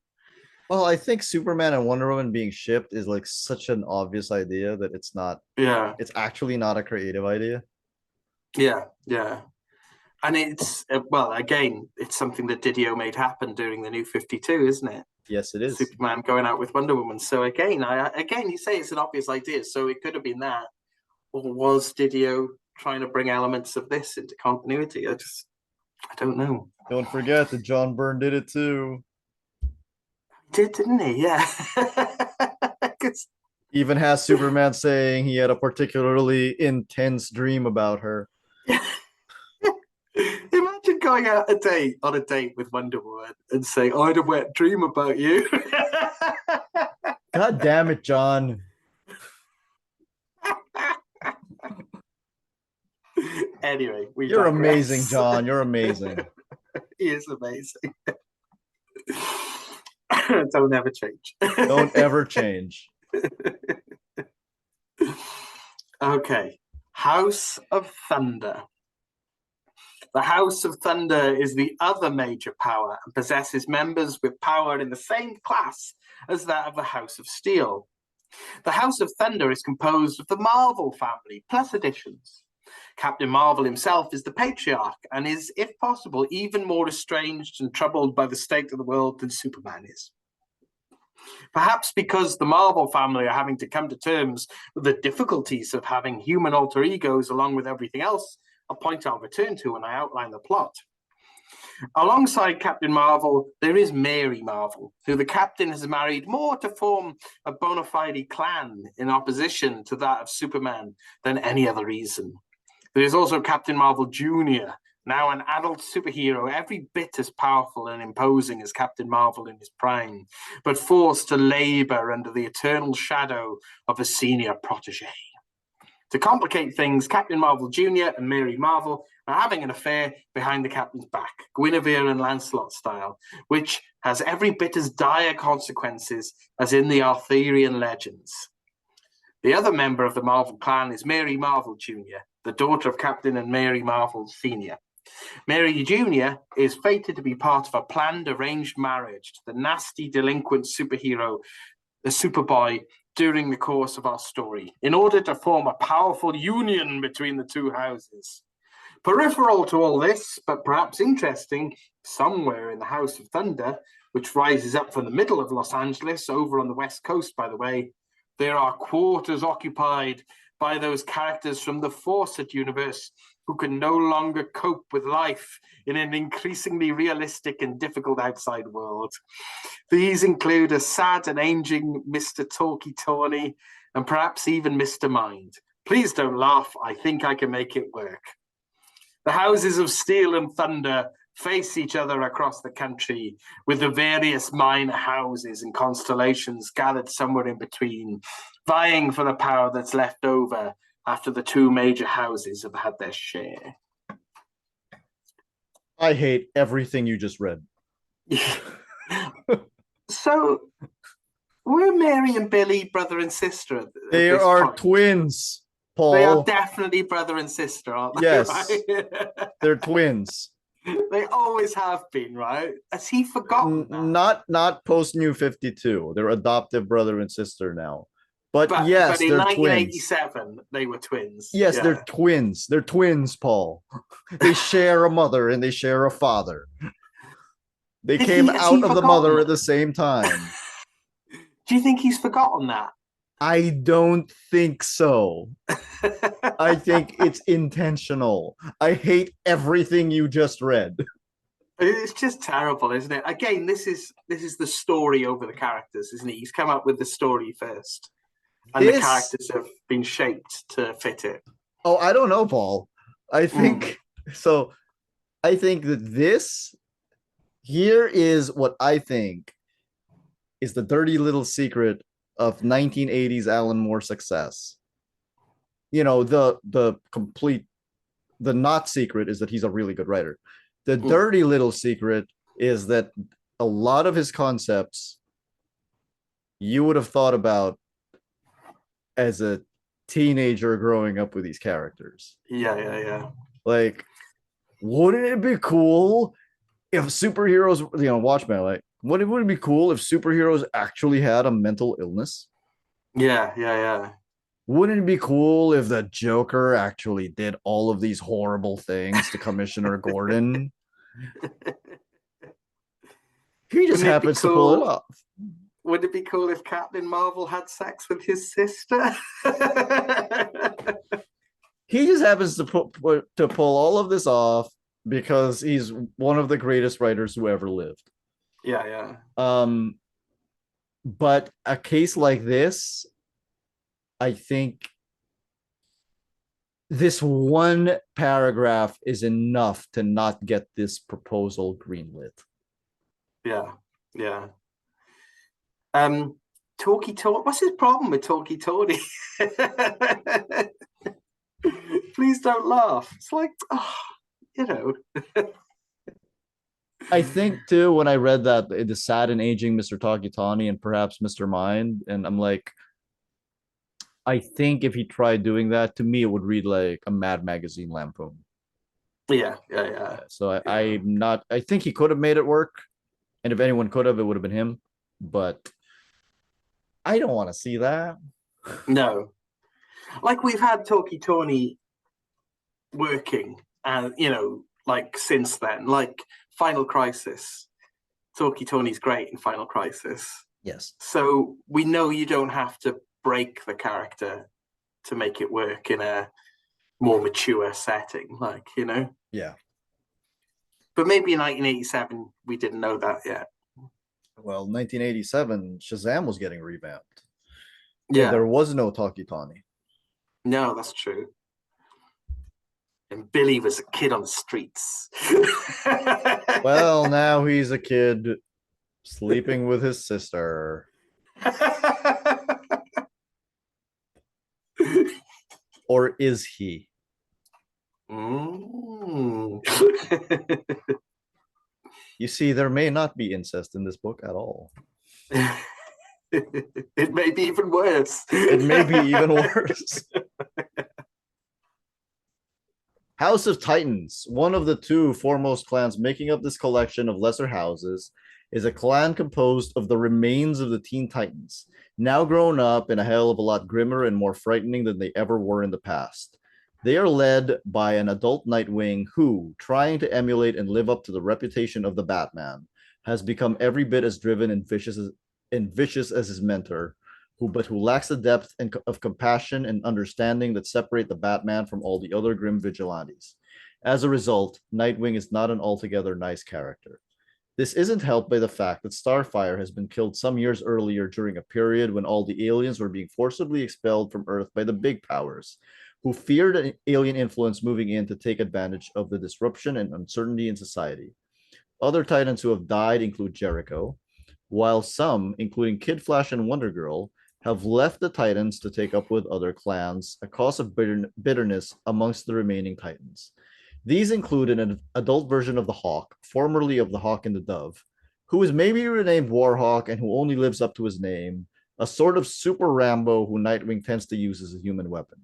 Well, I think Superman and Wonder Woman being shipped is like such an obvious idea that it's not. Yeah. It's actually not a creative idea. Yeah. And it's, well, again, it's something that Didio made happen during the New 52, isn't it? Yes, it is. Superman going out with Wonder Woman. So again, you say it's an obvious idea, so it could have been that. Or was Didio trying to bring elements of this into continuity? I don't know. Don't forget that John Byrne did it too. He did, didn't he? Yeah. Even has Superman saying he had a particularly intense dream about her. Imagine going on a date with Wonder Woman and saying, "I had a wet dream about you." God damn it, John. Anyway, you're amazing, John. You're amazing. He is amazing. Don't ever change. Don't ever change. Okay. House of Thunder. The House of Thunder is the other major power and possesses members with power in the same class as that of the House of Steel. The House of Thunder is composed of the Marvel family, plus additions. Captain Marvel himself is the patriarch and is, if possible, even more estranged and troubled by the state of the world than Superman is. Perhaps because the Marvel family are having to come to terms with the difficulties of having human alter egos along with everything else a point I'll return to when I outline the plot. Alongside Captain Marvel, there is Mary Marvel, who the Captain has married more to form a bona fide clan in opposition to that of Superman than any other reason. There is also Captain Marvel Jr., now an adult superhero, every bit as powerful and imposing as Captain Marvel in his prime, but forced to labor under the eternal shadow of a senior protege. To complicate things, Captain Marvel Jr. and Mary Marvel are having an affair behind the Captain's back, Guinevere and Lancelot style, which has every bit as dire consequences as in the Arthurian legends. The other member of the Marvel clan is Mary Marvel Jr., the daughter of Captain and Mary Marvel Sr. Mary Jr. is fated to be part of a planned arranged marriage to the nasty delinquent superhero, the Superboy, during the course of our story, in order to form a powerful union between the two houses. Peripheral to all this, but perhaps interesting, somewhere in the House of Thunder, which rises up from the middle of Los Angeles, over on the West Coast, by the way, there are quarters occupied by those characters from the Fawcett universe who can no longer cope with life in an increasingly realistic and difficult outside world. These include a sad and aging Mr. Talkie Tawny and perhaps even Mr. Mind. Please don't laugh. I think I can make it work. The houses of Steel and Thunder face each other across the country, with the various minor houses and constellations gathered somewhere in between, vying for the power that's left over after the two major houses have had their share. I hate everything you just read. So, were Mary and Billy brother and sister? They are twins, Paul. They are definitely brother and sister, aren't they? Yes, right? They're twins. They always have been, right? Has he forgotten that? Not post New 52. They're adoptive brother and sister now. But yes, but in they're 1987, twins. They were twins. Yes, yeah. They're twins. They're twins, Paul. They share a mother and they share a father. They came out of the mother at the same time. Do you think he's forgotten that? I don't think so. I think it's intentional. I hate everything you just read. It's just terrible, isn't it? Again, this is the story over the characters, isn't it? He's come up with the story first. And the characters have been shaped to fit it. Oh, I don't know, Paul. I think so. I think that this here is what I think is the dirty little secret of 1980s Alan Moore success. You know, the not secret is that he's a really good writer. The dirty little secret is that a lot of his concepts you would have thought about as a teenager growing up with these characters. Yeah. Like, wouldn't it be cool if superheroes, Watchmen, like, wouldn't it be cool if superheroes actually had a mental illness? Yeah. Wouldn't it be cool if the Joker actually did all of these horrible things to Commissioner Gordon? He just happens to pull it off. Would it be cool if Captain Marvel had sex with his sister? He just happens to pull all of this off because he's one of the greatest writers who ever lived. Yeah. But a case like this, I think this one paragraph is enough to not get this proposal greenlit. Yeah. Talkie Tawny. What's his problem with Talkie Tawny? Please don't laugh. It's like, I think too, when I read that, the sad and aging Mr. Talkie Tawny and perhaps Mr. Mind, and I'm like, I think if he tried doing that, to me, it would read like a Mad Magazine lampoon. Yeah. So I think he could have made it work. And if anyone could have, it would have been him. But I don't want to see that. No. Like, we've had Talkie Tawny working, and like, since then, like Final Crisis. Talkie Tawny's great in Final Crisis. Yes. So we know you don't have to break the character to make it work in a more mature setting, like, you know. Yeah. But maybe in 1987 we didn't know that yet. Well, 1987, Shazam was getting revamped. Yeah. And there was no Talkie-Tawny. No, that's true. And Billy was a kid on the streets. Well, now he's a kid sleeping with his sister. Or is he? Mm. You see, there may not be incest in this book at all. It may be even worse. It may be even worse. House of Titans, one of the two foremost clans making up this collection of lesser houses, is a clan composed of the remains of the Teen Titans, now grown up in a hell of a lot grimmer and more frightening than they ever were in the past. They are led by an adult Nightwing who, trying to emulate and live up to the reputation of the Batman, has become every bit as driven and vicious as his mentor, who lacks the depth of compassion and understanding that separate the Batman from all the other grim vigilantes. As a result, Nightwing is not an altogether nice character. This isn't helped by the fact that Starfire has been killed some years earlier during a period when all the aliens were being forcibly expelled from Earth by the big powers, who feared an alien influence moving in to take advantage of the disruption and uncertainty in society. Other Titans who have died include Jericho, while some, including Kid Flash and Wonder Girl, have left the Titans to take up with other clans, a cause of bitterness amongst the remaining Titans. These include an adult version of the Hawk, formerly of the Hawk and the Dove, who is maybe renamed Warhawk and who only lives up to his name, a sort of super Rambo who Nightwing tends to use as a human weapon.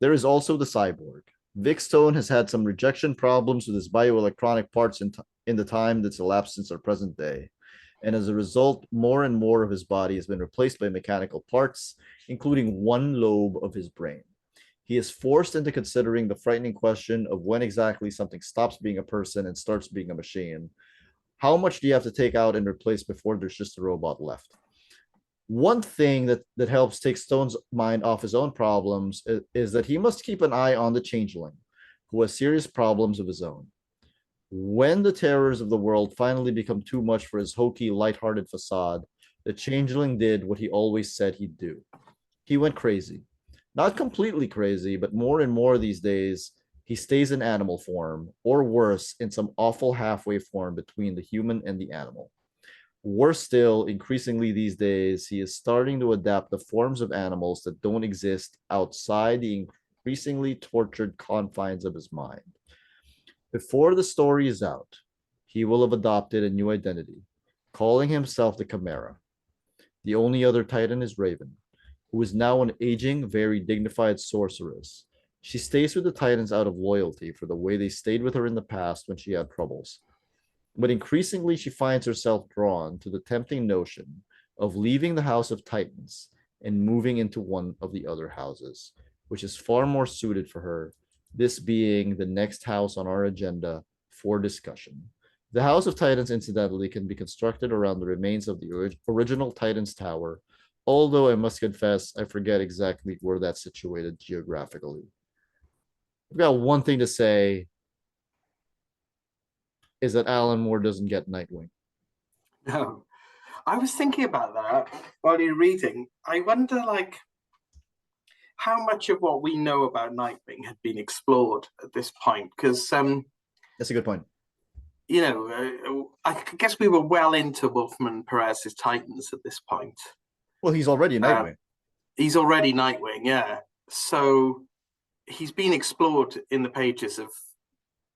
There is also the Cyborg. Vic Stone has had some rejection problems with his bioelectronic parts in the time that's elapsed since our present day, and as a result, more and more of his body has been replaced by mechanical parts, including one lobe of his brain. He is forced into considering the frightening question of when exactly something stops being a person and starts being a machine. How much do you have to take out and replace before there's just a robot left? One thing that helps take Stone's mind off his own problems is that he must keep an eye on the Changeling, who has serious problems of his own. When the terrors of the world finally become too much for his hokey, lighthearted facade, the Changeling did what he always said he'd do. He went crazy. Not completely crazy, but more and more these days, he stays in animal form, or worse, in some awful halfway form between the human and the animal. Worse still, increasingly these days, he is starting to adapt the forms of animals that don't exist outside the increasingly tortured confines of his mind. Before the story is out, he will have adopted a new identity, calling himself the Chimera. The only other Titan is Raven, who is now an aging, very dignified sorceress. She stays with the Titans out of loyalty for the way they stayed with her in the past when she had troubles. But increasingly, she finds herself drawn to the tempting notion of leaving the House of Titans and moving into one of the other houses, which is far more suited for her, this being the next house on our agenda for discussion. The House of Titans, incidentally, can be constructed around the remains of the original Titans Tower, although I must confess I forget exactly where that's situated geographically. I've got one thing to say is that Alan Moore doesn't get Nightwing. No. I was thinking about that while you're reading. I wonder, like, how much of what we know about Nightwing had been explored at this point? Because that's a good point. You know, I guess we were well into Wolfman Perez's Titans at this point. Well, he's already Nightwing. He's already Nightwing, yeah. So he's been explored in the pages of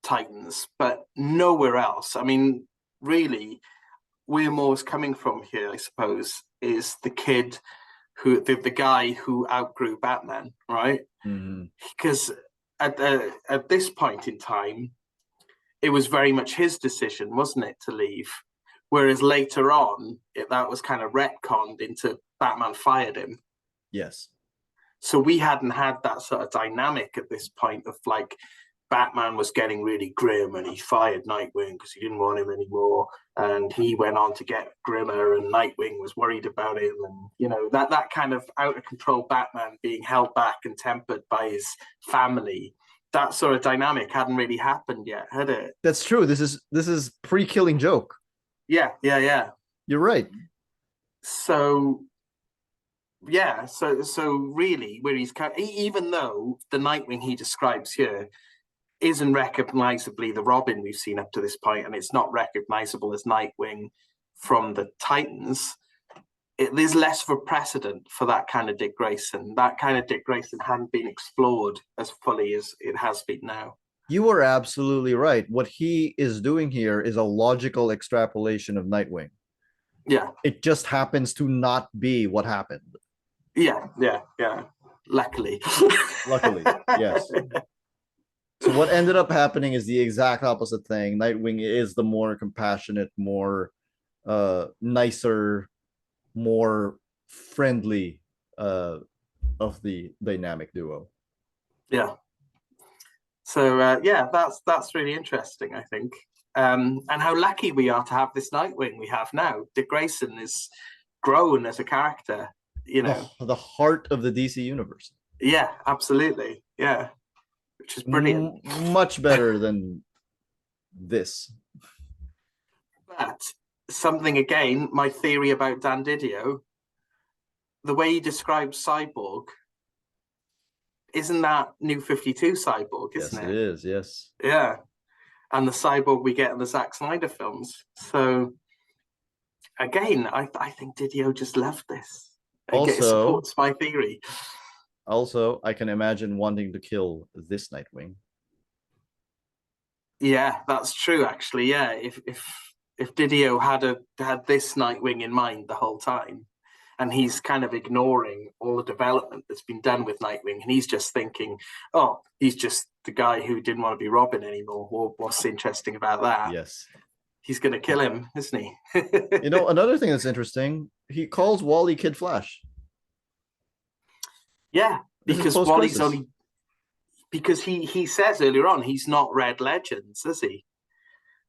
Titans, but nowhere else. I mean, really, where Moore's coming from here, I suppose, is the kid who the guy who outgrew Batman, right? Mm-hmm. Because at this point in time, it was very much his decision, wasn't it, to leave? Whereas later on, that was kind of retconned into Batman fired him. Yes. So we hadn't had that sort of dynamic at this point of like Batman was getting really grim and he fired Nightwing because he didn't want him anymore. And he went on to get grimmer and Nightwing was worried about him. And, you know, that kind of out of control Batman being held back and tempered by his family, that sort of dynamic hadn't really happened yet, had it? That's true. This is pre-Killing Joke. Yeah. You're right. So yeah, so really, where he's even though the Nightwing he describes here isn't recognizably the Robin we've seen up to this point, and it's not recognizable as Nightwing from the Titans, there's less of a precedent for that kind of Dick Grayson. That kind of Dick Grayson hadn't been explored as fully as it has been now. You are absolutely right. What he is doing here is a logical extrapolation of Nightwing. Yeah. It just happens to not be what happened. Yeah. Luckily. Luckily, yes. So what ended up happening is the exact opposite thing. Nightwing is the more compassionate, more nicer, more friendly of the dynamic duo. Yeah. So yeah, that's really interesting, I think. And how lucky we are to have this Nightwing we have now. Dick Grayson is grown as a character, you know. The heart of the DC universe. Yeah, absolutely. Yeah. Which is brilliant. Much better than this. But something again, my theory about Dan Didio, the way he describes Cyborg, isn't that New 52 Cyborg, isn't it? Yes, it is, yes. Yeah. And the Cyborg we get in the Zack Snyder films. So again, I think Didio just loved this. Also, it supports my theory. Also, I can imagine wanting to kill this Nightwing. Yeah, that's true. Actually, yeah. If Didio had this Nightwing in mind the whole time, and he's kind of ignoring all the development that's been done with Nightwing, and he's just thinking, "Oh, he's just the guy who didn't want to be Robin anymore." Well, what's interesting about that? Yes, he's going to kill him, isn't he? You know, another thing that's interesting, he calls Wally Kid Flash. Yeah, because Wally's only because he says earlier on he's not read Legends, is he?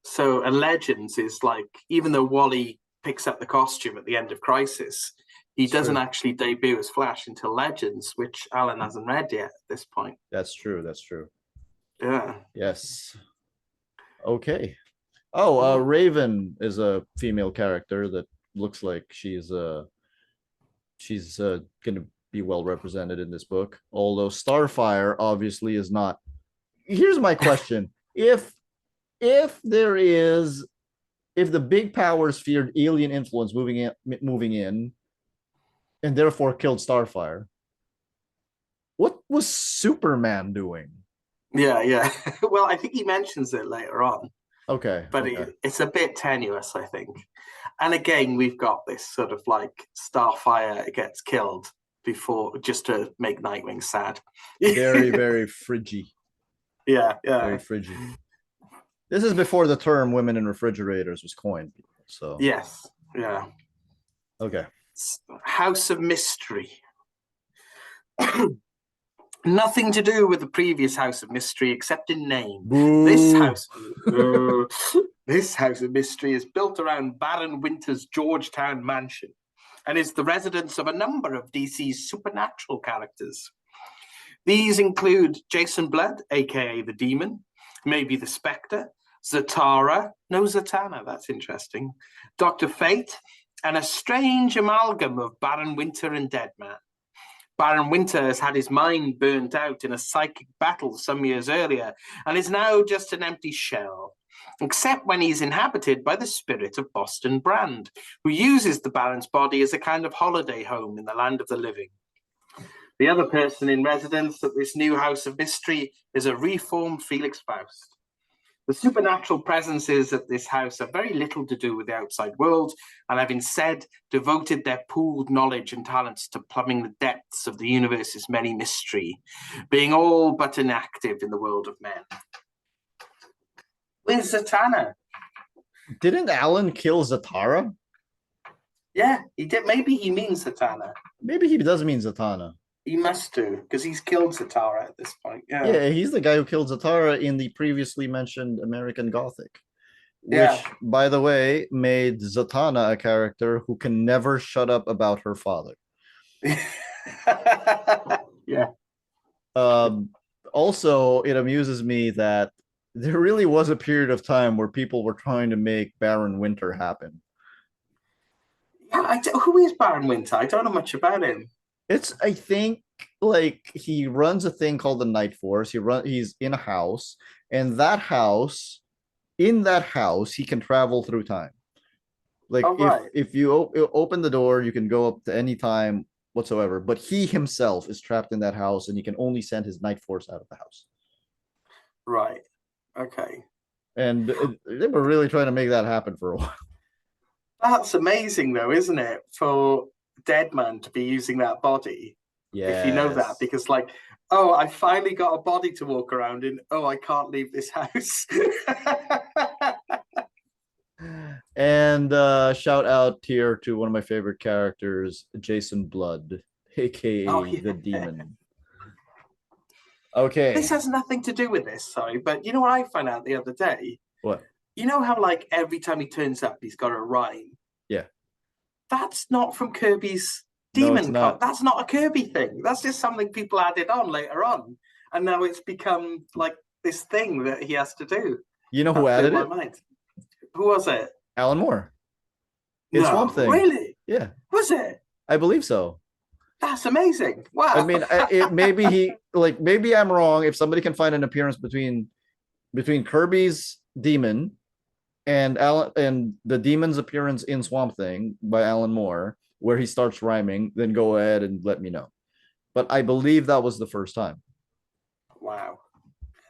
So, and Legends is like, even though Wally picks up the costume at the end of Crisis, he doesn't actually debut as Flash until Legends, which Alan hasn't read yet at this point. That's true. Yeah. Yes. Okay. Oh, Raven is a female character that looks like she's going to be well represented in this book, although Starfire obviously is not. Here's my question. If the big powers feared alien influence moving in and therefore killed Starfire, what was Superman doing? Yeah. Well, I think he mentions it later on. Okay. But it's a bit tenuous, I think. And again, we've got this sort of like Starfire gets killed before, just to make Nightwing sad. Very, very frigid. Yeah. Very frigid. This is before the term "women in refrigerators" was coined. So yes, yeah. Okay. House of Mystery. Nothing to do with the previous House of Mystery except in name. Boo. This House of Mystery is built around Baron Winter's Georgetown mansion and is the residence of a number of DC's supernatural characters. These include Jason Blood, aka the Demon, maybe the Spectre, Zatanna, that's interesting, Dr. Fate, and a strange amalgam of Baron Winter and Deadman. Baron Winter has had his mind burnt out in a psychic battle some years earlier and is now just an empty shell, except when he's inhabited by the spirit of Boston Brand, who uses the Baron's body as a kind of holiday home in the land of the living. The other person in residence at this new House of Mystery is a reformed Felix Faust. The supernatural presences at this house have very little to do with the outside world and have instead devoted their pooled knowledge and talents to plumbing the depths of the universe's many mystery, being all but inactive in the world of men. Where's Zatanna? Didn't Alan kill Zatara? Yeah, he did. Maybe he means Zatanna. Maybe he does mean Zatanna. He must do, because he's killed Zatara at this point. Yeah. Yeah, he's the guy who killed Zatara in the previously mentioned American Gothic, which, Yeah. by the way, made Zatanna a character who can never shut up about her father. Yeah. Um, Also, it amuses me that there really was a period of time where people were trying to make Baron Winter happen. Yeah, who is Baron Winter? I don't know much about him. It's, I think, like he runs a thing called the Night Force. He's in a house, and in that house, he can travel through time. Like Oh, right. if you open the door, you can go up to any time whatsoever. But he himself is trapped in that house, and he can only send his Night Force out of the house. Right. Okay. And they were really trying to make that happen for a while. That's amazing, though, isn't it? For Deadman to be using that body, if you know that, Yes. because like, oh, I finally got a body to walk around in. Oh, I can't leave this house. And shout out here to one of my favorite characters, Jason Blood, Oh, aka the yeah. Demon. Okay. This has nothing to do with this, sorry, but you know what I found out the other day? What? You know how like every time he turns up, he's got a rhyme. Yeah. That's not from Kirby's No, it's Demon not. That's not a Kirby thing. That's just something people added on later on, and now it's become like this thing that he has to do. You know who That blew added my it? mind. Who was it? Alan Moore. It's Swamp No, Thing. really? Yeah, Was it? I believe so. That's amazing. I Wow. mean, maybe I'm wrong. If somebody can find an appearance between Kirby's Demon and Alan and the Demon's appearance in Swamp Thing by Alan Moore, where he starts rhyming, then go ahead and let me know. But I believe that was the first time. Wow.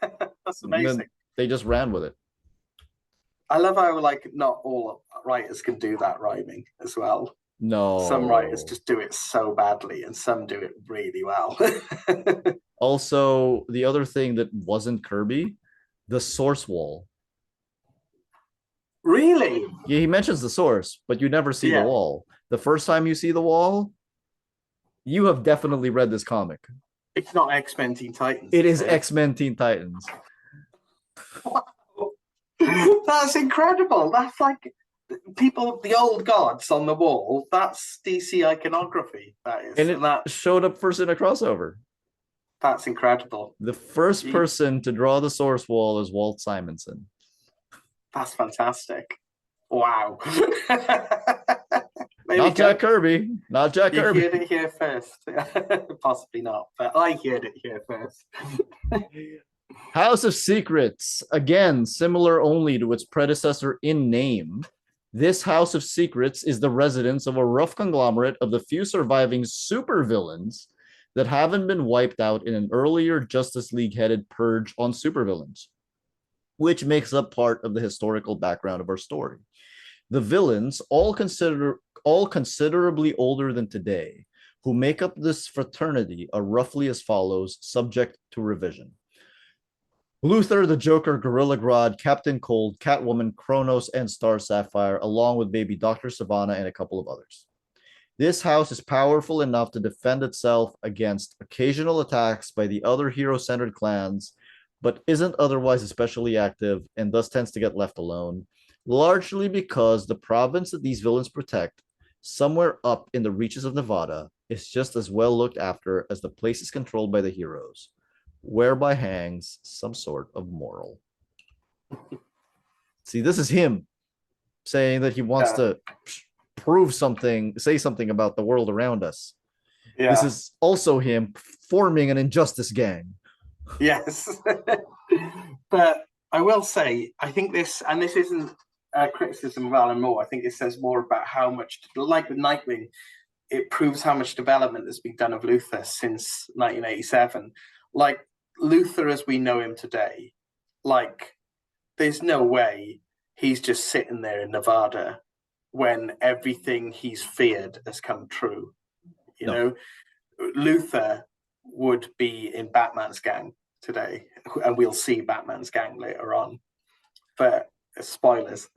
That's And then amazing. they just ran with it. I love how like not all writers can do that rhyming as well. Some writers No. just do it so badly, and some do it really well. Also, the other thing that wasn't Kirby, the source wall. Really? Yeah, he mentions the source, but you never see the Yeah. wall. The first time you see the wall, you have definitely read this comic. It's not X-Men Teen Titans. It is X-Men Teen Titans. That's incredible. That's like people, the old gods on the wall. That's DC iconography. That is, And and it that showed up first in a crossover. that's incredible. The first person to draw the source wall is Walt Simonson. That's fantastic. Wow. Not Jack Kirby. Not Jack You Kirby. heard it here first. Possibly not, but I heard it here first. House of Secrets. Again, similar only to its predecessor in name. This House of Secrets is the residence of a rough conglomerate of the few surviving supervillains that haven't been wiped out in an earlier Justice League-headed purge on supervillains, which makes up part of the historical background of our story. The villains, all considerably older than today, who make up this fraternity are roughly as follows, subject to revision. Luthor, the Joker, Gorilla Grodd, Captain Cold, Catwoman, Kronos, and Star Sapphire, along with baby Dr. Sivana and a couple of others. This house is powerful enough to defend itself against occasional attacks by the other hero-centered clans, but isn't otherwise especially active and thus tends to get left alone, largely because the province that these villains protect, somewhere up in the reaches of Nevada, is just as well looked after as the places controlled by the heroes, whereby hangs some sort of moral. See, this is him saying that he wants to prove something, say something about the world around us. Yeah. This is also him forming an injustice gang. Yes. But I will say, I think this, and this isn't a criticism of Alan Moore, I think it says more about how much, like with Nightwing, it proves how much development has been done of Luthor since 1987. Like, Luthor as we know him today, like, there's no way he's just sitting there in Nevada when everything he's feared has come true. You know, Luthor would be in Batman's gang today, and we'll see Batman's gang later on. But spoilers.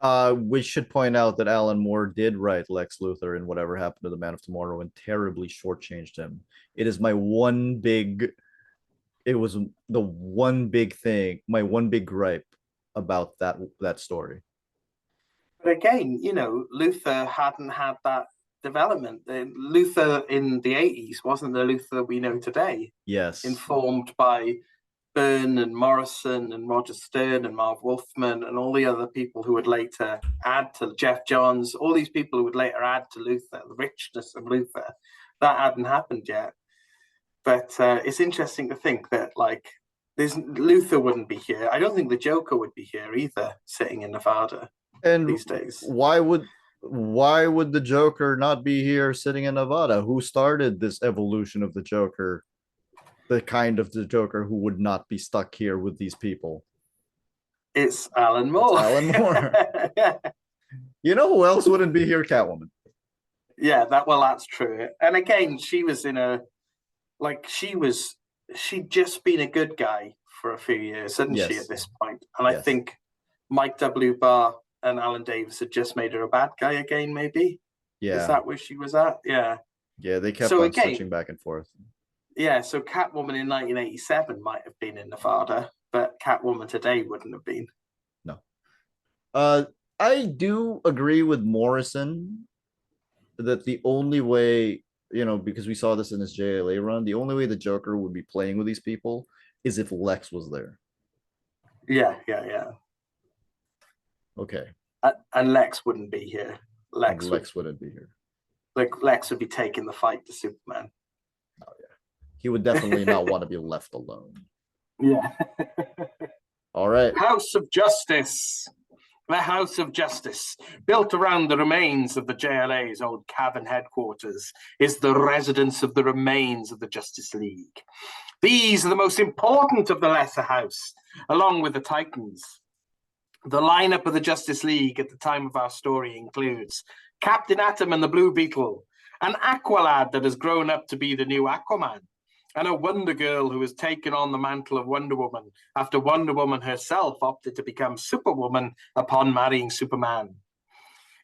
We should point out that Alan Moore did write Lex Luthor in Whatever Happened to the Man of Tomorrow and terribly shortchanged him. It is my one big, it was the one big thing, my one big gripe about that story. But again, Luther hadn't had that development. Luther in the 80s wasn't the Luther we know today. Yes. Informed by Byrne and Morrison and Roger Stern and Marv Wolfman and all the other people who would later add to Jeff Johns, all these people who would later add to Luther, the richness of Luther. That hadn't happened yet. But it's interesting to think that, like, Luther wouldn't be here. I don't think the Joker would be here either, sitting in Nevada these days. Why would the Joker not be here sitting in Nevada? Who started this evolution of the Joker? The kind of the Joker who would not be stuck here with these people. It's Alan Moore. It's Alan Moore. Yeah. You know who else wouldn't be here? Catwoman. Yeah, that's true. And again, she was she'd just been a good guy for a few years, hadn't she, at this point? And I think Mike W. Barr and Alan Davis had just made her a bad guy again, maybe. Yeah. Is that where she was at? Yeah. Yeah, they kept on switching back and forth. Yeah, so Catwoman in 1987 might have been in Nevada, but Catwoman today wouldn't have been. No. I do agree with Morrison that the only way, because we saw this in his JLA run, the only way the Joker would be playing with these people is if Lex was there. Yeah. Okay. And Lex wouldn't be here. Lex wouldn't be here. Like Lex would be taking the fight to Superman. Oh yeah. He would definitely not want to be left alone. Yeah. All right. House of Justice. The House of Justice, built around the remains of the JLA's old cavern headquarters, is the residence of the remains of the Justice League. These are the most important of the Lesser House, along with the Titans. The lineup of the Justice League at the time of our story includes Captain Atom and the Blue Beetle, an Aqualad that has grown up to be the new Aquaman, and a Wonder Girl who has taken on the mantle of Wonder Woman after Wonder Woman herself opted to become Superwoman upon marrying Superman.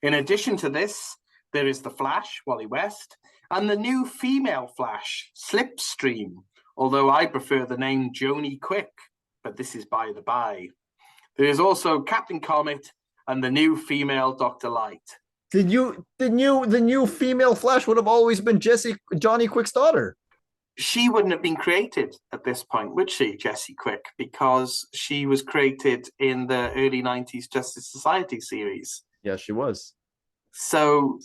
In addition to this, there is the Flash, Wally West, and the new female Flash, Slipstream, although I prefer the name Joni Quick, but this is by the by. There is also Captain Comet and the new female Dr. Light. The new female Flash would have always been Johnny Quick's daughter. She wouldn't have been created at this point, would she, Jessie Quick? Because she was created in the early 90s Justice Society series. Yeah, she was. So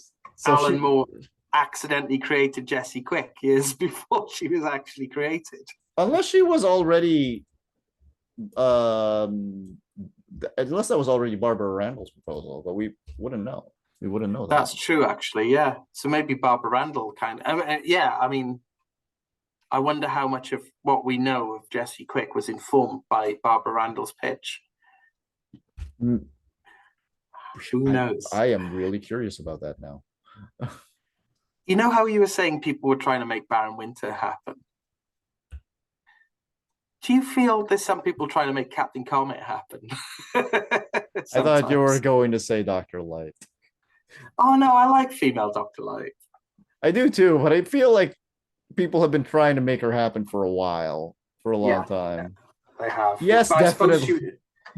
Alan Moore accidentally created Jessie Quick years before she was actually created. Unless she was already... unless that was already Barbara Randall's proposal, but we wouldn't know. We wouldn't know that. That's true, actually, yeah. So maybe Barbara Randall I wonder how much of what we know of Jessie Quick was informed by Barbara Randall's pitch. Who knows? I am really curious about that now. You know how you were saying people were trying to make Baron Winter happen? Do you feel there's some people trying to make Captain Comet happen? I thought you were going to say Dr. Light. Oh, no, I like female Dr. Light. I do too, but I feel like people have been trying to make her happen for a while, for a long time. They have. Yes,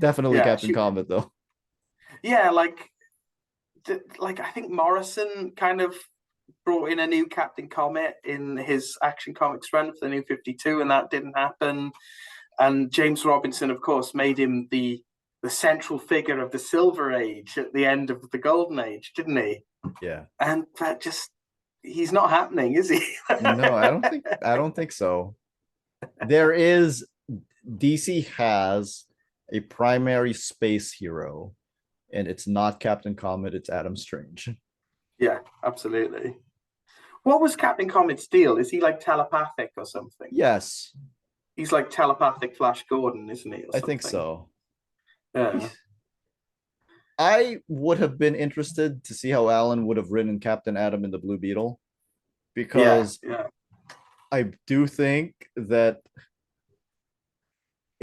definitely Captain Comet, though. Yeah, like I think Morrison kind of brought in a new Captain Comet in his Action Comics run for the New 52, and that didn't happen. And James Robinson, of course, made him the central figure of the Silver Age at the end of the Golden Age, didn't he? Yeah. And that just... he's not happening, is he? No, I don't think so. DC has a primary space hero, and it's not Captain Comet, it's Adam Strange. Yeah, absolutely. What was Captain Comet's deal? Is he like telepathic or something? Yes. He's like telepathic Flash Gordon, isn't he? I think so. Yeah. I would have been interested to see how Alan would have written Captain Atom and the Blue Beetle, because I do think that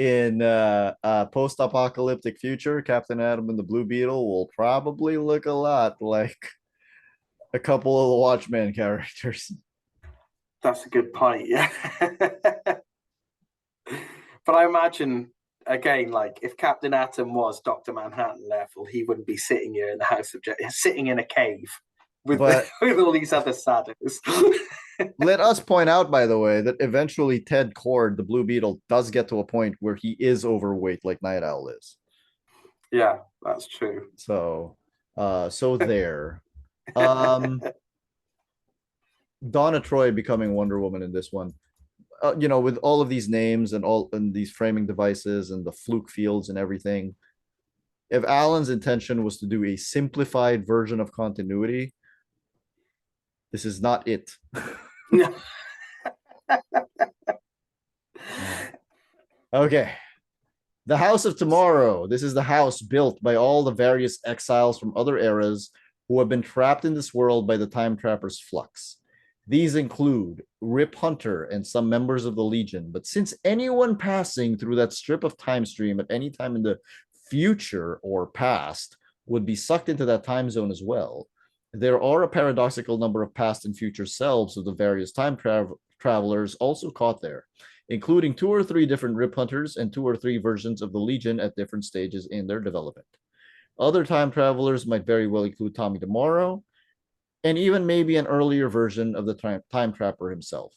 in post-apocalyptic future, Captain Atom and the Blue Beetle will probably look a lot like a couple of the Watchmen characters. That's a good point. Yeah. But I imagine, again, like if Captain Atom was Dr. Manhattan level, he wouldn't be sitting here in the House of sitting in a cave with with all these other shadows. Let us point out, by the way, that eventually Ted Kord, the Blue Beetle, does get to a point where he is overweight like Night Owl is. Yeah, that's true. So there. Donna Troy becoming Wonder Woman in this one. With all of these names and these framing devices and the fluke fields and everything, if Alan's intention was to do a simplified version of continuity, this is not it. Okay. The House of Tomorrow. This is the house built by all the various exiles from other eras who have been trapped in this world by the Time Trapper's flux. These include Rip Hunter and some members of the Legion, but since anyone passing through that strip of time stream at any time in the future or past would be sucked into that time zone as well, there are a paradoxical number of past and future selves of the various time travelers also caught there, including 2 or 3 different Rip Hunters and 2 or 3 versions of the Legion at different stages in their development. Other time travelers might very well include Tommy Tomorrow, and even maybe an earlier version of the time trapper himself,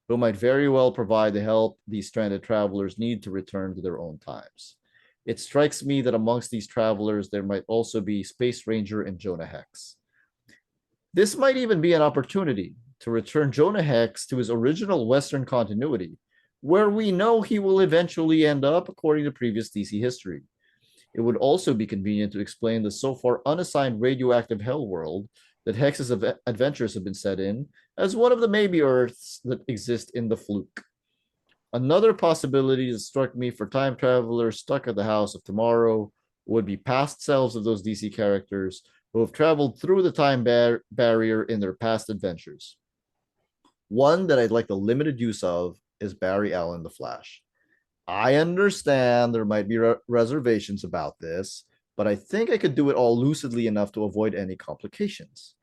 who might very well provide the help these stranded travelers need to return to their own times. It strikes me that amongst these travelers, there might also be Space Ranger and Jonah Hex. This might even be an opportunity to return Jonah Hex to his original Western continuity, where we know he will eventually end up according to previous DC history. It would also be convenient to explain the so far unassigned radioactive hell world that Hex's adventures have been set in as one of the maybe Earths that exist in the fluke. Another possibility that struck me for time travelers stuck at the House of Tomorrow would be past selves of those DC characters who have traveled through the time barrier in their past adventures. One that I'd like the limited use of is Barry Allen the Flash. I understand there might be reservations about this, but I think I could do it all lucidly enough to avoid any complications.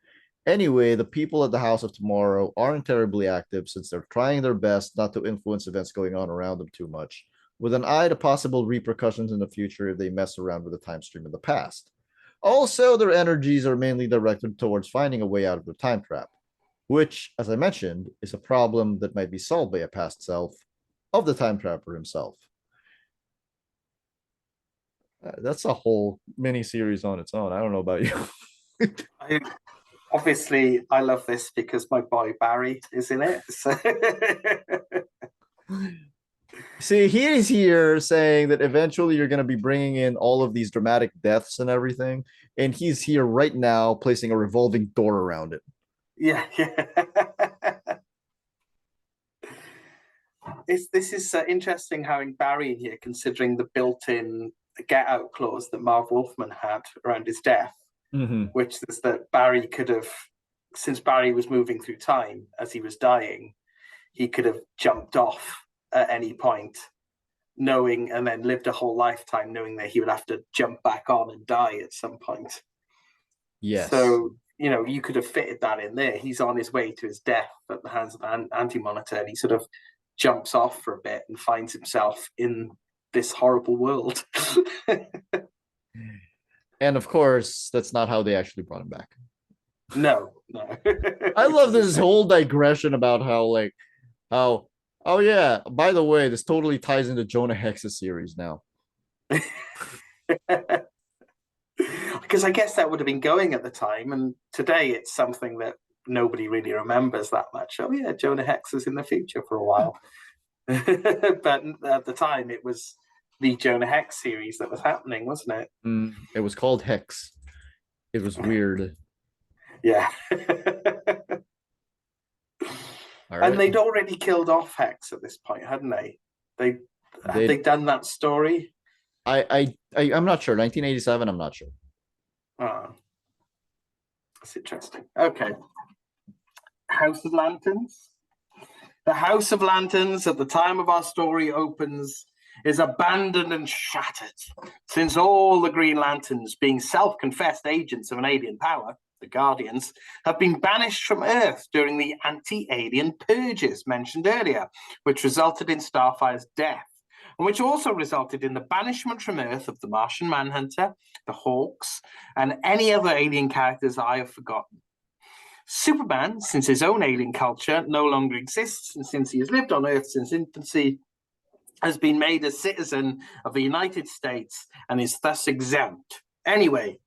Anyway, the people at the House of Tomorrow aren't terribly active since they're trying their best not to influence events going on around them too much, with an eye to possible repercussions in the future if they mess around with the time stream of the past. Also, their energies are mainly directed towards finding a way out of the time trap, which, as I mentioned, is a problem that might be solved by a past self of the time trapper himself. That's a whole mini series on its own. I don't know about you. Obviously, I love this because my boy Barry is in it. So. See, he is here saying that eventually you're going to be bringing in all of these dramatic deaths and everything, and he's here right now placing a revolving door around it. Yeah. This is interesting having Barry in here, considering the built-in get-out clause that Marv Wolfman had around his death, which is that Barry could have, since Barry was moving through time as he was dying, he could have jumped off at any point, knowing, and then lived a whole lifetime knowing that he would have to jump back on and die at some point. Yes. So, you could have fitted that in there. He's on his way to his death at the hands of Anti-Monitor, and he sort of jumps off for a bit and finds himself in this horrible world. And of course, that's not how they actually brought him back. No. I love this whole digression about how, oh yeah, by the way, this totally ties into Jonah Hex's series now. Because I guess that would have been going at the time, and today it's something that nobody really remembers that much. Oh yeah, Jonah Hex was in the future for a while. But at the time, it was the Jonah Hex series that was happening, wasn't it? It was called Hex. It was weird. Yeah. Right. And they'd already killed off Hex at this point, hadn't they? Had they done that story? I'm not sure. 1987, I'm not sure. Oh, that's interesting. Okay. House of Lanterns. The House of Lanterns at the time of our story opens is abandoned and shattered, since all the Green Lanterns, being self-confessed agents of an alien power, the Guardians, have been banished from Earth during the anti-alien purges mentioned earlier, which resulted in Starfire's death, and which also resulted in the banishment from Earth of the Martian Manhunter, the Hawks, and any other alien characters I have forgotten. Superman, since his own alien culture no longer exists, and since he has lived on Earth since infancy, has been made a citizen of the United States and is thus exempt. Anyway,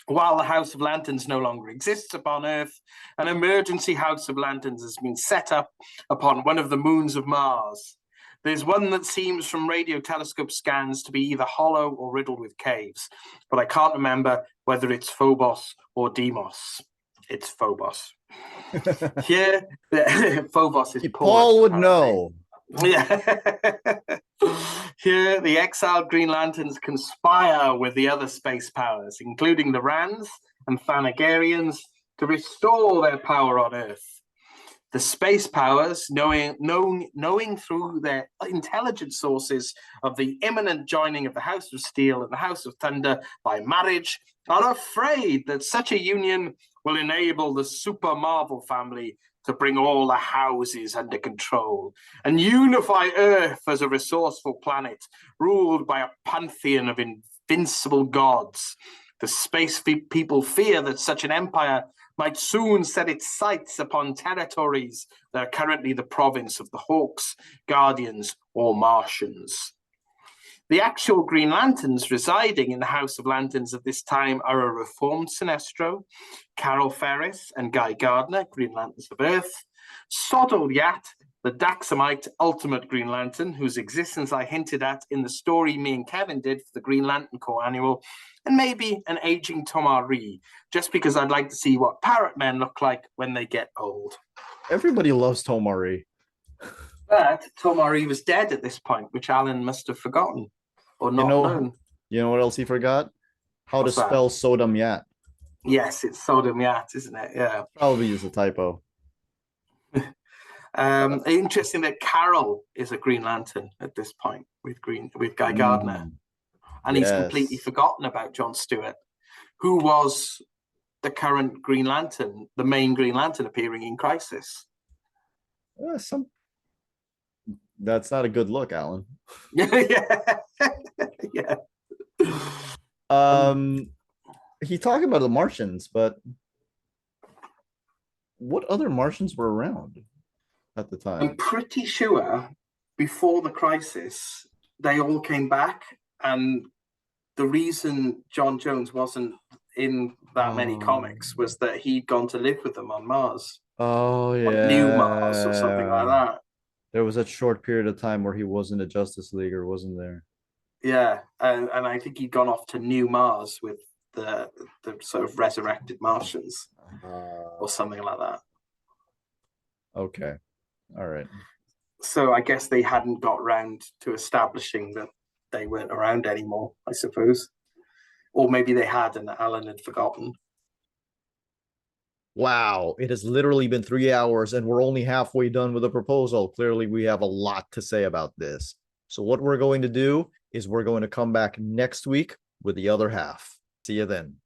while the House of Lanterns no longer exists upon Earth, an emergency House of Lanterns has been set up upon one of the moons of Mars. There's one that seems from radio telescope scans to be either hollow or riddled with caves, but I can't remember whether it's Phobos or Deimos. It's Phobos. Here, Phobos is Paul would know. Yeah. Here, the exiled Green Lanterns conspire with the other space powers, including the Rands and Thanagarians, to restore their power on Earth. The space powers, knowing through their intelligence sources of the imminent joining of the House of Steel and the House of Thunder by marriage, are afraid that such a union will enable the Super Marvel family to bring all the houses under control and unify Earth as a resourceful planet ruled by a pantheon of invincible gods. The space people fear that such an empire might soon set its sights upon territories that are currently the province of the Hawks, Guardians, or Martians. The actual Green Lanterns residing in the House of Lanterns at this time are a reformed Sinestro, Carol Ferris and Guy Gardner, Green Lanterns of Earth, Sodal Yat, the Daxamite Ultimate Green Lantern, whose existence I hinted at in the story me and Kevin did for the Green Lantern Corps annual, and maybe an aging Tomari, just because I'd like to see what Parrot Men look like when they get old. Everybody loves Tomari. But Tomari was dead at this point, which Alan must have forgotten or not known. You know what else he forgot? How to spell Sodom Yat. Yes, it's Sodom Yat, isn't it? Yeah. Probably just a typo. Interesting that Carol is a Green Lantern at this point with Guy Gardner. And he's completely forgotten about John Stewart, who was the current Green Lantern, the main Green Lantern appearing in Crisis. That's not a good look, Alan. Yeah. Yeah. He talked about the Martians, but what other Martians were around at the time? I'm pretty sure before the Crisis, they all came back, and the reason John Jones wasn't in that many comics was that he'd gone to live with them on Mars. Oh, yeah. On New Mars or something like that. There was a short period of time where he was in the Justice League, or wasn't there? Yeah, and I think he'd gone off to New Mars with the sort of resurrected Martians or something like that. Okay. All right. So I guess they hadn't got round to establishing that they weren't around anymore, I suppose. Or maybe they had and Alan had forgotten. Wow, it has literally been 3 hours and we're only halfway done with the proposal. Clearly, we have a lot to say about this. So what we're going to do is we're going to come back next week with the other half. See you then.